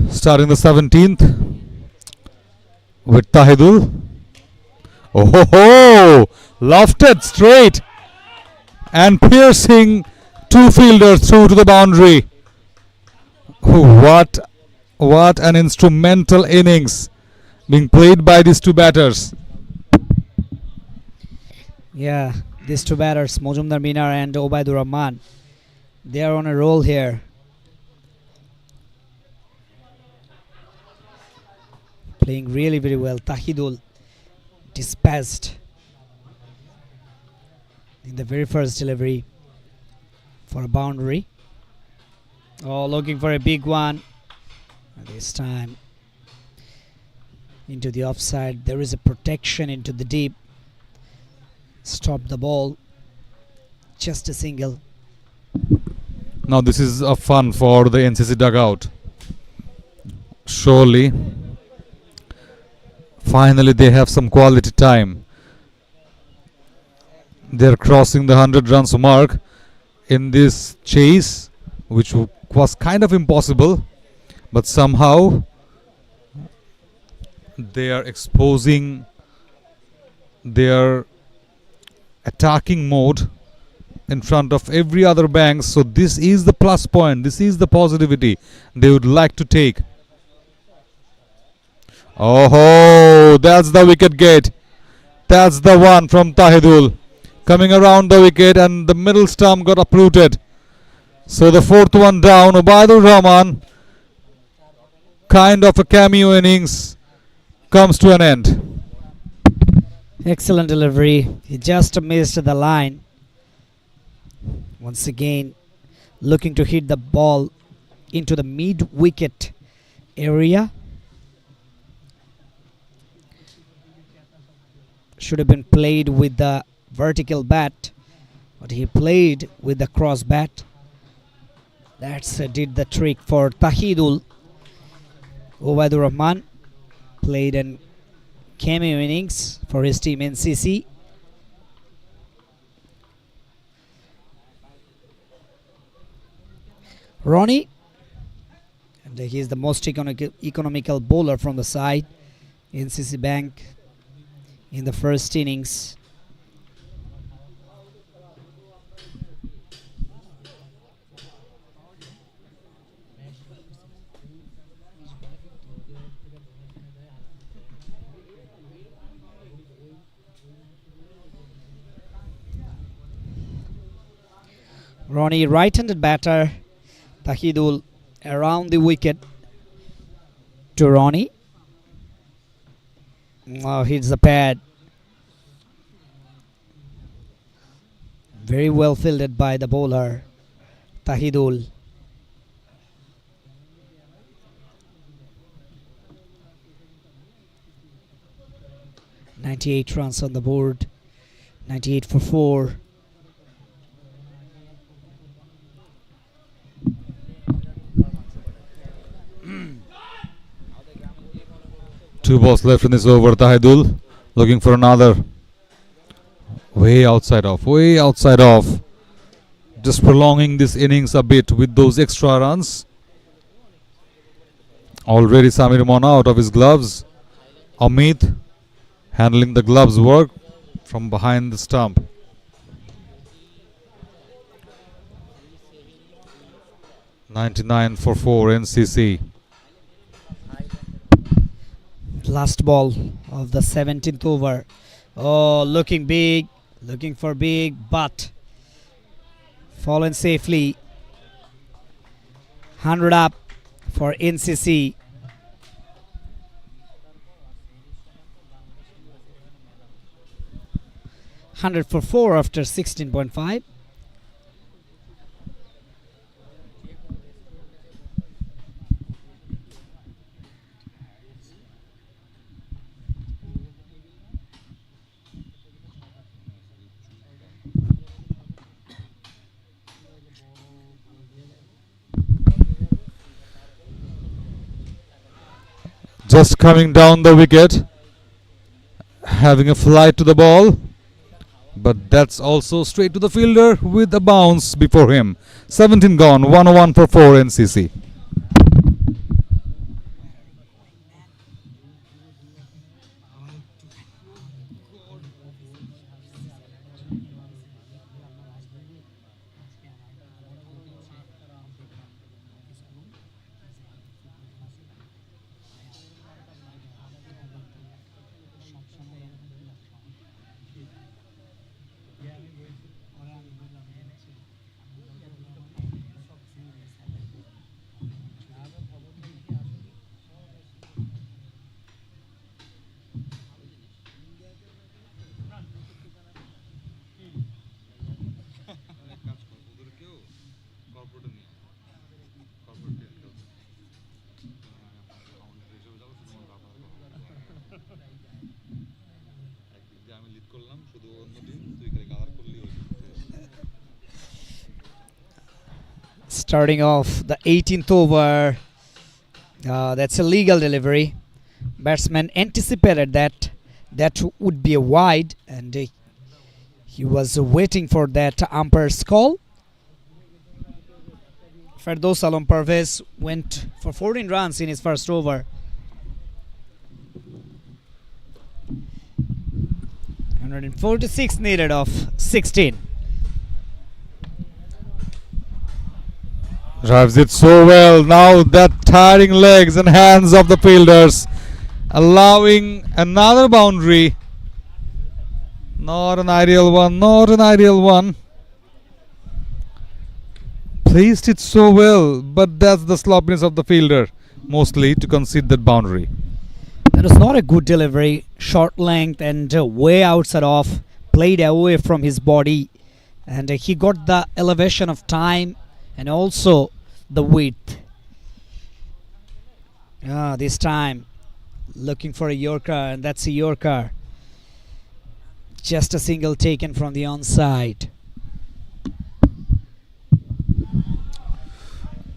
Starting the 17th with Tahidul. Oh ho ho! Lofted straight and piercing two fielders through to the boundary. What an instrumental innings being played by these two batters. Yeah, these two batters, Mojumdar Minar and Obaidur Rahman, they are on a roll here. Playing really very well. Tahidul dispatched in the very first delivery for a boundary. Oh, looking for a big one. This time into the offside. There is a protection into the deep. Stop the ball. Just a single. Now this is a fun for the NCC dugout. Surely, finally they have some quality time. They're crossing the 100 runs mark in this chase, which was kind of impossible, but somehow they are exposing their attacking mode in front of every other bank. So this is the plus point, this is the positivity they would like to take. Oh, that's the wicket gate. That's the one from Tahidul coming around the wicket, and the middle stump got uprooted. So the fourth one down. Obaidur Rahman, kind of a cameo innings, comes to an end. Excellent delivery. He just missed the line. Once again, looking to hit the ball into the mid-wicket area. Should have been played with the vertical bat, but he played with the cross bat. That's did the trick for Tahidul. Obaidur Rahman played an cameo innings for his team NCC. Ronnie, and he is the most economical bowler from the side. NCC Bank in the first innings. Ronnie, right-handed batter. Tahidul around the wicket to Ronnie. Oh, hits the pad. Very well fielded by the bowler, Tahidul. .98 runs on the board. 98 for 4. Two balls left in this over. Tahidul looking for another. Way outside off, way outside off. Just prolonging this innings a bit with those extra runs. Already Samir Mona out of his gloves. Amit handling the gloves work from behind the stump. .99 for 4 NCC. Last ball of the 17th over. Oh, looking big, looking for big, but fallen safely. 100 up for NCC. .100 for 4 after 16.5. just coming down the wicket, having a flight to the ball, but that's also straight to the fielder with a bounce before him. 17 gone, 101 for 4 NCC. Starting off the 18th over. That's a legal delivery. Batsman anticipated that would be a wide, and he was waiting for that umpire's call. Ferdoz Alam Parvez went for 14 runs in his first over. .146 needed of 16. Drives it so well. Now that tiring legs and hands of the fielders, allowing another boundary. Not an ideal one, not an ideal one. Placed it so well, but that's the sloppiness of the fielder mostly to concede that boundary. That was not a good delivery. Short length and way outside off. Played away from his body. And he got the elevation of time and also the width. This time looking for a Yorker, and that's a Yorker. Just a single taken from the onside.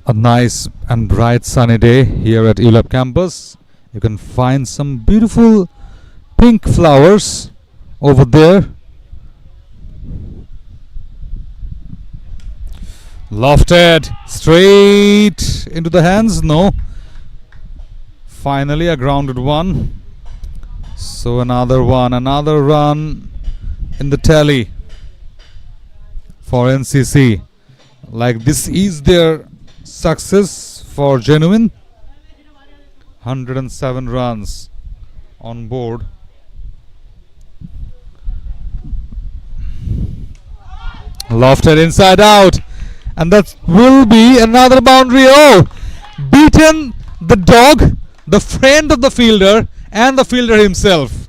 A nice and bright sunny day here at ULAB campus. You can find some beautiful pink flowers over there. Lofted straight into the hands. No. Finally a grounded one. So another one, another run in the tally for NCC. Like this is their success for genuine. 107 runs on board. Lofted inside out, and that will be another boundary. Oh, beaten the dog, the friend of the fielder, and the fielder himself.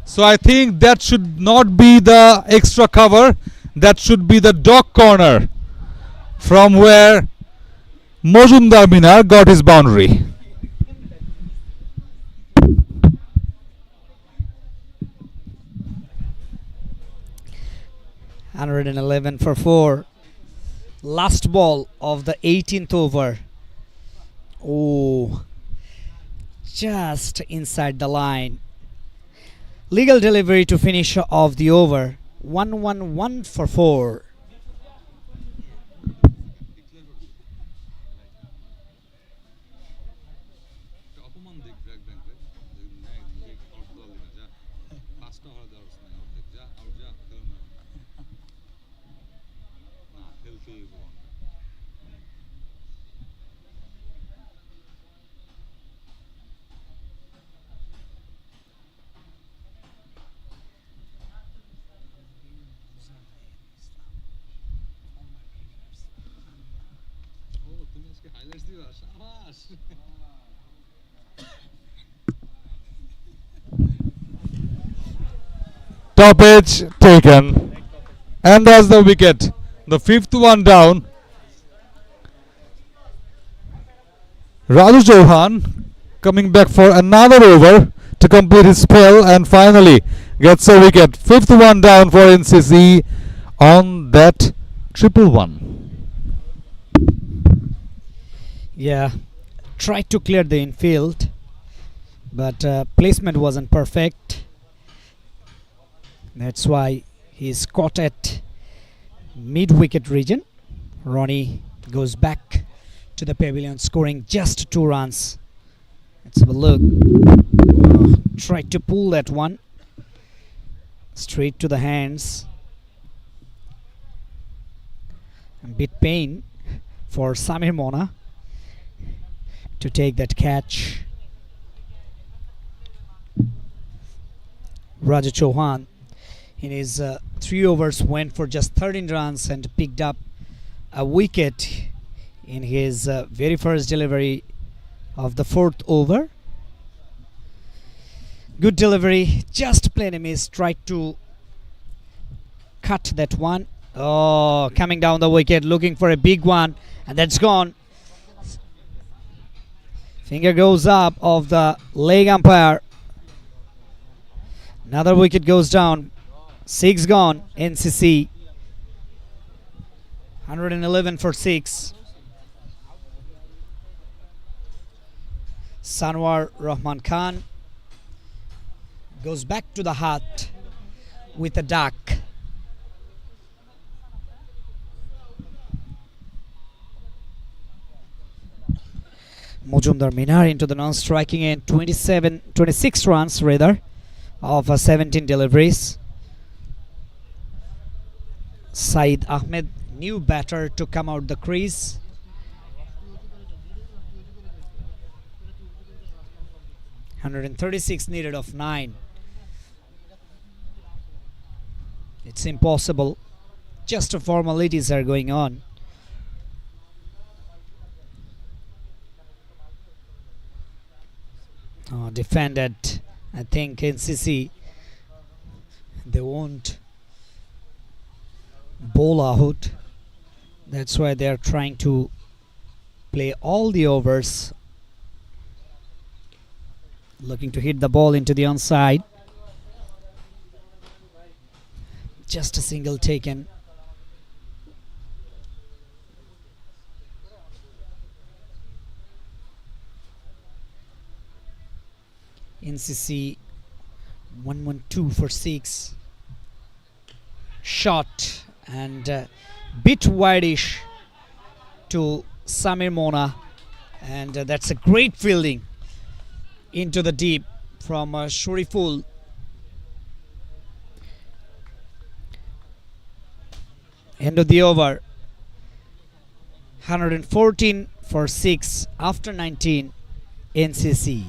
So I think that should not be the extra cover. That should be the dog corner, from where Mojumdar Minar got his boundary. .111 for 4. Last ball of the 18th over. Oh, just inside the line. Legal delivery to finish off the over. 111 for 4. Stoppage taken, and that's the wicket. The fifth one down. Raju Chauhan coming back for another over to complete his spell, and finally gets a wicket. Fifth one down for NCC on that triple one. Yeah, tried to clear the infield, but placement wasn't perfect. That's why he's caught at mid-wicket region. Ronnie goes back to the pavilion, scoring just 2 runs. Let's have a look. Tried to pull that one straight to the hands. A bit pain for Samir Mona to take that catch. Raja Chauhan in his 3 overs went for just 13 runs and picked up a wicket in his very first delivery of the 4th over. Good delivery, just plain a miss. Tried to cut that one. Oh, coming down the wicket, looking for a big one, and that's gone. Finger goes up of the leg umpire. Another wicket goes down. 6 gone. NCC 111 for 6. Sanwar Rahman Khan goes back to the hut with a duck. Mujumdar Minar into the non-striking end, 26 runs rather of 17 deliveries. Saeed Ahmed, new batter to come out the crease. .136 needed of 9. It's impossible. Just formalities are going on. Defended. I think NCC, they won't bowl out. That's why they are trying to play all the overs, looking to hit the ball into the onside. Just a single taken. NCC 112 for 6. Shot and bit wideish to Samir Mona, and that's a great fielding into the deep from Shariful. End of the over. 114 for 6 after 19. NCC.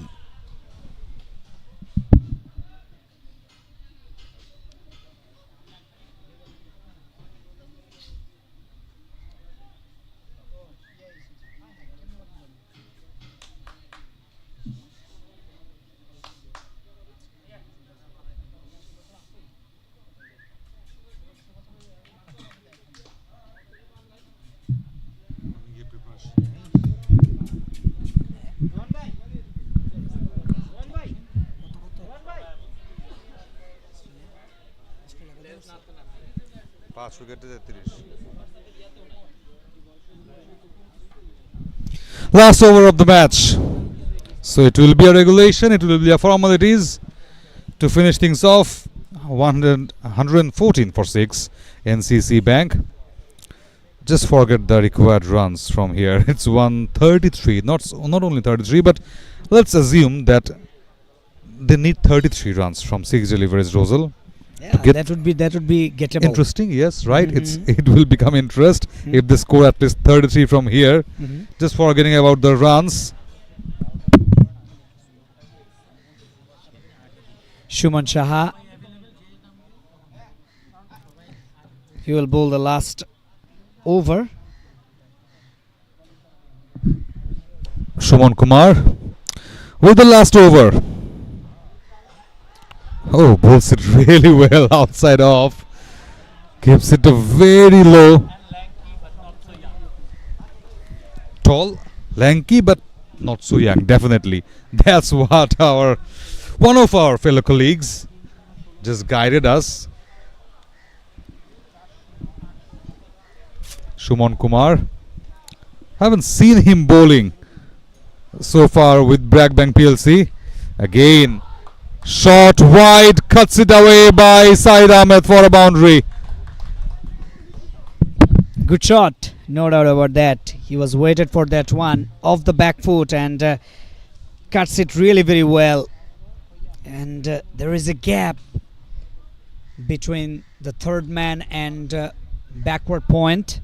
Last over of the match. So it will be a regulation, it will be a formalities to finish things off. 114 for 6 NCC Bank. Just forget the required runs from here. It's 133, not only 33, but let's assume that they need 33 runs from 6 deliveries, Rosal. Yeah, that would be gettable. Interesting, yes, right. It will become interest if they score at least 33 from here. Just forgetting about the runs. Shuman Shaha, he will bowl the last over. Shuman Kumar with the last over. Oh, bowls it really well outside off. Keeps it a very low. Tall, lanky, but not so young, definitely. That's what one of our fellow colleagues just guided us. Shuman Kumar. Haven't seen him bowling so far with BRAC Bank PLC. Again, shot wide, cuts it away by Saeed Ahmed for a boundary. Good shot, no doubt about that. He was waited for that one off the back foot and cuts it really very well. And there is a gap between the third man and backward point.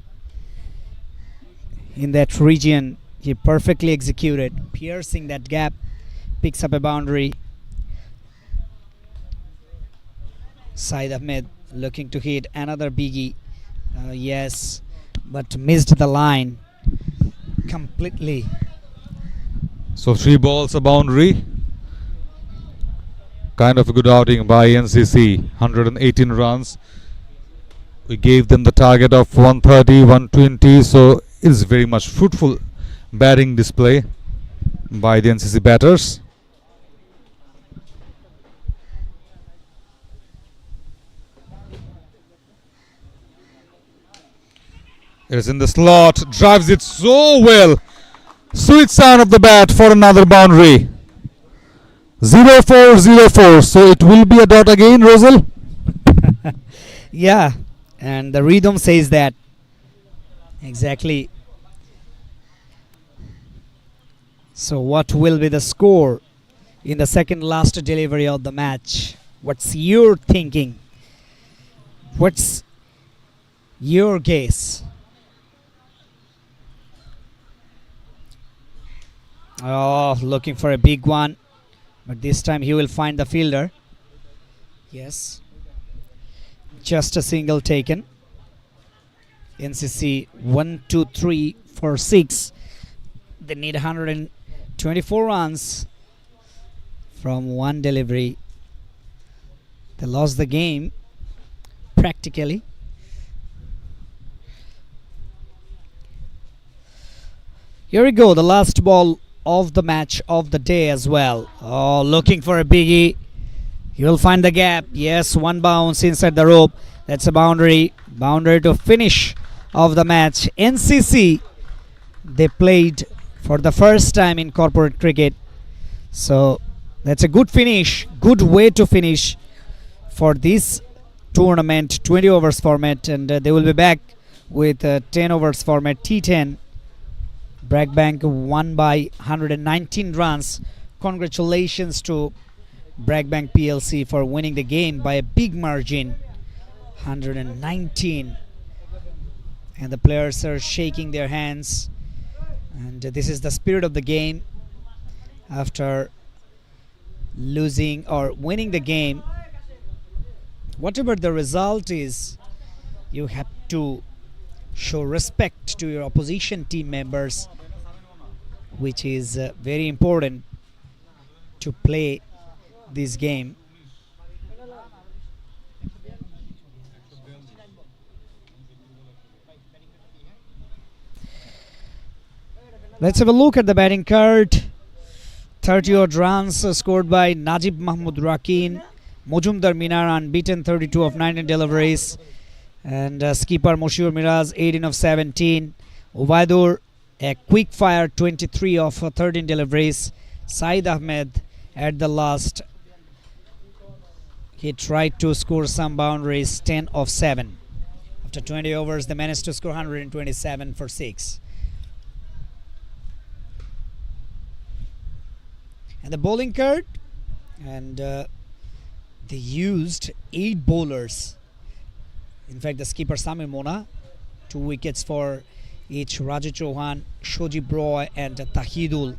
In that region, he perfectly executed, piercing that gap, picks up a boundary. Saeed Ahmed looking to hit another biggie. Yes, but missed the line completely. So 3 balls, a boundary. Kind of a good outing by NCC. 118 runs. We gave them the target of 130, 120. So it's very much fruitful batting display by the NCC batters. It is in the slot, drives it so well. Sweet sound of the bat for another boundary. 0-4-0-4. So it will be a dot again, Rosal. Yeah, and the rhythm says that. Exactly. So what will be the score in the second last delivery of the match? What's your thinking? What's your guess? Oh, looking for a big one, but this time he will find the fielder. Yes, just a single taken. NCC 1, 2, 3, 4, 6. They need 124 runs from one delivery. They lost the game practically. Here we go, the last ball of the match of the day as well. Oh, looking for a biggie. He will find the gap. Yes, one bounce inside the rope. That's a boundary. Boundary to finish of the match. NCC, they played for the first time in corporate cricket. So that's a good finish. Good way to finish for this tournament, 20 overs format. And they will be back with 10 overs format, T10. BRAC Bank won by 119 runs. Congratulations to BRAC Bank PLC for winning the game by a big margin, 119. And the players are shaking their hands. And this is the spirit of the game. After losing or winning the game, whatever the result is, you have to show respect to your opposition team members, which is very important to play this game. Let's have a look at the batting card. 30 odd runs scored by Najib Mahmood Rakin. Mojumdar Minar unbeaten, 32 of 19 deliveries. And skipper Moshiur Miraz 18 of 17. Ubaidur a quick fire 23 of 13 deliveries. Saeed Ahmed at the last, he tried to score some boundaries, 10 of 7. After 20 overs they managed to score 127 for 6. And the bowling card, and they used 8 bowlers. In fact, the skipper Samir Mona, 2 wickets for each. Raju Chauhan, Shojib Roy and Tahidul.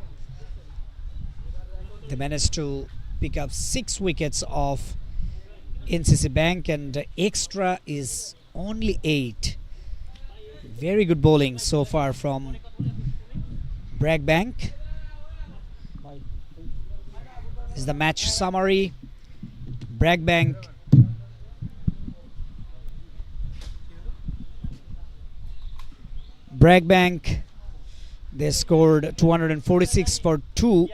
They managed to pick up 6 wickets of NCC Bank, and extra is only 8. Very good bowling so far from BRAC Bank. This is the match summary. BRAC Bank they scored 246 for 2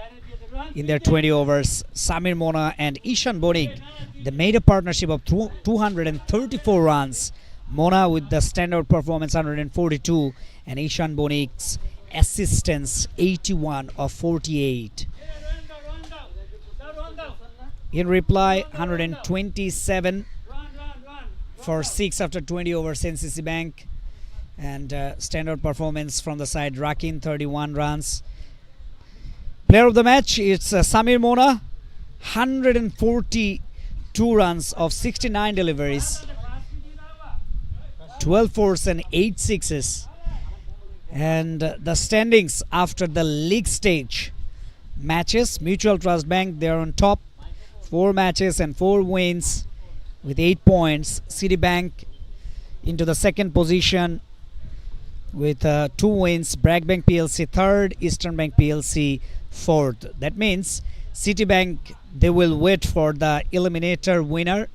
in their 20 overs. Samir Mona and Ishan Bonik, they made a partnership of 234 runs. Mona with the standout performance 142, and Ishan Bonik's assistance, 81 of 48. In reply, 127 for 6 after 20 overs NCC Bank. And standard performance from the side, Rakin, 31 runs. Player of the match, it's Samir Mona, 142 runs of 69 deliveries, 12 fours and 8 sixes. And the standings after the league stage matches, Mutual Trust Bank, they're on top, 4 matches and 4 wins with 8 points. Citibank into the second position with 2 wins. BRAC Bank PLC third, Eastern Bank PLC fourth. That means Citibank, they will wait for the eliminator winner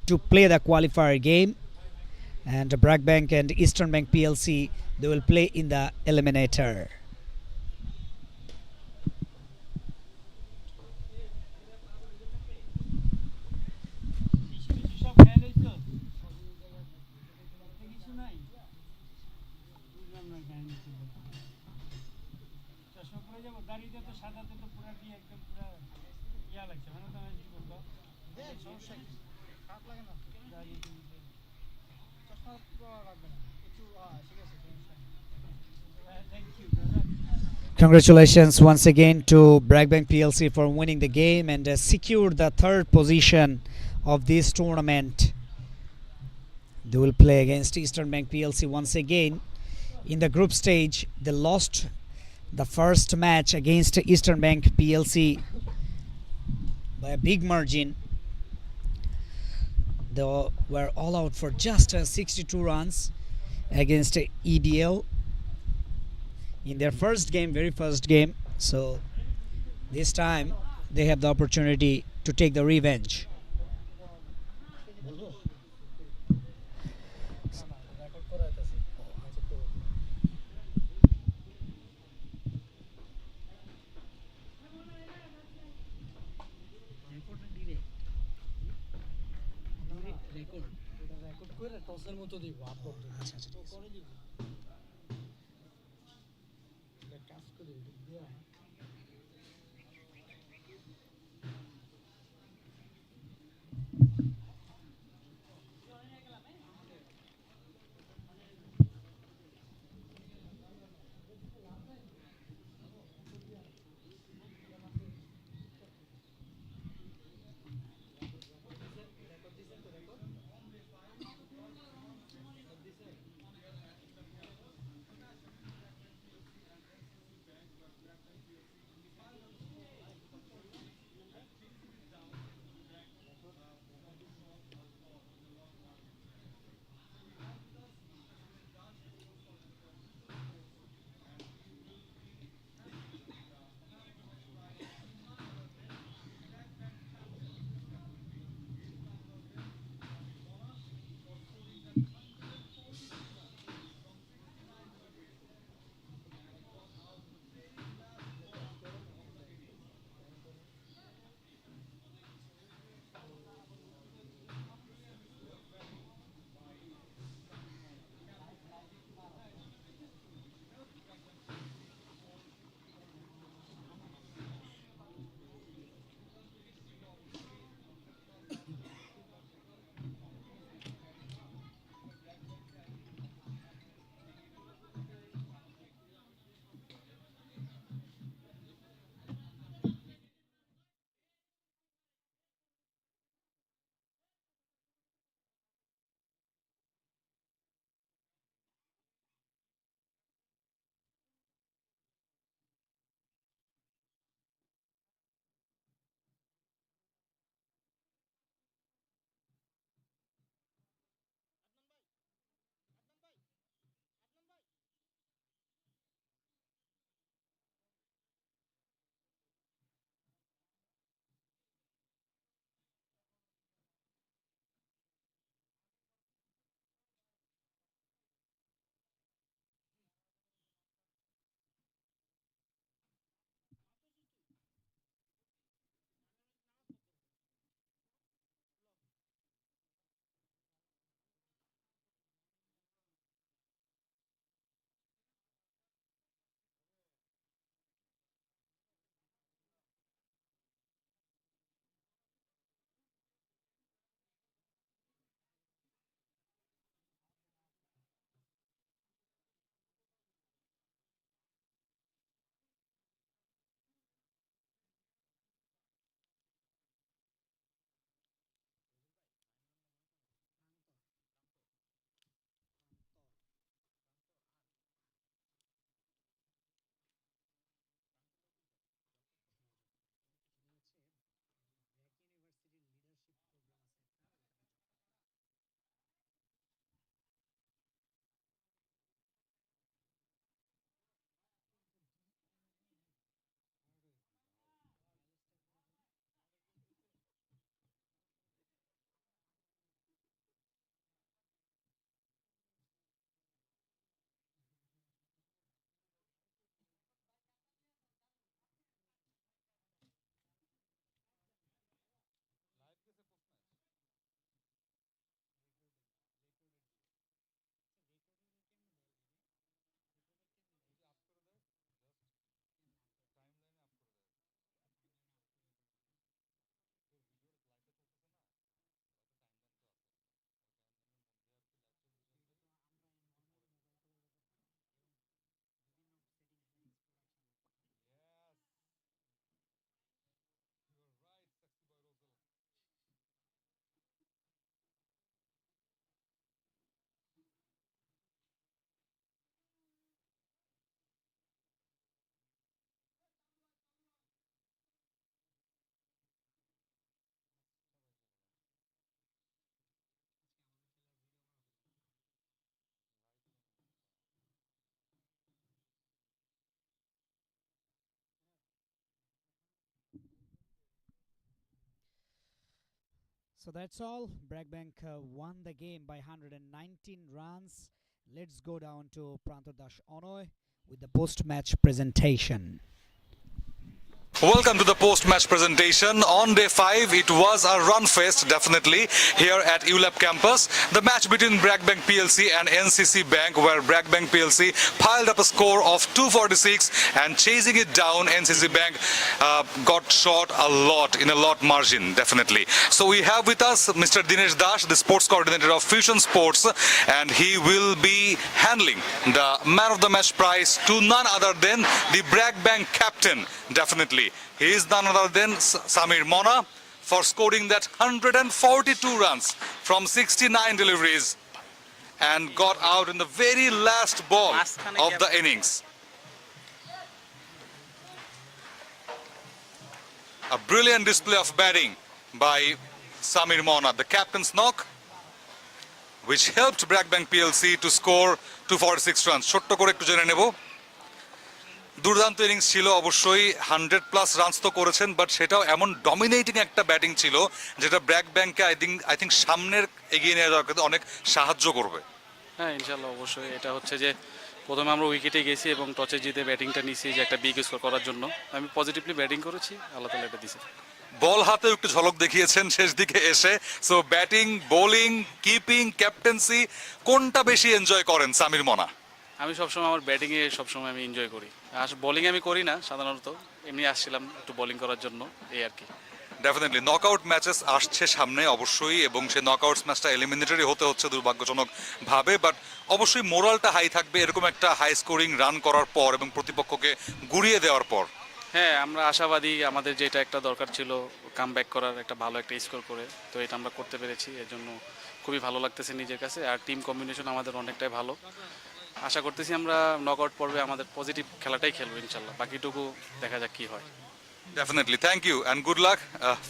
to play the qualifier game, and BRAC Bank and Eastern Bank PLC, they will play in the eliminator. Congratulations once again to BRAC Bank PLC for winning the game and secured the third position of this tournament. They will play against Eastern Bank PLC once again. In the group stage, they lost the first match against Eastern Bank PLC by a big margin. They were all out for just 62 runs against EDL in their first game, very first game. So this time they have the opportunity to take the revenge. So that's all. BRAC Bank won the game by 119 runs. Let's go down to Pranto Dash Onoy with the post-match presentation. Welcome to the post-match presentation. On day 5, it was a run fest, definitely, here at ULAB campus. The match between BRAC Bank PLC and NCC Bank, where BRAC Bank PLC piled up a score of 246, and chasing it down, NCC Bank got short in a lot margin, definitely. So we have with us Mr. Dinesh Dash, the sports coordinator of Fusion Sports, and he will be handling the man of the match prize to none other than the BRAC Bank captain, definitely. He is none other than Samir Mona for scoring that 142 runs from 69 deliveries and got out in the very last ball of the innings. A brilliant display of batting by Samir Mona, the captain's knock, which helped BRAC Bank PLC to score 246 runs. ছোট্ট করে একটু জেনে নেব। দুর্দান্ত innings ছিল অবশ্যই, 100+ runs তো করেছেন, বাট সেটাও এমন ডমিনেটিং একটা ব্যাটিং ছিল যেটা ব্র্যাক ব্যাংককে আই থিঙ্ক সামনের এগিয়ে নিয়ে যাওয়ার ক্ষেত্রে অনেক সাহায্য করবে। হ্যাঁ, ইনশাল্লাহ অবশ্যই। এটা হচ্ছে যে প্রথমে আমরা উইকেটে গেছি এবং টসে জিতে ব্যাটিংটা নিয়েছি যে একটা বিগ স্কোর করার জন্য। আমি পজিটিভলি ব্যাটিং করেছি, আল্লাহ তাআলা এটা দিয়েছে। বল হাতেও একটু ঝলক দেখিয়েছেন শেষ দিকে এসে। So batting, bowling, keeping, captaincy কোনটা বেশি এনজয় করেন সামির মনা? আমি সবসময় আমার ব্যাটিংয়ে সবসময় আমি এনজয় করি। বোলিং আমি করি না সাধারণত, এমনি আসছিলাম একটু বোলিং করার জন্য, এই আর কি। ডেফিনেটলি নকআউট ম্যাচেস আসছে সামনে অবশ্যই, এবং সেই নকআউট ম্যাচটা এলিমিনেটরি হতে হচ্ছে দুর্ভাগ্যজনক ভাবে, বাট অবশ্যই মোরালটা হাই থাকবে এরকম একটা হাই স্কোরিং রান করার পর এবং প্রতিপক্ষকে গুড়িয়ে দেওয়ার পর। হ্যাঁ, আমরা আশাবাদী, আমাদের যেটা একটা দরকার ছিল কাম ব্যাক করার, একটা ভালো একটা স্কোর করে, তো এটা আমরা করতে পেরেছি, এর জন্য খুবই ভালো লাগতেছে নিজের কাছে। আর টিম কম্বিনেশন আমাদের অনেকটাই ভালো। আশা করতেছি আমরা নকআউট পর্বে আমাদের পজিটিভ খেলাটাই খেলবো ইনশাল্লাহ, বাকিটুকু দেখা যাক কি হয়। Definitely. Thank you and good luck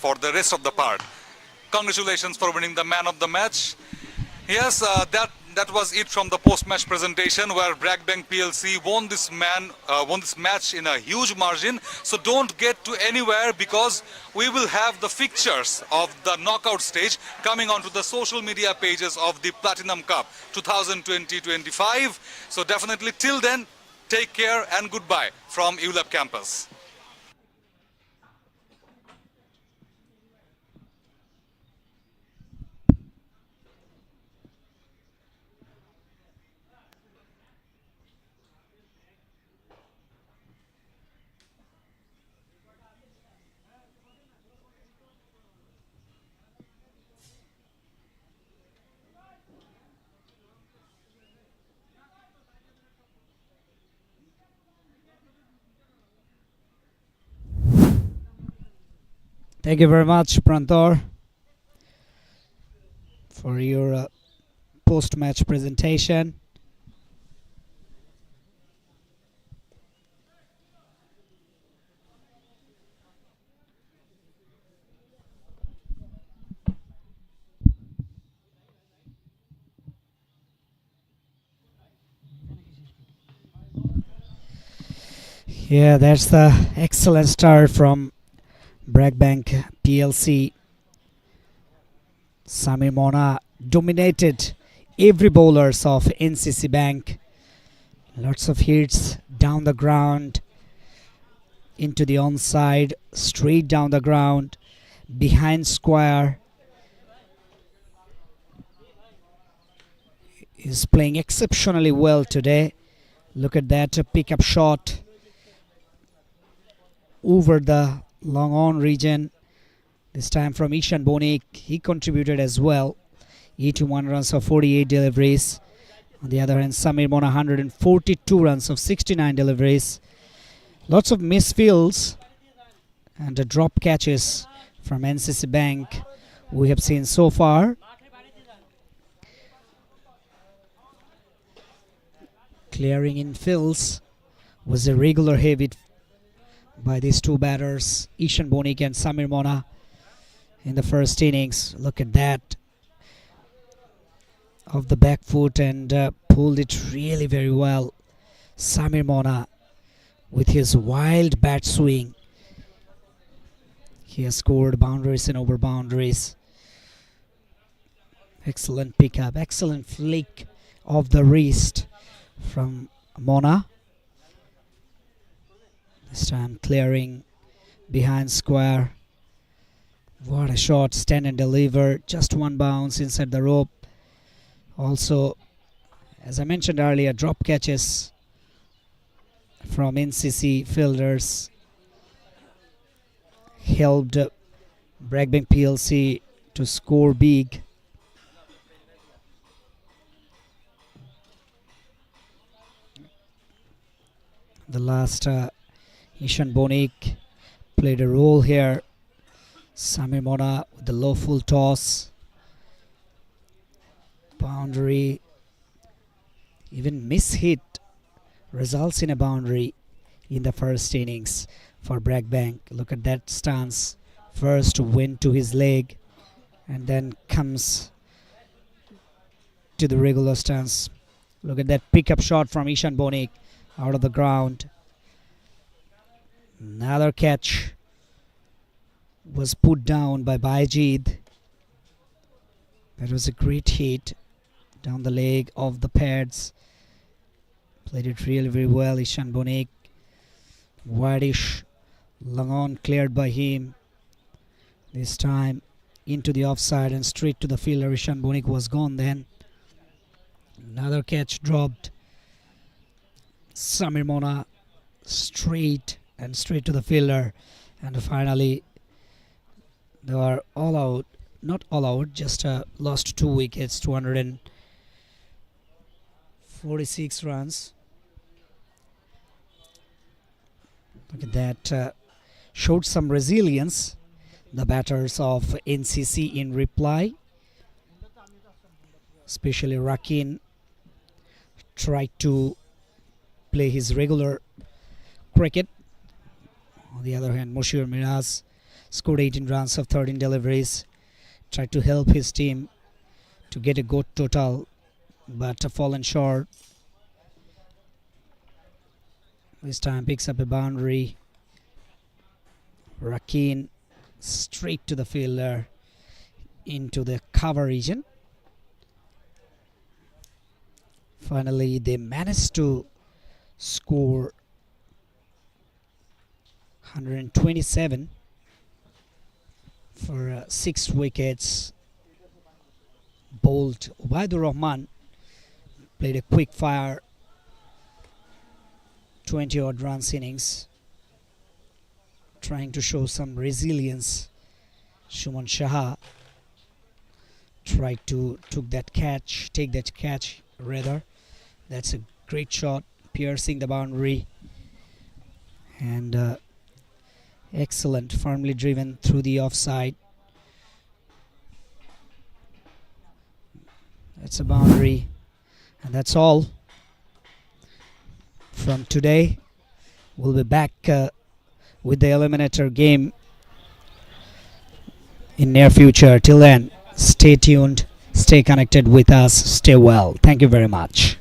for the rest of the part. Congratulations for winning the man of the match. Yes, that was it from the post-match presentation, where BRAC Bank PLC won this match in a huge margin. So don't get to anywhere, because we will have the fixtures of the knockout stage coming onto the social media pages of the Platinum Cup 2020-25. So definitely till then, take care and goodbye from ULAB campus. Thank you very much, Prantor, for your post-match presentation. Yeah, that's the excellent start from BRAC Bank PLC. Samir Mona dominated every bowlers of NCC Bank. Lots of hits down the ground, into the onside, straight down the ground, behind square. He's playing exceptionally well today. Look at that pickup shot over the long on region, this time from Ishan Bonik. He contributed as well, 81 runs of 48 deliveries. On the other hand, Samir Mona 142 runs of 69 deliveries. Lots of misfields and drop catches from NCC Bank we have seen so far. Clearing in fields was a regular habit by these two batters, Ishan Bonik and Samir Mona, in the first innings. Look at that, off the back foot, and pulled it really very well. Samir Mona, with his wild bat swing, he has scored boundaries and over boundaries. Excellent pickup, excellent flick of the wrist from Mona. This time clearing behind square. What a shot, stand and deliver. Just one bounce inside the rope. Also, as I mentioned earlier, drop catches from NCC fielders helped BRAC PLC to score big. The last Ishan Bonik played a role here. Samir Mona with the low full toss. Boundary. Even miss-hit results in a boundary in the first innings for BRAC Bank. Look at that stance. First went to his leg and then comes to the regular stance. Look at that pickup shot from Ishan Bonik out of the ground. Another catch was put down by Baijid. That was a great hit down the leg of the pads. Played it really very well. Ishan Bonik. Whitish. Long on cleared by him. This time into the offside and straight to the fielder. Ishan Bonik was gone then. Another catch dropped. Samir Mona straight to the fielder. And finally they were all out. Not all out, just lost 2 wickets, 246 runs. Look at that. Showed some resilience, the batters of NCC in reply. Especially Rakin tried to play his regular cricket. On the other hand, Moshir Miraz scored 18 runs of 13 deliveries. Tried to help his team to get a good total, but fallen short. This time picks up a boundary. Rakin straight to the fielder into the cover region. Finally, they managed to score 127 for 6 wickets. Bowled Ubaidur Rahman played a quick fire 20 odd runs innings, trying to show some resilience. Shuman Shaha tried to take that catch rather. That's a great shot, piercing the boundary, and excellent, firmly driven through the offside. That's a boundary, and that's all from today. We'll be back with the eliminator game in near future. Till then, stay tuned, stay connected with us, stay well. Thank you very much.